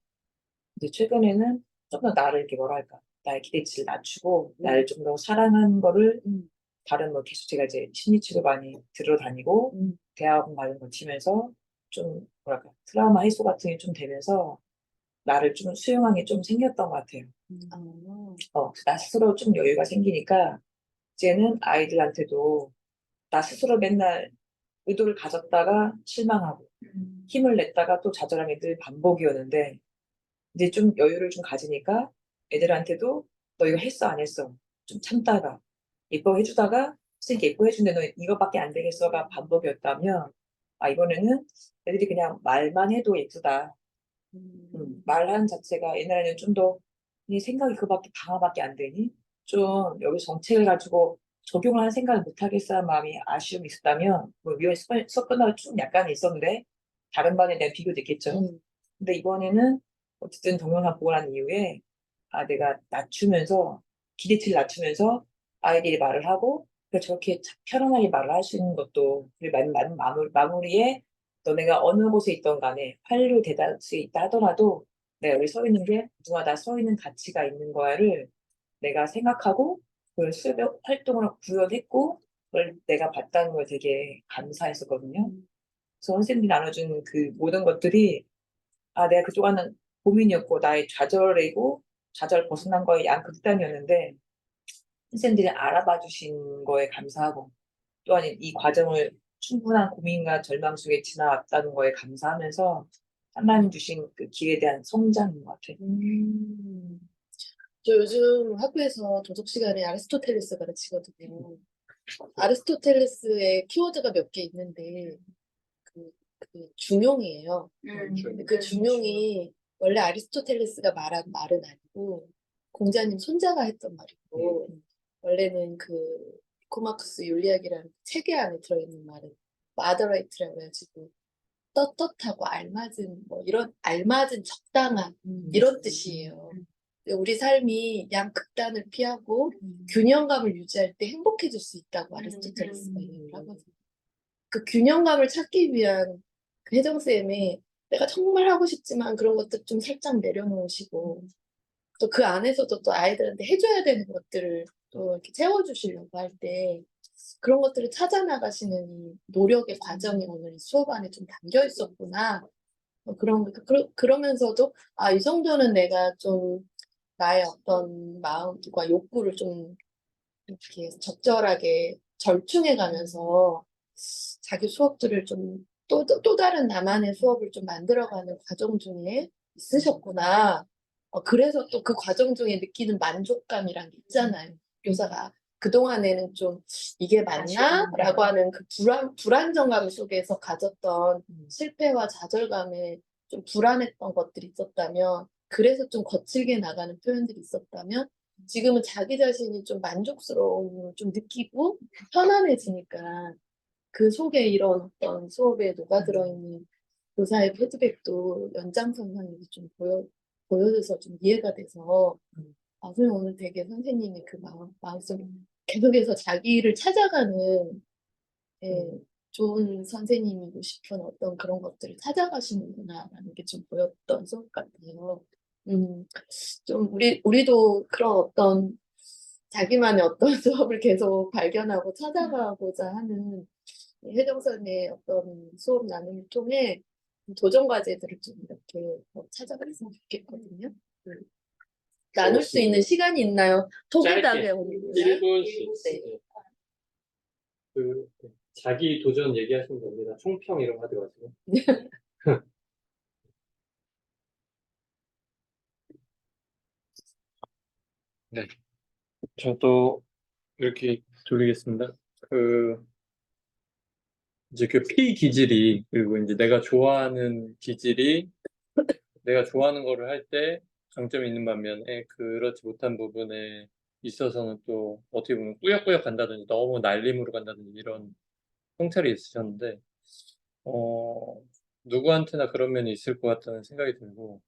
이제 최근에는 좀 더 나를 이렇게 뭐랄까 나의 기대치를 낮추고 나를 좀 더 사랑하는 거를 다른 뭐 계속 제가 이제 심리치료 많이 들으러 다니고 대학원 많이 거치면서 좀 뭐랄까 트라우마 해소 같은 게 좀 되면서 나를 좀 수용한 게 좀 생겼던 것 같아요. 나 스스로 좀 여유가 생기니까 이제는 아이들한테도 나 스스로 맨날 의도를 가졌다가 실망하고 힘을 냈다가 또 좌절한 늘 반복이었는데 이제 좀 여유를 좀 가지니까 애들한테도 너 이거 했어 안 했어 좀 참다가 예뻐해주다가 선생님 예뻐해준데 너 이거밖에 안 되겠어가 반복이었다면 아, 이번에는 애들이 그냥 말만 해도 예쁘다. 말하는 자체가 옛날에는 좀 더 생각이 그밖에 방어밖에 안 되니 좀 여기 정책을 가지고 적용을 하는 생각을 못 하겠어 하는 마음이 아쉬움이 있었다면 뭐 위원 수업 끝나고 좀 약간 있었는데 다른 반에 대한 비교도 있겠죠. 근데 이번에는 어쨌든 동영상 보고 난 이후에 아 내가 낮추면서 기대치를 낮추면서 아이들이 말을 하고 그러니까 저렇게 편안하게 말을 할 수 있는 것도 그리고 마무리에 너네가 어느 곳에 있던 간에 활로 대달 수 있다 하더라도 내가 여기 서 있는 게 누가 나 서 있는 가치가 있는 거야를 내가 생각하고 그걸 수업 활동으로 구현했고 그걸 내가 봤다는 걸 되게 감사했었거든요. 그래서 선생님이 나눠준 그 모든 것들이 아 내가 그동안은 고민이었고 나의 좌절이고 좌절 벗어난 거의 양극단이었는데 선생님들이 알아봐 주신 거에 감사하고 또한 이 과정을 충분한 고민과 절망 속에 지나왔다는 거에 감사하면서 하나님 주신 그 길에 대한 성장인 것 같아요. 저 요즘 학교에서 도덕 시간에 아리스토텔레스 가르치거든요. 아리스토텔레스의 키워드가 몇 개 있는데 그 중용이에요. 근데 그 중용이 원래 아리스토텔레스가 말한 말은 아니고 공자님 손자가 했던 말이고 원래는 그 니코마크스 윤리학이라는 책에 안에 들어있는 말은 마더레이트라고 해가지고 떳떳하고 알맞은 뭐 이런 알맞은 적당한 이런 뜻이에요. 근데 우리 삶이 양극단을 피하고 균형감을 유지할 때 행복해질 수 있다고 아리스토텔레스가 얘기를 하거든요. 그 균형감을 찾기 위한 그 혜정쌤이 내가 정말 하고 싶지만 그런 것들 좀 살짝 내려놓으시고 또 그 안에서도 또 아이들한테 해줘야 되는 것들을 또 이렇게 채워주시려고 할 때 그런 것들을 찾아 나가시는 이 노력의 과정이 오늘 이 수업 안에 좀 담겨 있었구나. 그러면서도 아, 이 정도는 내가 좀 나의 어떤 마음과 욕구를 좀 이렇게 적절하게 절충해 가면서 자기 수업들을 좀 또 다른 나만의 수업을 좀 만들어가는 과정 중에 있으셨구나. 그래서 또 그 과정 중에 느끼는 만족감이란 게 있잖아요. 교사가 그동안에는 좀 이게 맞나? 라고 하는 그 불안정감 속에서 가졌던 실패와 좌절감에 좀 불안했던 것들이 있었다면 그래서 좀 거칠게 나가는 표현들이 있었다면 지금은 자기 자신이 좀 만족스러움을 좀 느끼고 편안해지니까 그 속에 이런 어떤 수업에 녹아들어있는 교사의 피드백도 연장선상에서 좀 보여져서 좀 이해가 돼서 아, 선생님 오늘 되게 선생님의 그 마음속에 계속해서 자기를 찾아가는 예, 좋은 선생님이고 싶은 어떤 그런 것들을 찾아가시는구나라는 게 좀 보였던 수업 같아요. 좀 우리도 그런 어떤 자기만의 어떤 수업을 계속 발견하고 찾아가고자 하는 혜정선의 어떤 수업 나눔을 통해 도전 과제들을 좀 이렇게 찾아갔으면 좋겠거든요. 나눌 수 있는 시간이 있나요? 토기다게 짧게 1분씩 네. 자기 도전 얘기하시면 됩니다. 총평 이런 거 하지 마시고. 네, 저도 이렇게 돌리겠습니다. 이제 그 피 기질이 그리고 이제 내가 좋아하는 기질이 내가 좋아하는 거를 할 때 장점이 있는 반면에 그렇지 못한 부분에 있어서는 또 어떻게 보면 꾸역꾸역 간다든지 너무 날림으로 간다든지 이런 통찰이 있으셨는데 누구한테나 그런 면이 있을 것 같다는 생각이 들고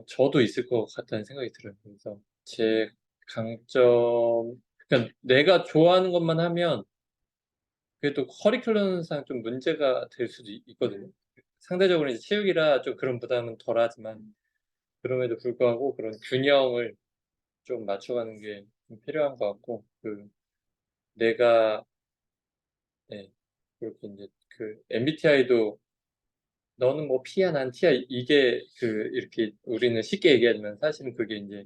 저도 있을 것 같다는 생각이 들어요. 그래서 제 강점 그러니까 내가 좋아하는 것만 하면 그게 또 커리큘럼상 좀 문제가 될 수도 있거든요. 상대적으로 이제 체육이라 좀 그런 부담은 덜하지만 그럼에도 불구하고 그런 균형을 좀 맞춰가는 게 좀 필요한 것 같고 내가 네, 그렇게 이제 그 MBTI도 너는 뭐 P야 난 T야 이게 이렇게 우리는 쉽게 얘기하지만 사실은 그게 이제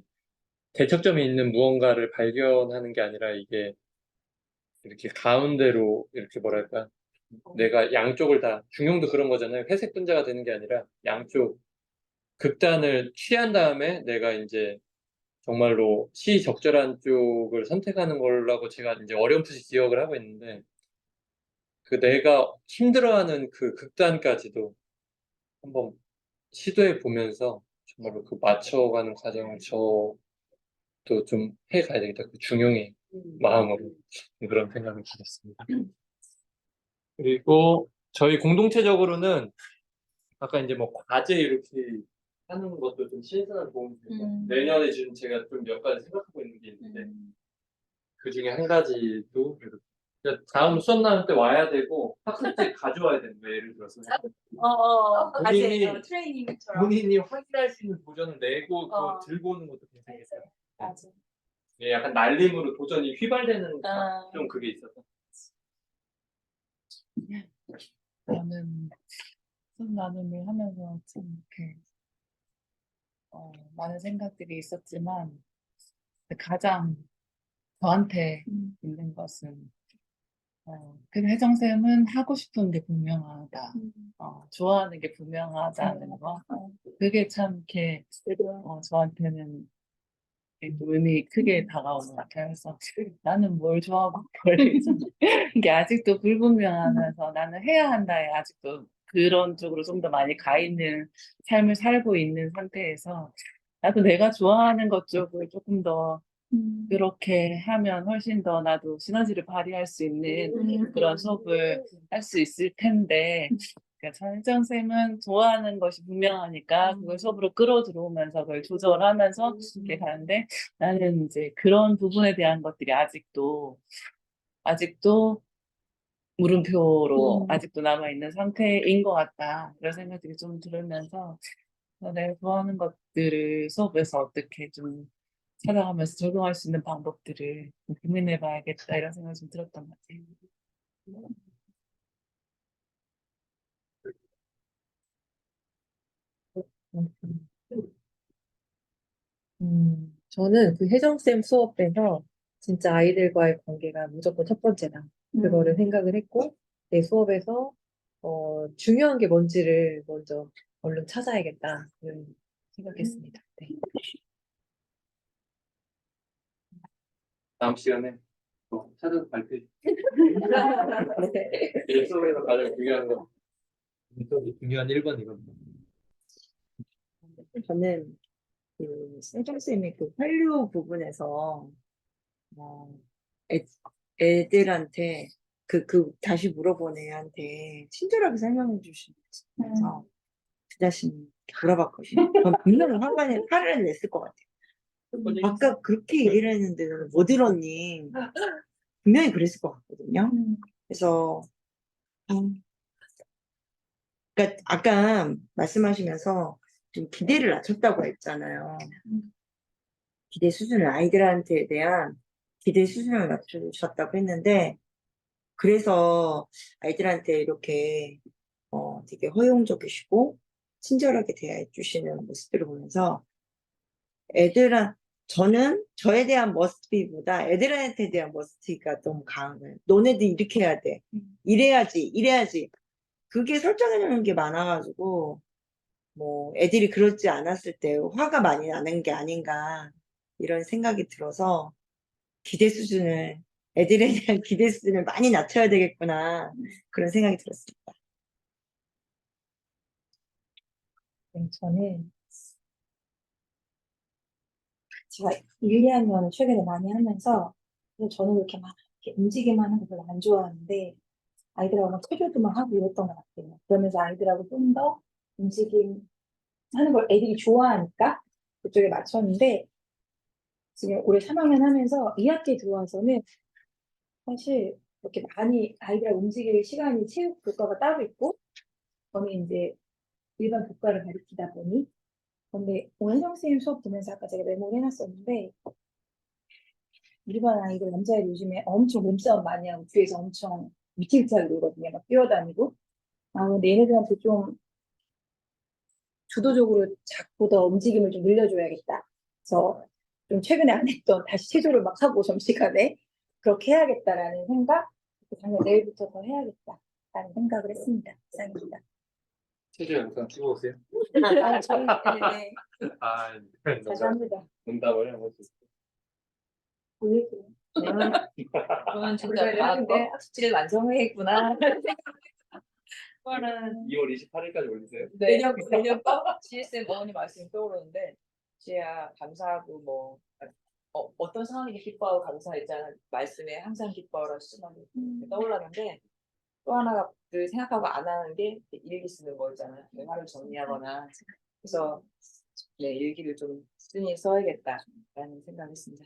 대척점이 있는 무언가를 발견하는 게 아니라 이게 이렇게 가운데로 이렇게 뭐랄까 내가 양쪽을 다 중용도 그런 거잖아요. 회색 분자가 되는 게 아니라 양쪽 극단을 취한 다음에 내가 이제 정말로 시적절한 쪽을 선택하는 거라고 제가 이제 어렴풋이 기억을 하고 있는데 그 내가 힘들어하는 그 극단까지도 한번 시도해 보면서 정말로 그 맞춰가는 과정을 저도 좀 해가야 되겠다. 그 중용의 마음으로 그런 생각을 가졌습니다. 그리고 저희 공동체적으로는 아까 이제 뭐 과제 이렇게 하는 것도 좀 신선한 도움이 되고 내년에 지금 제가 좀 몇 가지 생각하고 있는 게 있는데 그 중에 한 가지도 그래도 다음 수업 나올 때 와야 되고 학습지 가져와야 되는 거예요. 예를 들어서 본인이 트레이닝처럼. 본인이 확인할 수 있는 도전을 내고 그거 어. 들고 오는 것도 괜찮겠어요. 맞아. 예, 약간 날림으로 도전이 휘발되는 좀 그게 있어서. 저는 수업 나눔을 하면서 참 이렇게 많은 생각들이 있었지만 가장 저한테 있는 것은 그 혜정쌤은 하고 싶은 게 분명하다. 좋아하는 게 분명하다는 거. 그게 참 이렇게 저한테는 의미 크게 다가오는 것 같아요. 그래서 나는 뭘 좋아하고 뭘 이게 아직도 불분명하면서 나는 해야 한다에 아직도 그런 쪽으로 좀 더 많이 가 있는 삶을 살고 있는 상태에서 나도 내가 좋아하는 것 쪽을 조금 더 그렇게 하면 훨씬 더 나도 시너지를 발휘할 수 있는 그런 수업을 할 수 있을 텐데 그러니까 전혜정 쌤은 좋아하는 것이 분명하니까 그걸 수업으로 끌어 들어오면서 그걸 조절하면서 이렇게 가는데 나는 이제 그런 부분에 대한 것들이 아직도 물음표로 아직도 남아있는 상태인 것 같다. 그런 생각들이 좀 들으면서 내가 좋아하는 것들을 수업에서 어떻게 좀 찾아가면서 적용할 수 있는 방법들을 고민해 봐야겠다 이런 생각이 좀 들었던 것 같아요. 저는 그 혜정쌤 수업에서 진짜 아이들과의 관계가 무조건 첫 번째다. 그거를 생각을 했고, 내 수업에서, 중요한 게 뭔지를 먼저 얼른 찾아야겠다. 이런 생각했습니다. 네. 다음 시간에 또 찾아서 발표해 주세요. 이 수업에서 가장 중요한 거. 중요한 1번이거든요. 저는 그 세종쌤이 그 활류 부분에서 애, 애들한테 다시 물어본 애한테 친절하게 설명해 주시면서 그 자신 물어봤거든요. 전 분명히 화를 냈을 것 같아요. 아까 그렇게 얘기를 했는데 너는 뭐 들었니? 분명히 그랬을 것 같거든요. 그래서 그러니까 아까 말씀하시면서 좀 기대를 낮췄다고 했잖아요. 기대 수준을 아이들한테 대한 기대 수준을 낮추셨다고 했는데 그래서 아이들한테 이렇게 되게 허용적이시고 친절하게 대해 주시는 모습들을 보면서 저는 저에 대한 머스트비보다 애들한테 대한 머스트비가 너무 강한 거예요. 너네들 이렇게 해야 돼. 이래야지. 그게 설정해 놓는 게 많아가지고 뭐 애들이 그렇지 않았을 때 화가 많이 나는 게 아닌가 이런 생각이 들어서 애들에 대한 기대 수준을 많이 낮춰야 되겠구나 그런 생각이 들었습니다. 네, 저는 제가 1, 2학년 최근에 많이 하면서 저는 이렇게 막 이렇게 움직이만 하는 걸 별로 안 좋아하는데 아이들하고 막 체조도 하고 이랬던 것 같아요. 그러면서 아이들하고 좀 더 움직임 하는 걸 애들이 좋아하니까 그쪽에 맞췄는데 지금 올해 3학년 하면서 2학기에 들어와서는 사실 이렇게 많이 아이들하고 움직일 시간이 체육 교과가 따로 있고 저는 이제 일반 교과를 가르치다 보니 근데 오늘 선생님 수업 보면서 아까 제가 메모를 해놨었는데 일반 아이들 남자애들 요즘에 엄청 몸싸움 많이 하고 뒤에서 엄청 미칠차게 놀거든요. 막 뛰어다니고 근데 얘네들한테 좀 주도적으로 자꾸 더 움직임을 좀 늘려줘야겠다. 그래서 좀 최근에 안 했던 다시 체조를 막 하고 점심시간에 그렇게 해야겠다라는 생각 당장 내일부터 더 해야겠다라는 생각을 했습니다. 이상입니다. 체조 영상 찍어오세요. 저희 네. 아, 자주 합니다. 농담을 하고 있어요. 올릴게요. 그건 진짜 우리가 하는데 학습지를 완성해야겠구나. 그거는 2월 28일까지 올리세요. 내년 거 GSM 어머니 말씀이 떠오르는데 지혜야 감사하고 뭐 어떤 상황이든 기뻐하고 감사했잖아 말씀에 항상 기뻐하라 쓰는 떠올랐는데 또 하나 그 생각하고 안 하는 게 일기 쓰는 거잖아요. 화를 정리하거나 그래서 네, 일기를 좀 꾸준히 써야겠다라는 생각했습니다.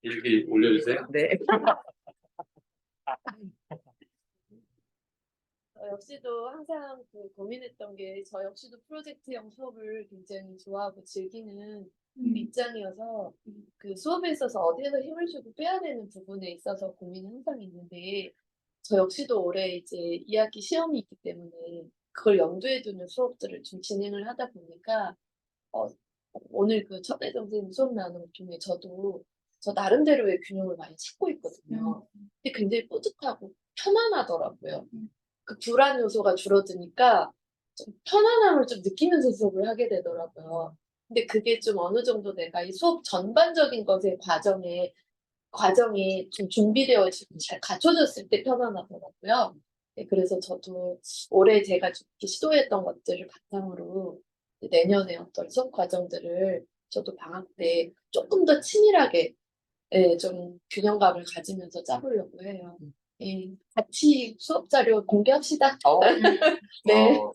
일기 올려주세요. 네. 역시도 항상 그 고민했던 게 저 역시도 프로젝트형 수업을 굉장히 좋아하고 즐기는 입장이어서 그 수업에 있어서 어디에서 힘을 주고 빼야 되는 부분에 있어서 고민이 항상 있는데 저 역시도 올해 이제 2학기 시험이 있기 때문에 그걸 염두에 두는 수업들을 좀 진행을 하다 보니까 오늘 그 첫애 선생님 수업 나누는 중에 저도 저 나름대로의 균형을 많이 찾고 있거든요. 근데 굉장히 뿌듯하고 편안하더라고요. 그 불안 요소가 줄어드니까 좀 편안함을 좀 느끼면서 수업을 하게 되더라고요. 근데 그게 좀 어느 정도 내가 이 수업 전반적인 것의 과정이 좀 준비되어 있고 잘 갖춰졌을 때 편안하더라고요. 네, 그래서 저도 올해 제가 좀 이렇게 시도했던 것들을 바탕으로 내년에 어떤 수업 과정들을 저도 방학 때 조금 더 치밀하게 좀 균형감을 가지면서 짜보려고 해요. 예, 같이 수업 자료 공개합시다. 네. 어,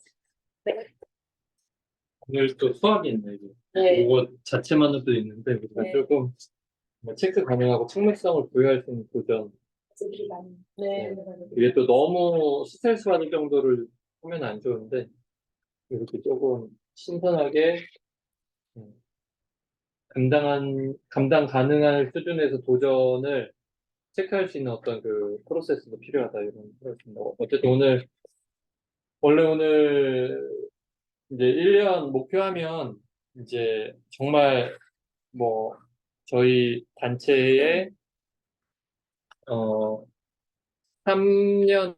오늘 또 수학이 있네. 이게. 네. 이거 자체만으로도 있는데 우리가 네. 조금 뭐 체크 가능하고 측면성을 부여할 수 있는 도전. 네. 이게 또 너무 스트레스 받을 정도를 하면 안 좋은데 이렇게 조금 신선하게 감당 가능한 수준에서 도전을 체크할 수 있는 어떤 그 프로세스도 필요하다 이런 생각입니다. 어쨌든 오늘 이제 1년 목표하면 이제 정말 뭐 저희 단체의 3년